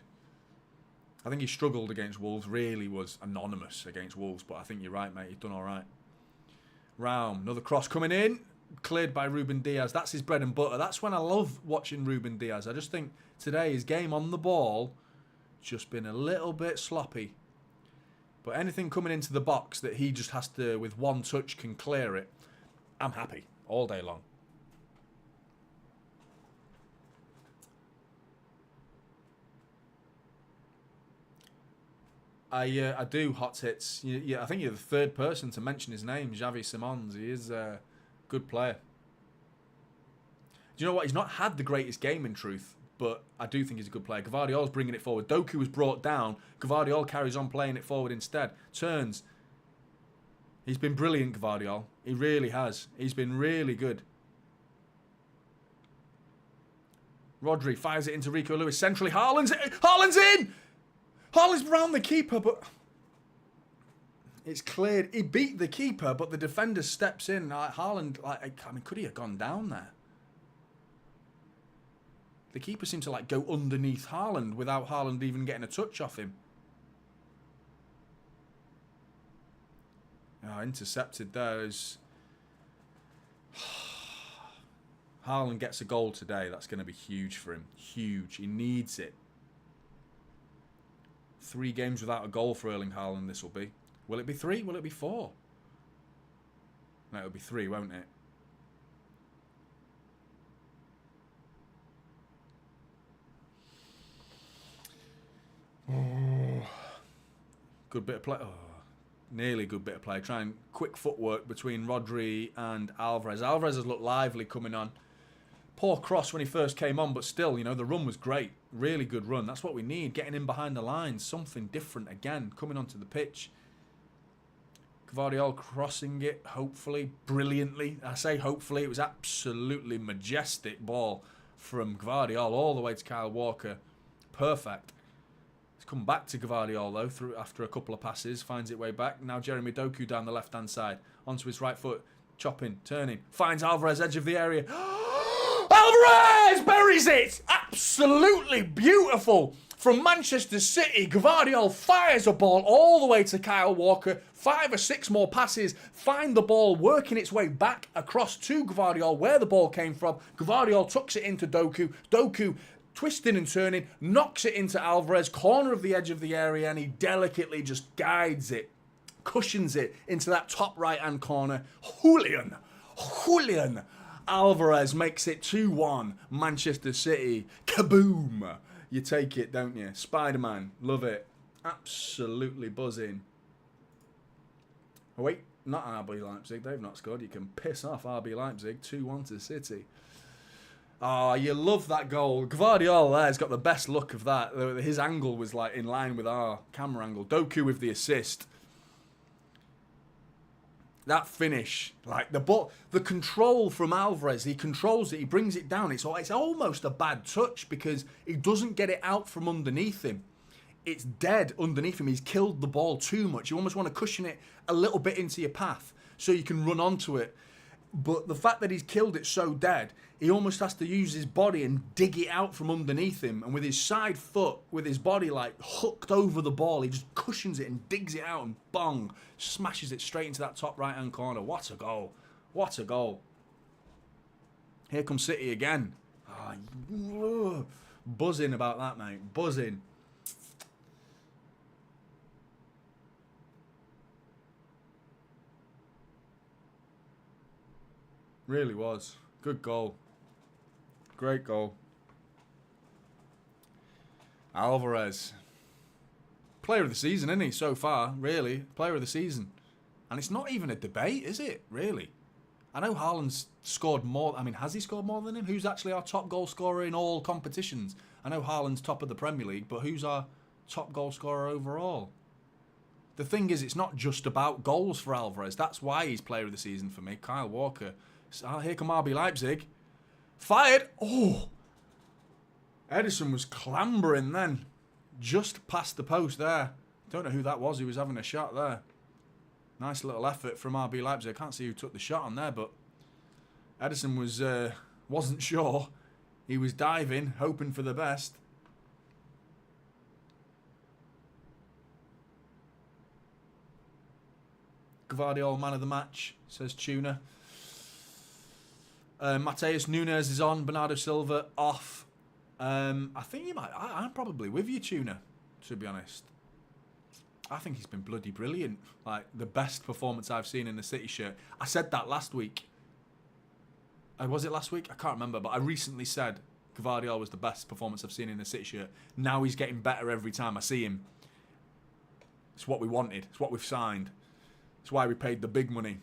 I think he struggled against Wolves, really was anonymous against Wolves, but I think you're right, mate. He's done all right. Raum, another cross coming in, cleared by Ruben Diaz. That's his bread and butter. That's when I love watching Ruben Diaz. I just think today his game on the ball just been a little bit sloppy. But anything coming into the box that he just has to, with one touch, can clear it, I'm happy all day long. I do, hot hits. Yeah, I think you're the third person to mention his name, Xavi Simons. He is a good player. Do you know what? He's not had the greatest game in truth, but I do think he's a good player. Gvardiol's bringing it forward. Doku was brought down. Gvardiol carries on playing it forward instead. Turns. He's been brilliant, Gvardiol. He really has. He's been really good. Rodri fires it into Rico Lewis. Centrally, Haaland's in! Haaland's round the keeper, but it's cleared. He beat the keeper, but the defender steps in. Haaland, could he have gone down there? The keeper seemed to go underneath Haaland without Haaland even getting a touch off him. Oh, intercepted there. Haaland gets a goal today. That's going to be huge for him. Huge. He needs it. 3 games without a goal for Erling Haaland, this will be. Will it be 3? Will it be 4? No, it'll be 3, won't it? Oh. Good bit of play. Oh, nearly good bit of play. Trying quick footwork between Rodri and Alvarez. Alvarez has looked lively coming on. Poor cross when he first came on, but still, the run was great. Really good run. That's what we need. Getting in behind the lines. Something different again. Coming onto the pitch. Gvardiol crossing it, hopefully, brilliantly. I say hopefully. It was absolutely majestic ball from Gvardiol all the way to Kyle Walker. Perfect. It's come back to Gvardiol, though, after a couple of passes. Finds it way back. Now Jeremy Doku down the left-hand side. Onto his right foot. Chopping, turning. Finds Alvarez, edge of the area. Alvarez buries it! Absolutely beautiful. From Manchester City, Gvardiol fires a ball all the way to Kyle Walker. 5 or 6 more passes. Find the ball working its way back across to Gvardiol where the ball came from. Gvardiol tucks it into Doku. Doku twisting and turning, knocks it into Alvarez, corner of the edge of the area, and he delicately just guides it, cushions it into that top right-hand corner. Julian Alvarez makes it 2-1, Manchester City. Kaboom! You take it, don't you? Spider-Man, love it. Absolutely buzzing. Oh, wait, not RB Leipzig. They've not scored. You can piss off RB Leipzig. 2-1 to City. Oh, you love that goal. Gvardiol there's got the best look of that. His angle was in line with our camera angle. Doku with the assist. That finish, the ball, the control from Alvarez, he controls it, he brings it down. It's almost a bad touch because he doesn't get it out from underneath him. It's dead underneath him. He's killed the ball too much. You almost want to cushion it a little bit into your path so you can run onto it. But the fact that he's killed it so dead, he almost has to use his body and dig it out from underneath him. And with his side foot, with his body hooked over the ball, he just cushions it and digs it out and bong, smashes it straight into that top right-hand corner. What a goal. What a goal. Here comes City again. Oh, buzzing about that, mate. Buzzing. Really was. Good goal. Great goal. Alvarez. Player of the season, isn't he, so far, really? Player of the season. And it's not even a debate, is it, really? I know Haaland's scored more. I mean, has he scored more than him? Who's actually our top goal scorer in all competitions? I know Haaland's top of the Premier League, but who's our top goal scorer overall? The thing is, it's not just about goals for Alvarez. That's why he's player of the season for me. Kyle Walker. So here come RB Leipzig. Fired. Oh. Ederson was clambering then. Just past the post there. Don't know who that was. He was having a shot there. Nice little effort from RB Leipzig. I can't see who took the shot on there, but Ederson wasn't sure. He was diving, hoping for the best. Guardiola man of the match, says Tuna. Mateus Nunes is on. Bernardo Silva off. I think you might. I'm probably with you, Tuna, to be honest. I think he's been bloody brilliant. Like, the best performance I've seen in the City shirt. I said that last week. Was it last week? I can't remember, but I recently said Guardiola was the best performance I've seen in the City shirt. Now he's getting better every time I see him. It's what we wanted. It's what we've signed. It's why we paid the big money.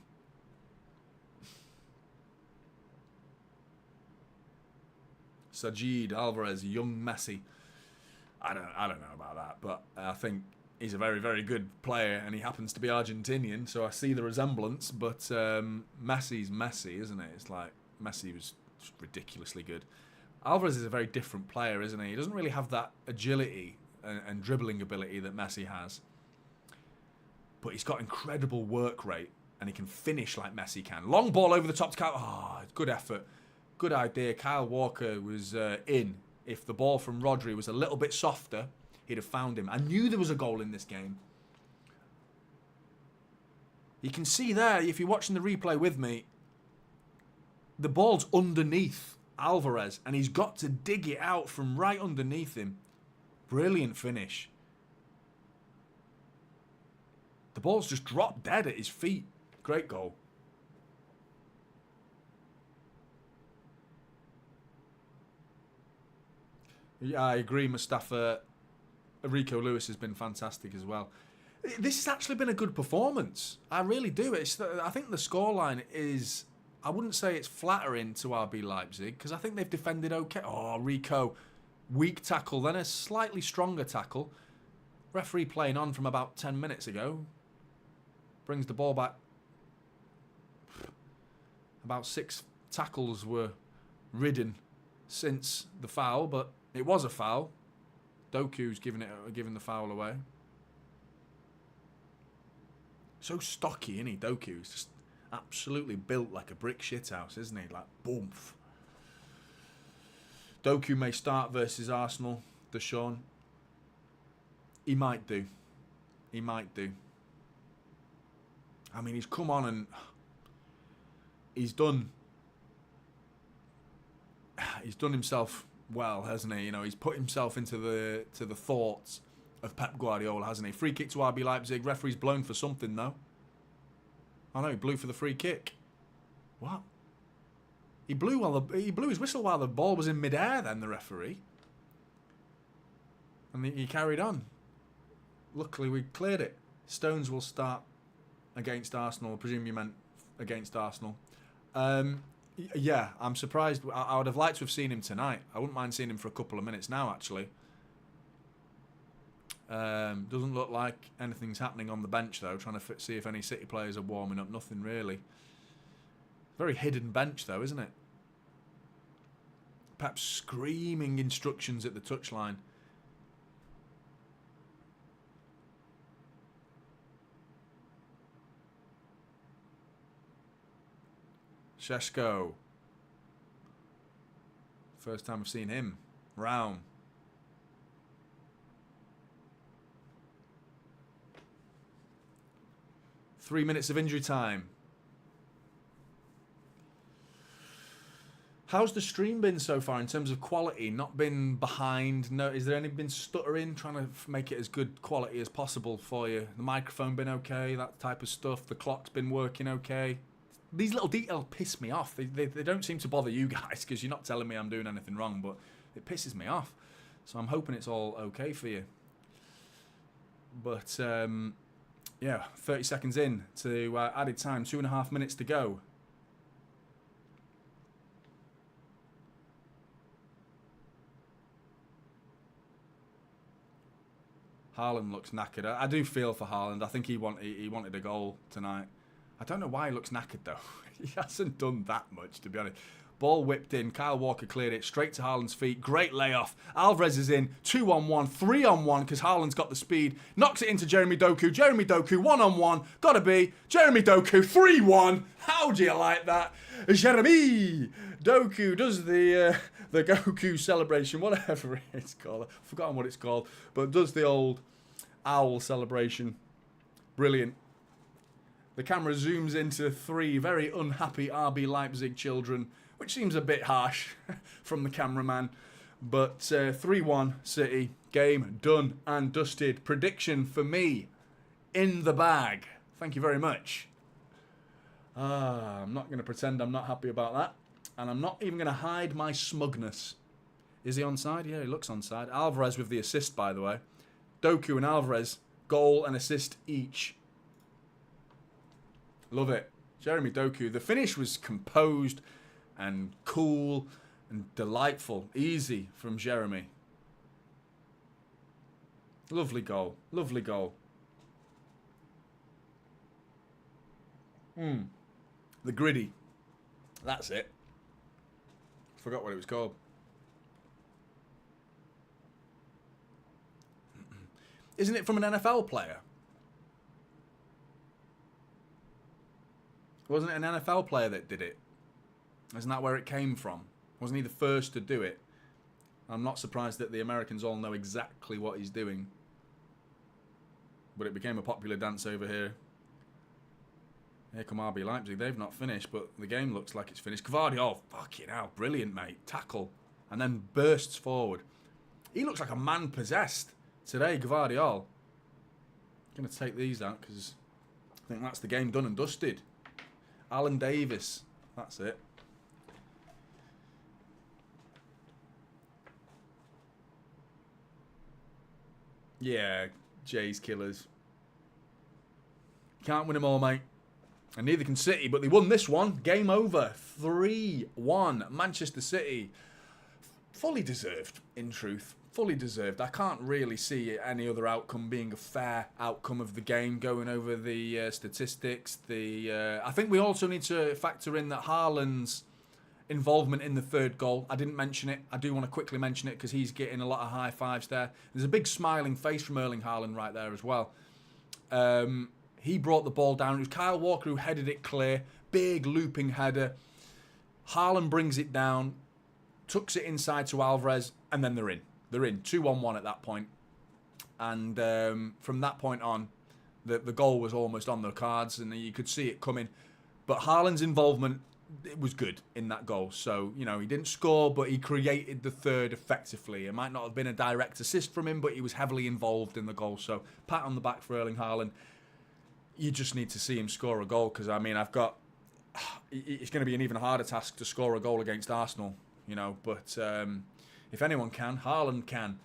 Sajid, Alvarez, young Messi. I don't know about that, but I think he's a very, very good player, and he happens to be Argentinian, so I see the resemblance. But Messi's Messi, isn't it? It's like Messi was just ridiculously good. Alvarez is a very different player, isn't he? He doesn't really have that agility and dribbling ability that Messi has. But he's got incredible work rate, and he can finish like Messi can. Long ball over the top to Kyle. Oh, good effort. Good idea. Kyle Walker was in. If the ball from Rodri was a little bit softer, he'd have found him. I knew there was a goal in this game. You can see there, if you're watching the replay with me, the ball's underneath Alvarez, and he's got to dig it out from right underneath him. Brilliant finish. The ball's just dropped dead at his feet. Great goal. Yeah, I agree, Mustafa. Rico Lewis has been fantastic as well. This has actually been a good performance. I really do. I think the scoreline is, I wouldn't say it's flattering to RB Leipzig, because I think they've defended okay. Oh, Rico. Weak tackle, then a slightly stronger tackle. Referee playing on from about 10 minutes ago. Brings the ball back. About 6 tackles were ridden since the foul, but it was a foul. Doku's giving the foul away. So stocky, isn't he? Doku's just absolutely built like a brick shithouse, isn't he? Like, boomf. Doku may start versus Arsenal, Deshaun. He might do. He might do. I mean, he's come on and he's done himself well, hasn't he? You know, he's put himself into the thoughts of Pep Guardiola, hasn't he? Free kick to RB Leipzig. Referee's blown for something, though. I know, he blew for the free kick. What? He blew his whistle while the ball was in midair, then, the referee. And he carried on. Luckily, we cleared it. Stones will start against Arsenal. I presume you meant against Arsenal. Yeah, I'm surprised. I would have liked to have seen him tonight. I wouldn't mind seeing him for a couple of minutes now, actually. Doesn't look like anything's happening on the bench, though. Trying to see if any City players are warming up. Nothing, really. Very hidden bench, though, isn't it? Perhaps screaming instructions at the touchline. Šeško. First time I've seen him. Raum. Three minutes of injury time. How's the stream been so far in terms of quality? Not been behind? No, is there any been stuttering? Trying to make it as good quality as possible for you. The microphone been okay? That type of stuff. The clock's been working okay. these little details piss me off. They don't seem to bother you guys because you're not telling me I'm doing anything wrong, but it pisses me off. So I'm hoping it's all okay for you. But, yeah, 30 seconds in to added time, 2.5 minutes to go. Haaland looks knackered. I do feel for Haaland. I think he wanted a goal tonight. I don't know why he looks knackered, though. He hasn't done that much, to be honest. Ball whipped in. Kyle Walker cleared it straight to Haaland's feet. Great layoff. Alvarez is in. 2-on-1. 3-on-1 because Haaland's got the speed. Knocks it into Jeremy Doku. Jeremy Doku 1-on-1. Gotta be. Jeremy Doku 3-1. How do you like that? Jeremy Doku does the Goku celebration, whatever it's called. I've forgotten what it's called. But does the old owl celebration. Brilliant. The camera zooms into 3 very unhappy RB Leipzig children, which seems a bit harsh from the cameraman. But 3-1 City. Game done and dusted. Prediction for me, in the bag. Thank you very much. I'm not going to pretend I'm not happy about that. And I'm not even going to hide my smugness. Is he onside? Yeah, he looks onside. Alvarez with the assist, by the way. Doku and Alvarez, goal and assist each. Love it. Jeremy Doku. The finish was composed and cool and delightful. Easy from Jeremy. Lovely goal. Lovely goal. The gritty. That's it. Forgot what it was called. Isn't it from an NFL player? Wasn't it an NFL player that did it? Isn't that where it came from? Wasn't he the first to do it? I'm not surprised that the Americans all know exactly what he's doing. But it became a popular dance over here. Here come RB Leipzig. They've not finished, but the game looks like it's finished. Gvardiol, fucking hell, brilliant, mate. Tackle. And then bursts forward. He looks like a man possessed today, Gvardiol. Going to take these out because I think that's the game done and dusted. Alan Davis. That's it. Yeah, Jay's killers. Can't win them all, mate. And neither can City, but they won this one. Game over. 3-1. Manchester City. Fully deserved, in truth. Fully deserved. I can't really see any other outcome being a fair outcome of the game, going over the statistics. I think we also need to factor in that Haaland's involvement in the third goal. I didn't mention it. I do want to quickly mention it because he's getting a lot of high fives there. There's a big smiling face from Erling Haaland right there as well. He brought the ball down. It was Kyle Walker who headed it clear. Big looping header. Haaland brings it down, tucks it inside to Alvarez, and then they're in. They're in. 2-on-1 at that point. And from that point on, the goal was almost on the cards, and you could see it coming. But Haaland's involvement, it was good in that goal. So, you know, he didn't score, but he created the third effectively. It might not have been a direct assist from him, but he was heavily involved in the goal. So, pat on the back for Erling Haaland. You just need to see him score a goal because, I mean, it's going to be an even harder task to score a goal against Arsenal, you know. But if anyone can, Haaland can.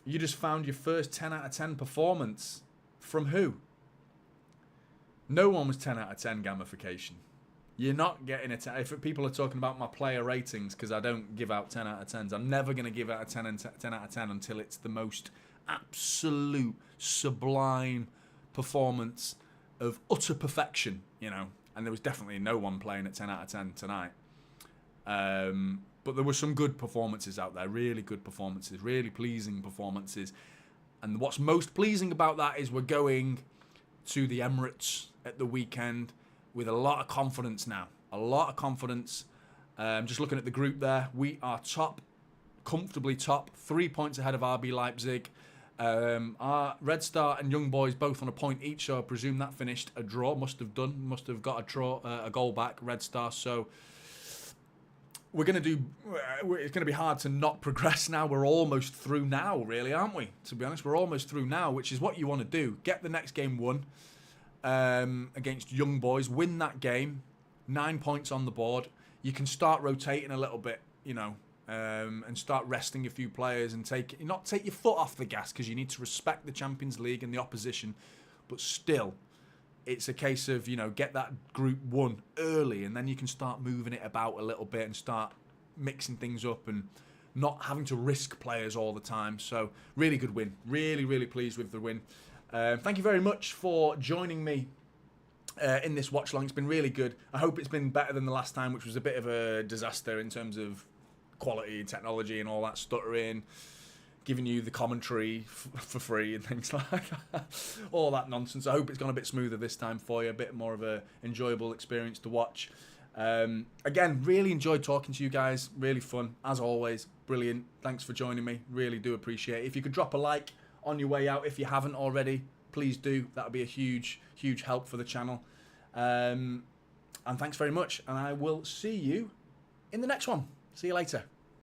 You just found your first 10 out of 10 performance. From who? No one was 10 out of 10 gamification. You're not getting a 10. If people are talking about my player ratings, because I don't give out 10 out of 10s, I'm never going to give out a 10 out of 10 until it's the most absolute sublime performance of utter perfection, you know. And there was definitely no one playing at 10 out of 10 tonight. But there were some good performances out there, really good performances, really pleasing performances. And what's most pleasing about that is we're going to the Emirates at the weekend with a lot of confidence now. A lot of confidence. Just looking at the group there, we are top, comfortably top, 3 points ahead of RB Leipzig. Our Red Star and Young Boys both on a point each, so I presume that finished a draw. Must have got a goal back, Red Star. So we're going to do. It's going to be hard to not progress now. We're almost through now, really, aren't we? To be honest, we're almost through now, which is what you want to do. Get the next game won. against Young Boys, win that game, 9 points on the board. You can start rotating a little bit, and start resting a few players and not take your foot off the gas, because you need to respect the Champions League and the opposition, but still, it's a case of, get that Group 1 early, and then you can start moving it about a little bit and start mixing things up and not having to risk players all the time. So really good win. Really, really pleased with the win. Thank you very much for joining me in this watch along. It's been really good. I hope it's been better than the last time, which was a bit of a disaster in terms of quality and technology and all that stuttering, giving you the commentary for free and things like that. All that nonsense. I hope it's gone a bit smoother this time for you, a bit more of a enjoyable experience to watch. Again, really enjoyed talking to you guys. Really fun, as always. Brilliant. Thanks for joining me. Really do appreciate it. If you could drop a like on your way out, if you haven't already, please do. That would be a huge, huge help for the channel. And thanks very much. And I will see you in the next one. See you later.